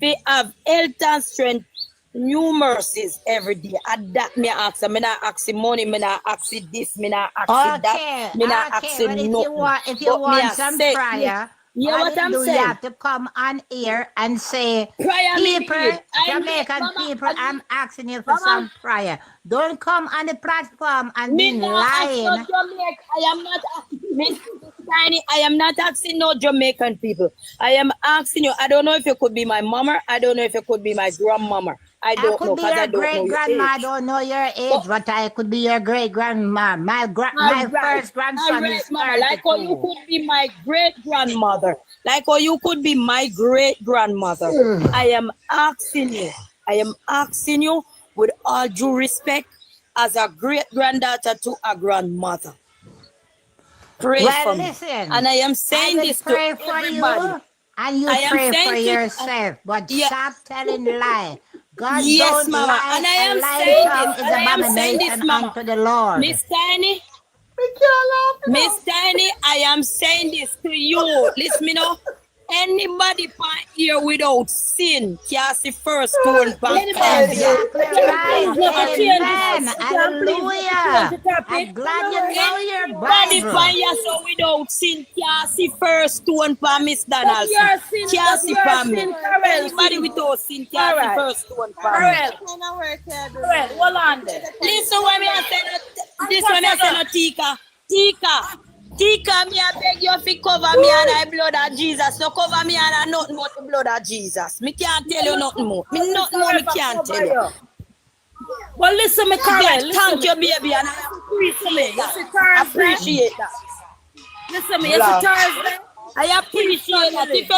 We have health and strength, new mercies every day. And that me ask. Me not ask money. Me not ask this. Me not ask that. Me not ask Okay, but nothing. if you But me want I some say, prayer, yeah, all what you I'm do, you saying. have to come on here and say, Prayer me people, need. Jamaican Mama, people, I'm asking you for Mama, some prayer. Don't come on the platform and me be not ask no lying. Jamaican. I am not Miss Tiny. I am not asking no Jamaican people. I am asking you. I don't know if you could be my mama. I don't know if you could be my grandmama. I I don't could know be because your I don't know great your grandma. age. I don't know your age, but I could be your great grandma. My All right, first grandson is mama. Like how you 32. could be my great grandmother. Like how you could be my great grandmother. I am asking you. I am asking you with all due respect, as a great granddaughter to a grandmother. Pray for Well, me. listen, And I am I saying will this to pray for everybody. you and you I am pray for saying to yourself, but yeah. stop telling lie. God Yes, don't mama. lie. And I A am lying saying this. tongue is And I am saying this, abomination mama. unto the Lord. Miss Tiny, Miss Tiny, I am saying this to you. Listen me now. Anybody pan here without sin can see first stone pan Exactly right. Amen. Hallelujah. I'm glad you know your Anybody Bible. pan here so without sin can see first stone pan Miss Donaldson. Can see pan me. Anybody without sin can see first stone pan me. Alright, hold on there. Listen when me I say no, this when me I say no Tika, me I beg you fi cover me and I blood of Jesus. So cover me and I nothing but the blood of Jesus. Me can't tell you nothing more. Me nothing more me can't tell you. Well, listen, me, God, Karen. thank you, baby, and I appreciate that. Appreciate that. Listen, me, it's a Thursday. I appreciate that. If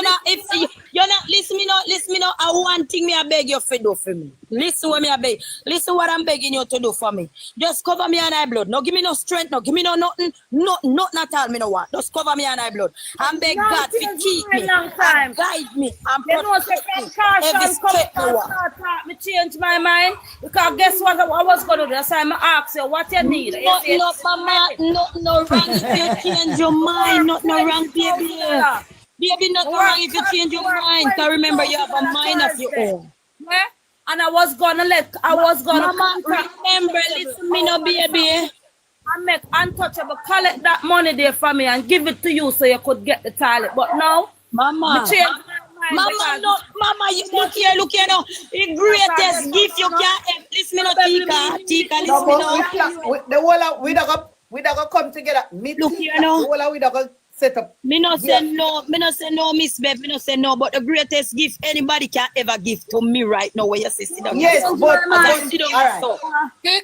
you're not listen me now. I one thing me I beg you to do for me. Listen what me I beg. Listen what I'm begging you to do for me. Just cover me and I blood. No give me no strength. No give me no nothing. Nothing at all. Me no want. Just cover me and I blood. And beg God to keep me and guide me and protect me. Every step me walk. Me change my mind because guess what? I was gonna do. That's why I'm ask you what you need. No, mama. No wrong if you change your mind. No wrong, baby. Baby, not wrong if you change your mind. Because remember, you have a mind of your own. Yeah? And I was gonna Mama, remember, listen me no, baby. I make Untouchable collect that money there for me and give it to you so you could get the toilet. But now, Mama, Mama, you look here now. The greatest gift you can have. Listen me no, Tika, listen me no. The whole we don't come together. Look here now. The whole we don't set up. Me no say no, Miss Bev, me no say no, but the greatest gift anybody can ever give to me right now where you say sit down. Yes, but sit down so.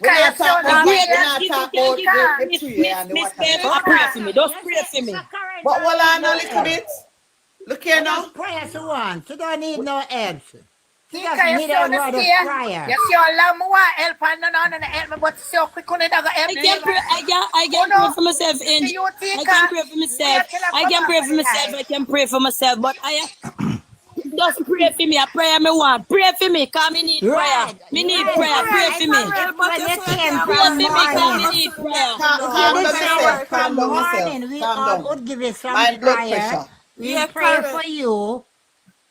The greatest gift you can give Miss Bev, pray for me. Just pray for me. But hold on a little bit. Look here now. Pray as you want. You don't need no help. You Tika, just you need see a on the word of steer? prayer. You see all love me want help and no help me, but so quick on it I help me. I can pray for myself, Angel. I can pray for myself. I can pray for myself. I can pray for myself. But just pray for me. A prayer me want. Pray for me, cause me need prayer. Me need prayer. Pray for me. When you came Pray from for me, cause me morning, need prayer. Calm down yourself. from Calm down morning, yourself. we Calm all down. would give you some My blood prayer. pressure. We Yeah, pray correct. for you.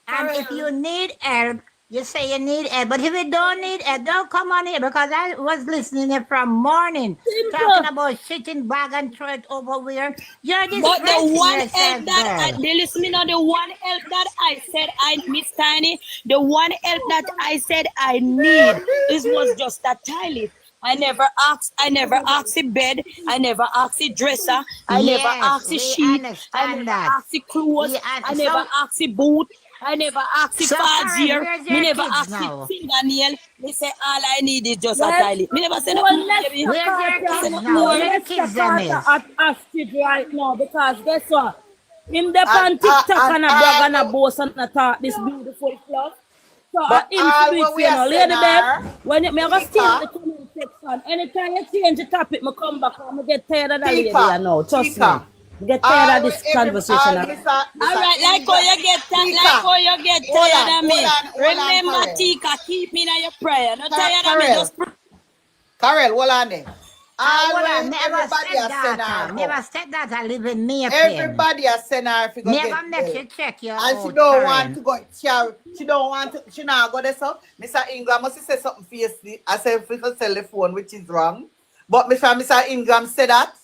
And if you need help, you say you need help. But if you don't need help, don't come on here because I was listening here from morning talking about shitting bag and throw it over where you're But the disgracing one yourself, help that girl. they listen me now, the one help that I said I Miss Tiny, the one help that I said I need was just a toilet. I never asked the bed, I never asked the dresser, I never Yes, asked the we sheet, I understand never that. asked the clothes, I never asked the boot, I never asked the So Karen, fazier, where's me your never kids asked the now? fingernail. Me say all I need is just a Well, toilet. Me never say well, nothing more, let's baby. the Where's your Carter, kids now? Where the let's kids the them Carter is? at Astrid right now because guess what? Him dey And, on TikTok and a brag and a all, boast and a talk this beautiful fluff. So but him all do it what for we you are know. saying Lady Bev, are, when me I go stay in the Tika, comment section. Anytime you change the topic, me come back and me get tired of that lady Tika, you know. Trust me. Tika. Me get tired All of what this every, conversation. all Mr. All right, like how you get Hold tired on, of me. hold on, Remember, Karel. Tika, keep me in your prayer. Not tired of me. Karel, Just pray. Karel, hold on there. Hold Always on, never everybody said has sent that. her Never go. said that. I live in me pen. Everybody has sent her if you go Never get make help. you check your And she out, don't want Karen. to go. She don't want to. She not go there. So, Mr. Ingram must say something fiercely. I said if we could sell the phone, which is wrong. But Mr. Ingram said that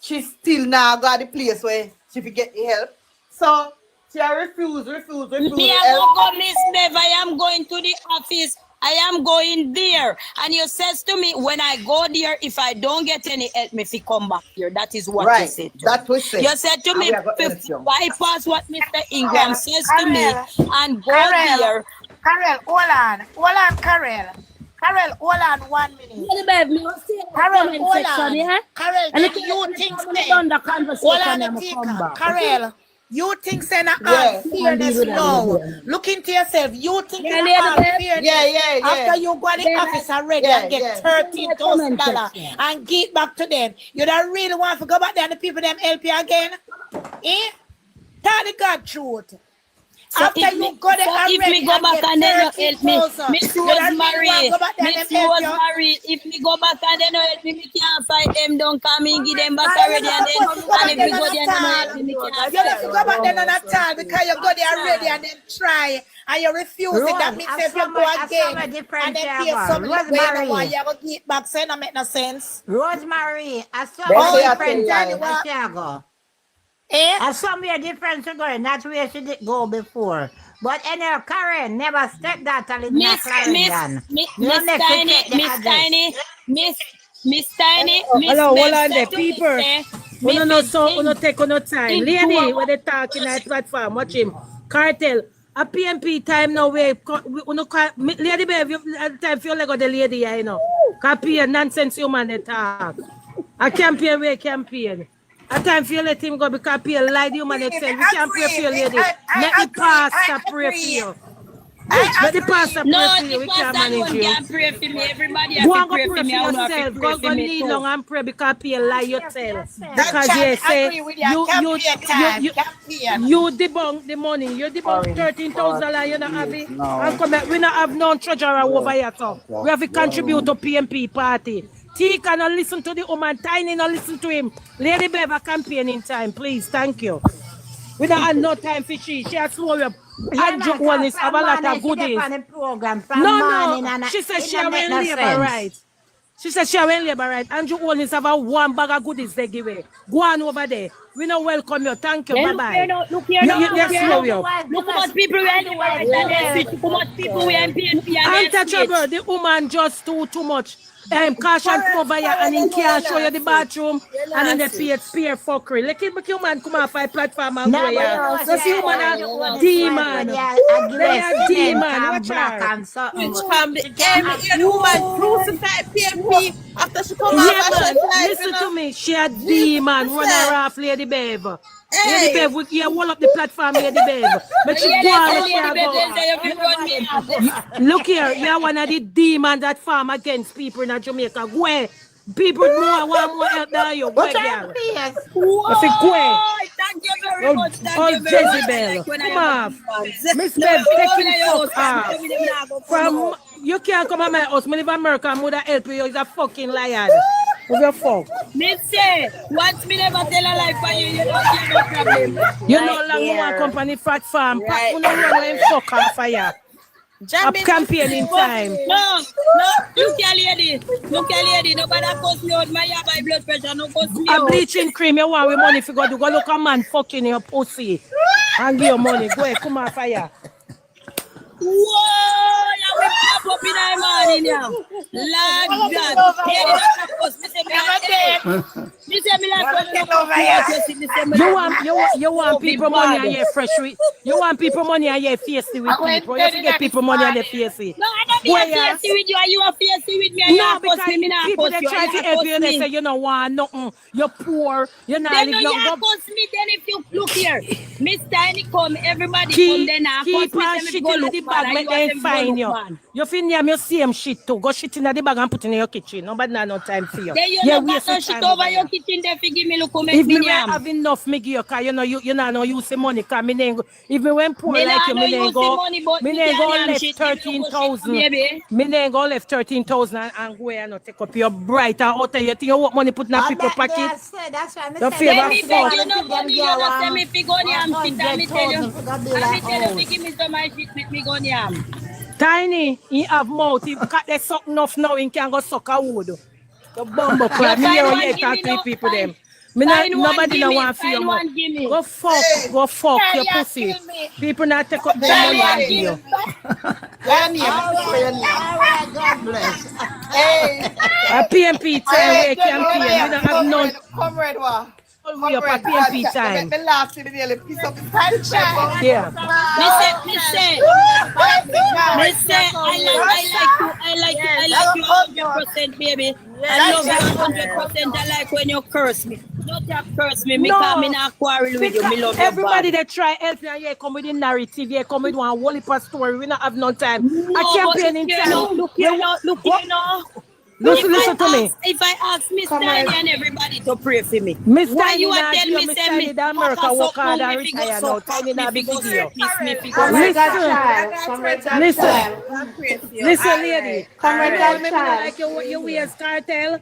she still now got the place where she could get the help. So she refuse. Me, I go, Miss Bev. I am going to the office. I am going there. And you says to me, when I go there, if I don't get any help, me fi come back here. That is what you said. That we said. You said to And me, we are going to help you. bypass what Mr. Ingram says to me and go Karel, there. Karel, hold on, Karel. Karel, hold on 1 minute. Lady Bev, me will see in the Karel, comment hold section, on. yeah? Karel, And then if you think say, say, done the hold conversation, on, I'm come back. Karel, you think say na all Yeah. fairness now. Look into yourself. You think Yeah, in Lady all Bev. fairness. Yeah. After you go to the Then office already yeah, and get yeah. $13,000 and give back to them, you don't really want to go back there and the people them help you again? Eh? Tell the God truth. So After if you me, go there so if already me go back get and then no help me, 13,000, Miss you don't really want Rosemary, to go back there and Miss them help you? Rosemary, if me go back and then no help me, me can't fight them, don't come in, give them back You're already, not and then, supposed to go and back if there me go none there at and no all. help me, me can't You don't fight. have to go back there none at all because you go there already and then try and you refuse it. That means if you go again and then pay something where you know why you will get back, so it don't make no sense. Rosemary, I saw They say my I different tell you. where she go. Eh? I saw me a different to going. That's where she did go before. But anyway, Karen never step that to live in Miss Clarendon. You Miss make her Tiny, check the Miss address. Tiny, Miss Tiny, Miss Hello, hold Bev on said there, to me, people. say, Uno Miss no so in uno take uno time. in Lady, two where they talking at platform, watch him. Cartel. A PNP time now where uno Lady Bev, you time for you lego the lady, you know. Copy a nonsense human they talk. A campaign where campaign. A time for you let him go because pay lie the human itself. We can't pray for you, lady. Let the pastor pray for you. Let the pastor pray No, for you. the We can't pastor manage alone you. can't pray for me. Everybody has Go to and go pray pray for me. for I will have to yourself. pray Go for me kneel too. down and pray because you lie yourself. That Because child, you I say agree with you. Campaign time. Campaign. you debunk the money. You debunk $13,000. You not have it. And come back. We not have no treasurer over here. So we have to contribute to PNP party. T cannot listen to the woman. Tiny not listen to him. Lady Beaver campaigning time, please. Thank you. We don't have no time for she. She has slow up. Andrew Owens have a lot of goodies. No. She said she went labor right. She said she went labor right. Andrew Owens have a one bag of goodies they give away. Go on over there. We don't welcome you. Thank you. Bye-bye. Look here now. Look how much people we are liberated and they switch. How much people we are in PNP and they Untouchable, the woman just too much. Caution come over here and he can't show you the bathroom and then they peer fuckery. Let him make your man come off a platform and go here. So see woman a demon. They are demon. Watch her. Which can be any woman crucified PNP after she come Yeah, out man. of life. Listen to me. She a demon. Run her off, Lady Bev. Lady Bev, we can hold up the platform, Lady Bev. But she go on and she go. Look here, you're one of the demons that farm against people in Jamaica. Go. People want more help than you. Go, girl. Whoa, I say, go. thank you very much. Thank Oh, you very much. I Jezebel. like when I Come have off. a chance. Miss No, Bev, if you take go him in your house, fuck off. tell me them not go come From out. you can't come at my house. Me live in America. I'm gonna help you. You're a fucking liar. What's your fuck? Me say, once me never tell a lie for you, you don't have no problem. You know, long one company fat farm. Pack you know run when fuck off fire. Up campaigning time. No, look here, lady. Look here, lady. Nobody cuss me out. My high blood pressure, no cuss me A out. bleaching cream, you want with money if you go do. Go look a man fucking your pussy. And give your money. Go ahead, come on fire. Whoa, yeah, we pop up in the morning, yeah. Lord God. Here the doctor cuss. Me say me like, me say me like, You want people money and you fresh with. You want people money and you facey with people. You forget people money and they facey. No, I don't be a facey with you and you are facey with me and No, you because cuss me not people cuss they you. try to help you and they say you don't want nothing. You're poor. You're not Then no, living you cuss me then if you look here. Mr. Any come, everybody come then I cuss keep me on then shit go in look the bad bag, and make you them have find them you. go look bad. You feel near your same shit too. Go shit in the bag and put in your kitchen. Nobody not no time for you. Then you Yeah, don't got no shit over your kitchen there for give me look make if me me yam. have enough, me give you, cause you know you not no use the money, cause me ain't go, if me went poor Me like nah you, no me ain't use the go, money, but me me ain't go can yam left shit. Give me look go shit, 13,000. baby. Me ain't go left 13,000 and go and take up your bright and out there. You think you want money put in a people pocket? That's why I Your said favor Let me beg fuck. you no money, you don't tell me if you go yam shit and me tell you. 100,000 for the And me tell you house. if you give me some of my shit with me go yam. Tiny, he have mouth. He cut the suck enough now, he can go suck a wood. The bumbo You clap. Me find hear one, you give talk me to the no, people them. Me not, find one, nobody give no me, want for your find mouth. one, give me. Go fuck Hey, your you pussy. kill me. People not take up their Find money one, and give give me. you. All right, God bless. Hey, A PNP time hey, where campaign. We don't have none. comrade, what? We up a Comrade, PNP time. the last thing nearly piece of his hand check. Yeah. Me say, I like you 100%, baby. I love you 100%. I like when you curse me. Don't you curse me, because me No, not quarrel with you. Me love you everybody bad. that try help you and yeah, come with the narrative, yeah, come with one whole heap of story. We not have no time. A No, but campaign in time. look here now. Listen to me. If I ask Miss Tiny and everybody to pray for me, Miss why Tiny you are not tell give me Miss say Tiny me the pack America us work up hard now, and me fi go retire so now. pack, Tiny me not fi big go deal. surface, me fi go Listen, lady. Cartel, me not like your ways, cartel.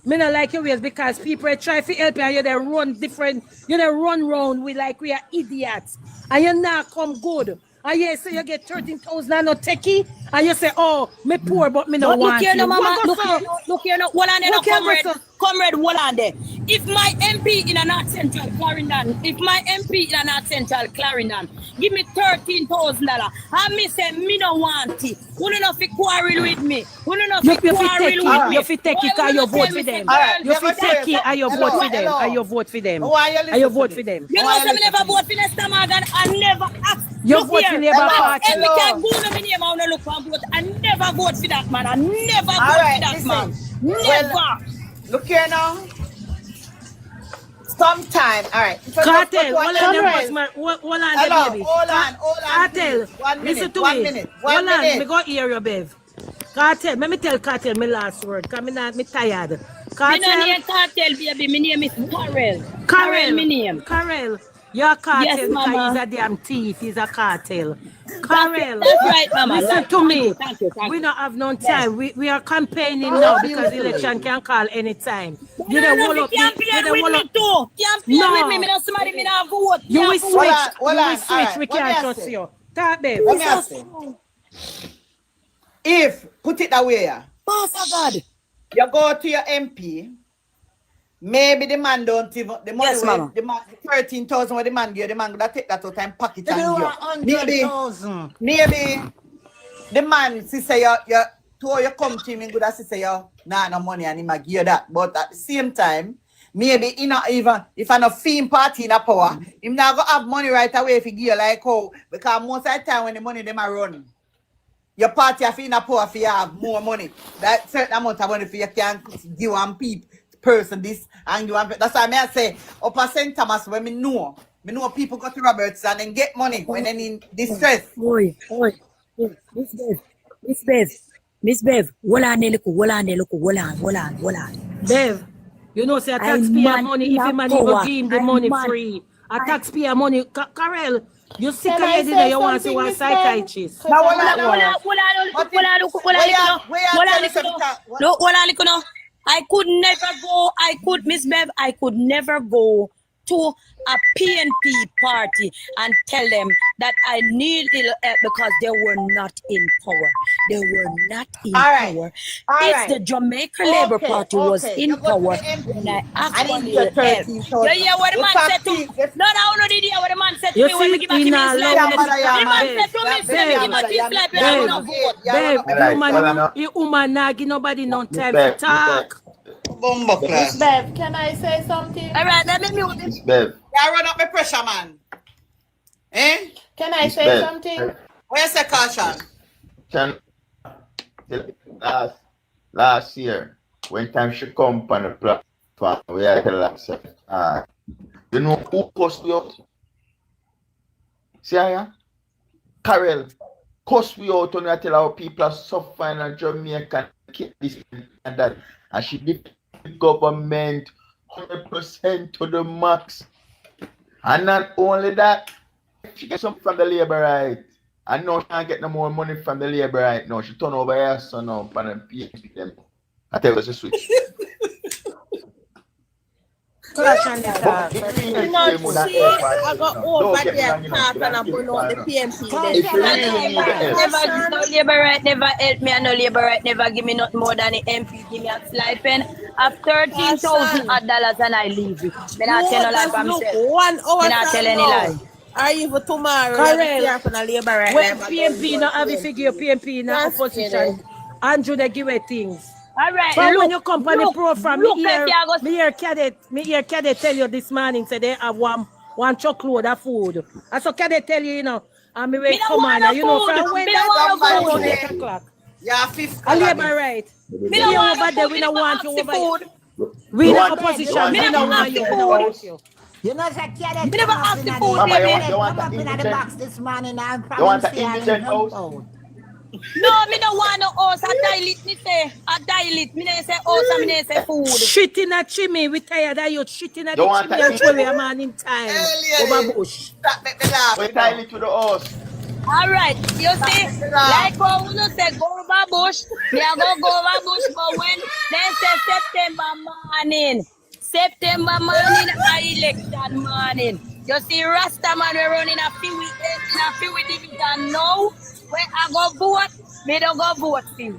Me not like your ways because people try to help you and you they run different, you they run round with like we are idiots. And you not come good. And you say you get 13,000 and no techie, and you say, oh, me poor but me no But look want here you. no mama, What go look here no, hold on there no, What can go, comrade, hold on there. If my MP in a North Central Clarendon, give me $13,000, and me say me no want it. Who no fi quarrel with me? Who no fi You quarrel take with it. me? You fi take it Why and you you not vote tell for me say, them. girl, You fi take it and you vote for them. And you vote for them. And you vote for them. You know something never vote for Nesta Morgan and never ask. You Look vote here, for Labour Party. and me can go to my name and look and vote. I never vote for that man. I never vote for that man. Never. Well, look here now. Sometime, all right. Cartel, hold on there, hold on there, Hello, baby. hold on, Cartel, please. 1 minute, listen to 1 me. minute, Hold 1 on, me minute. go hear you, Bev. Cartel, let me tell Cartel my last word, because me tired. Me Cartel. no name Cartel, baby. My name is Carel. Carel, my name. Carel. You're a cartel Yes, because mama. he's a damn thief. He's a cartel. That's Carel, right, mama. listen to me. Thank you. We don't have no Yes. time. We are campaigning now because election can call anytime. You No, don't hold up can't play with me too. Can't play with me. Me not somebody me not vote. You will Can't vote. switch. You will switch. We can't trust you. Talk, babe. Let me ask you. If, put it that way, Pastor God, you go to your MP, maybe the man don't even, the money, Yes, mama. the man, 13,000 what the man give, the man gonna take that out and pack it They and do give. 100,000. Maybe the man, she say, you come to him and good as she say, nah, no money and he might give you that. But at the same time, maybe he not even, if I'm a theme party in a power, him not gonna have money right away if he give you like how, because most of the time when the money them are running, your party have in a power if you have more money. That certain amount of money for you can give one person this and give one. That's why I say up at St. Thomas when me know people go to Roberts and then get money when they in distress. Oi. Miss Bev. Hold on. Bev, you know, say a taxpayer money, if the man even give him the money free. a taxpayer money. Carol, you sick Can of I your dinner, say you want to see something, one Miss Bev? psychiatrist. Now, Hold on, I could never go. Miss Bev, I could never go to a PNP party and tell them that I need little help because they were not in power. They were not in power. It's the Jamaica Labour Party was in power when I asked for little help. You hear what the man said to me? No, no, did you hear what the man said to You me when we see, give back he him not his life? allowing The us to talk, man said to me, say, give back his life, you don't want to vote. Babe, the woman not give nobody no time to talk. Miss Bev, can I say something? All right, let me mute him. Miss Bev. Yeah, run up my pressure, man. Eh? Can I Miss say Bev. something? Where you say caution? Can last year, when time she come on the platform, we had to last you know who cussed me out? See ya? Carol, cuss we out when I tell our people are suffering in Jamaica and this and that. And she did the government 100% to the max. And not only that, she get something from the labor right. And now she can't get no more money from the labor right now. She turn over her son now and PNP them. I tell you she switch. Clash on the talk. You know, see, I got over there talk and I burn out the PNP then. If you really need the help. No labor right never help me, and no labor right never give me not more than the MP give me a stipend of $13,000 and I leave it. Me not tell no lie for Look, myself. 1 hour Me not from tell any now. lie. Or even tomorrow, Carol, you're from the labor right when now. PNP not have a figure, PNP in the opposition, Andrew they give away things. All right, But look, when you come from the program, look at me hear cadet tell you this morning say they have one truckload of food. And so cadet tell you, you know, and me wait come on, you know, from when that about 8 o'clock. Yeah, fifth. I labor right. Me don't want over there, we don't want you over there. We the opposition, we don't want you. We don't want you. You know, that cadet Me never come up ask in the the food, Mama, baby. come up in the box this morning and You want promise an indigent house? No, me don't want no house. I dilate, me say. I dilate. Me don't say house and me don't say food. Shit in a chimney. We tired of you. Shit in a You want chimney and throw away a man in time. Over bush. We tie it to the horse. All right, you see, like how you say go over bush, me I go over bush, but when they say September morning, election morning. You see, Rasta man we running a few weeks in a few division now. When I go vote, me don't go vote for you.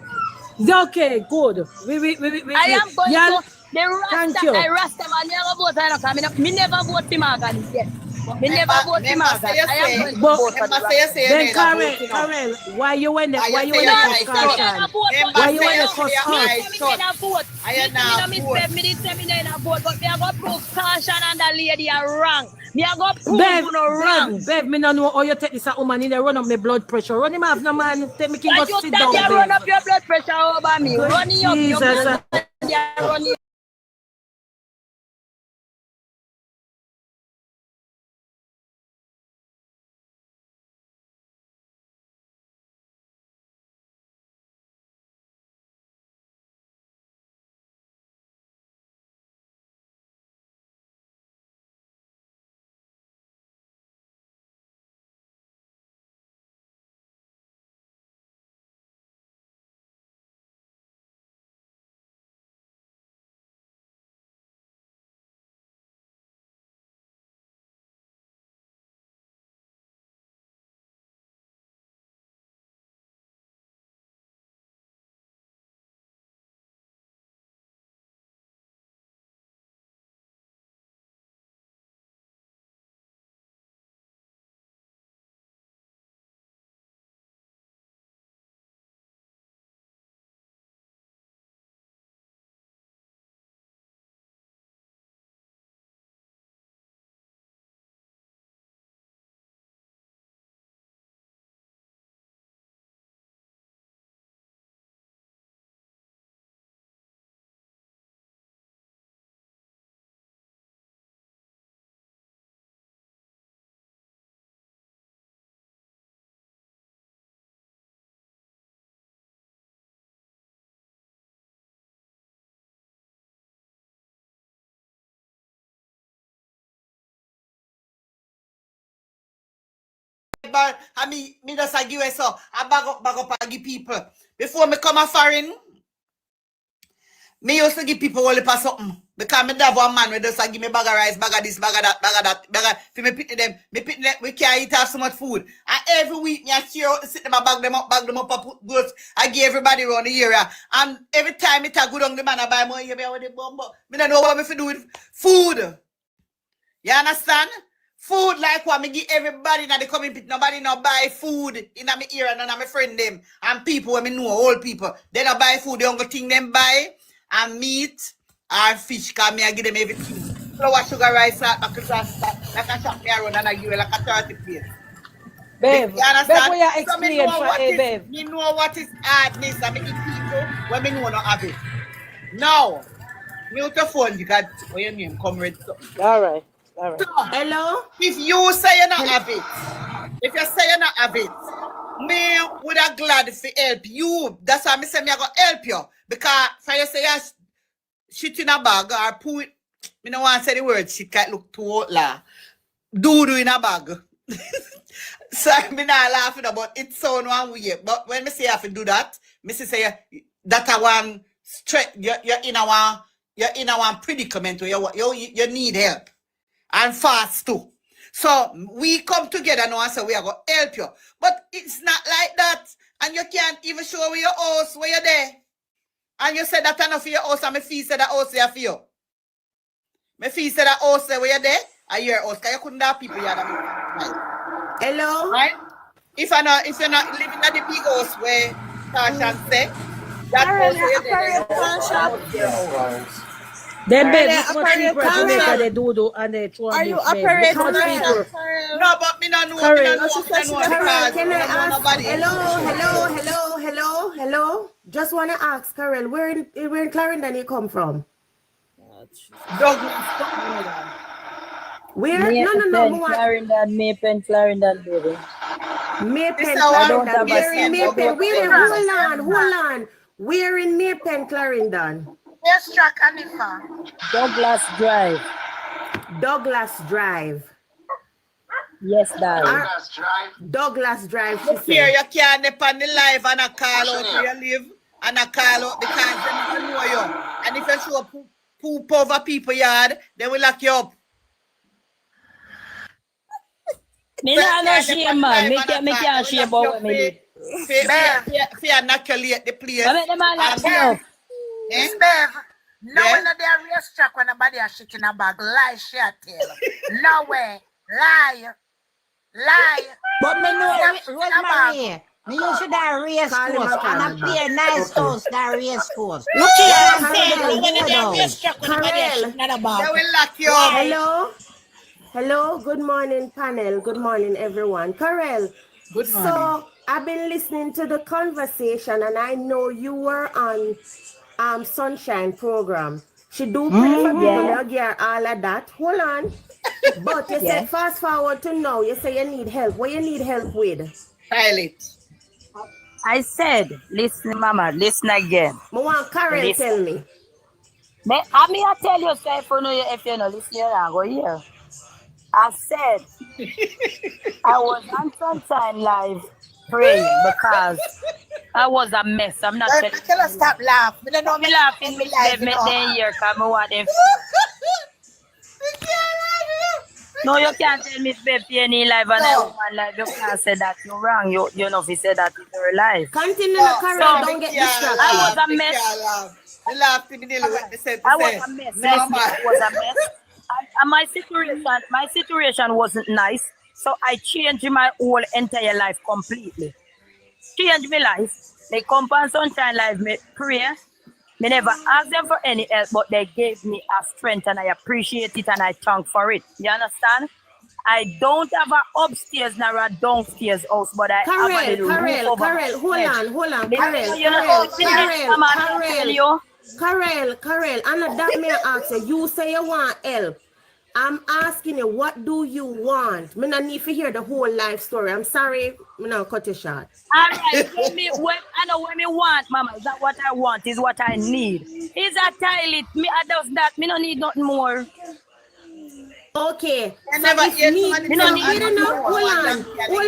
Okay, good. I am going to the Thank you. Rasta man, me go vote for him. Me never vote for Margaret yet. Me never vote for Margaret. I am going to vote for the Rasta. Then Karen, why you went there? Why you went there for caution? Why you went there for vote? Me didn't say me in a vote, but me I go prove caution and the lady are wrong. Me I go prove you no wrong. Bev, me no know how you take this a woman in there run up my blood pressure. Run him off, no man. Take me can go sit down. You run up your blood pressure over me. Running up your blood pressure. but I me just a give so I bag up and give people. Before me come a foreign, me used to give people all the pass something. Because me have one man who just give me bag of rice, bag of this, bag of that, bag of for me pitney them. We can't eat have so much food. And every week me I share out, sit them and bag them up, I put goods. I give everybody around the area. And every time it a good on the man I buy more here, me with the bumbo. Me don't know what me fi do with food. You understand? Food like what me give everybody in the coming pit. Nobody no buy food in my ear, none of my friend them. And people when me know, old people. They don't buy food, the only thing them buy and meat and fish, cause me I give them everything. Flour, sugar, rice, salt, buckle, sauce, like a shop me around and I give you like a 30 plate. Babe, You understand? what you So me explain know for what a is, babe. me know what is hardness and me give people when me know not have it. Now, mute your phone because what your name come read something. All right. So, hello? If you say you not have it, if you say you not have it, me would have glad to help you. That's why I say me I go help you. Because for you say you shit in a bag or put it, me don't want to say the word shit can't look too old la. Do in a bag. So me not laughing about it sound one way. But when me say I have to do that, me say that I want straight you're in a one predicament where you need help. And fast too. So we come together now and say we are going to help you. But it's not like that. And you can't even show where your house, where you're there. And you said that enough for your house and my fee said that house there for you. My fee said that house there where you're there and your house. Because you couldn't have people here. Hello? Right? If you're not living at the big house where Tasha say, that house where you're there. Then babe, look much people to make they do and they throw Are you this, babe. operating Look much people. No, but me not know. Carol, Me not know because Can I ask? nobody. Hello. Just wanna ask, Carol, where in Clarendon you come from? Douglas. Where? No. Clarendon, Maypen, Clarendon, baby. Maypen, Clarendon. Where in Maypen? Hold on. Where in Maypen, Clarendon? Yes, Jack Anifa. Douglas Drive. Douglas Drive. Yes, darling. Douglas Drive. Look here, you can't depend on the live and a call out where you live and a call out because they don't know you. And if you show poop over people yard, they will lock you up. Me not no shame, man. Me can't shame about what me did. Fear inoculate the place. I make the man lock me up. Miss Bev, no one of their race track when nobody are shit in a bag. Lie, shit, tell. No way. Lie. But me know, Rosemary, me used to that race course and I play a nice house that race course. Look here, I'm saying, saying, no race track when nobody are shit in a bag. They will lock you up. Hello, good morning, panel. Good morning, everyone. Karel, good morning. So I've been listening to the conversation and I know you were on Sunshine program. She do pray for people, yeah, all of that. Hold on. But you said fast forward to now, you say you need help. What you need help with? Pilot. I said, listen, mama, listen again. I want Karel tell me. I tell you, say, if you know, listen, you don't go here. I said, I was on Sunshine Live praying because I was a mess. I'm not telling you. Tell us stop laughing. I don't know me laughing. Me then here because I want them. No, you can't tell me to be any live and a woman live. You can't say that. You're wrong. You know if you say that in your life. Continue, Karel. Don't get distracted. I was a mess. I was a mess. I was a mess. And my situation wasn't nice. So I changed my whole entire life completely. Changed my life. They come on Sunshine Live, me pray. Me never asked them for any help, but they gave me a strength and I appreciate it and I thank for it. You understand? I don't have an upstairs nor a downstairs house, but I have a little roof over my head. Hold on. Karel, and that may ask you. You say you want help. I'm asking you, what do you want? Me not need to hear the whole life story. I'm sorry, me not cut you short. All right, I know what me want, mama. Is that what I want? Is what I need. Is a toilet. Me I does that. Me don't need nothing more. Okay. I So never if hear me, somebody so say, wait "I enough, know hold one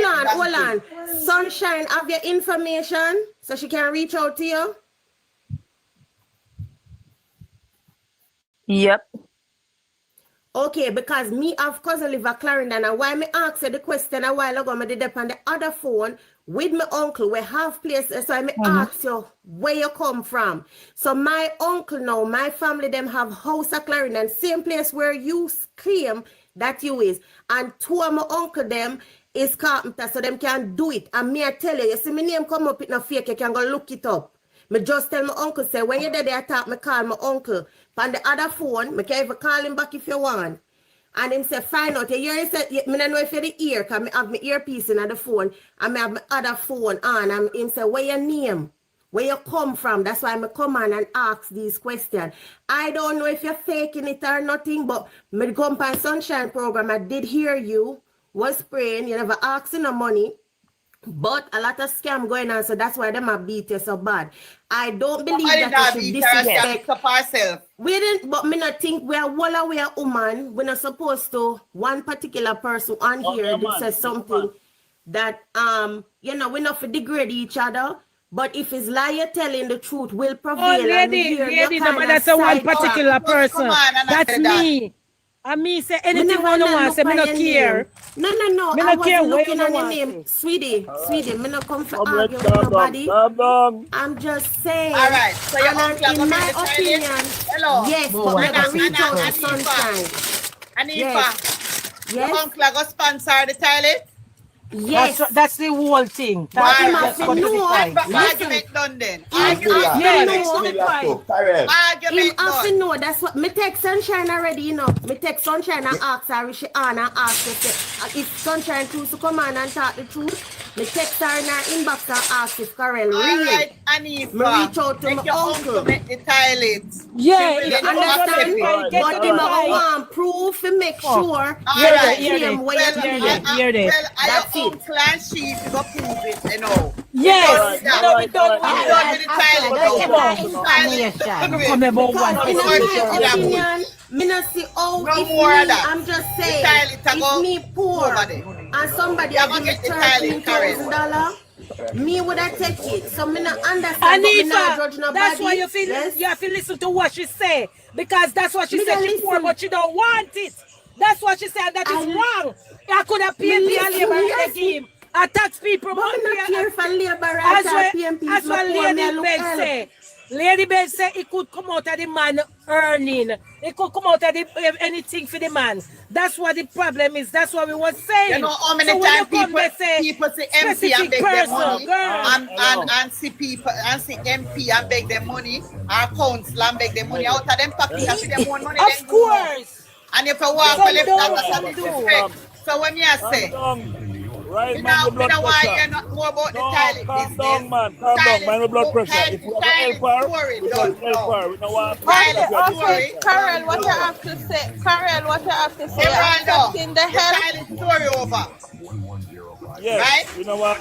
on, hold on. Sunshine, have your information so she can reach out to you. Yep. Okay, because me have cousin live at Clarendon, and why me ask you the question a while ago, me did up on the other phone with my uncle, we have places, so I me ask you where you come from. So my uncle now, my family, them have house at Clarendon, same place where you claim that you is, and two of my uncle them is carpenter, so them can do it. And me I tell you, you see my name come up, it no fake, you can go look it up. Me just tell my uncle, say, when you're there, I talk, me call my uncle. On the other phone, me can even call him back if you want. And him say, find out, you hear, he said, me don't know if you're the ear, because I have my earpiece in the phone, and I have my other phone on, and him say, where your name? Where you come from? That's why I come on and ask these questions. I don't know if you're faking it or nothing, but me come on Sunshine program, I did hear you, was praying, you never asking no money. But a lot of scam going on, so that's why them have beat you so bad. I don't believe that you should disrespect ourselves. We didn't, but me not think we are walla we are woman. We're not supposed to one particular person on here that says something that you know, we're not for degrade each other. But if it's lie, you're telling the truth will prevail. Oh, lady, that's a one particular person. That's me. And me say anything I want, say me not care. No. Me I not care wasn't where looking you on your want name. Sweetie, me not come for Come, let's argue with nobody. calm down. I'm just saying. All right, so your uncle in my opinion, hello. yes, but when I reach out to Sunshine. Anifa, your uncle go sponsor the toilet? Yes. That's the whole thing. But him have to know. Argument done then. Him have to know. That's what me text Sunshine already, you know. Me text Sunshine and ask her if she on and ask her if Sunshine choose to come on and talk the truth. Me text her in her inbox and ask if Karel real. Alright, Anifa. Me reach out to my uncle. Make the toilet. Yeah, you understand? But him have want proof to make sure that claim where you claim. That's it. Uncle and she go prove it, you know. Yes, we done with the toilet. Me not see how if me, I'm just saying, if me poor and somebody give me $13,000, me would have take it. So me not understand. Anifa, that's why you feel you have to listen to what she say, because that's what she said. She's poor, but she don't want it. That's what she said. That is wrong. I could have PNP and labor in the game. I tax people. But I'm not here for labor as well, Lady Bed say. Lady Bed say it could come out of the man earning. It could come out of anything for the man. That's what the problem is. That's what we were saying. You know how many times people see MP and beg them money, and see people and see MP and beg them money, or council and beg them money out of them pocket and see them own money. Of course. And if I walk well, that so when you say, right, you man, know, blood pressure. Not more about the toilet calm down, man. Calm down. Mind the blood pressure. If you have help, we don't help her. We don't want to Okay, Karel, what you have to say? Karel, what you have to say? Accepting the help. Story over. Yes, right? You know what?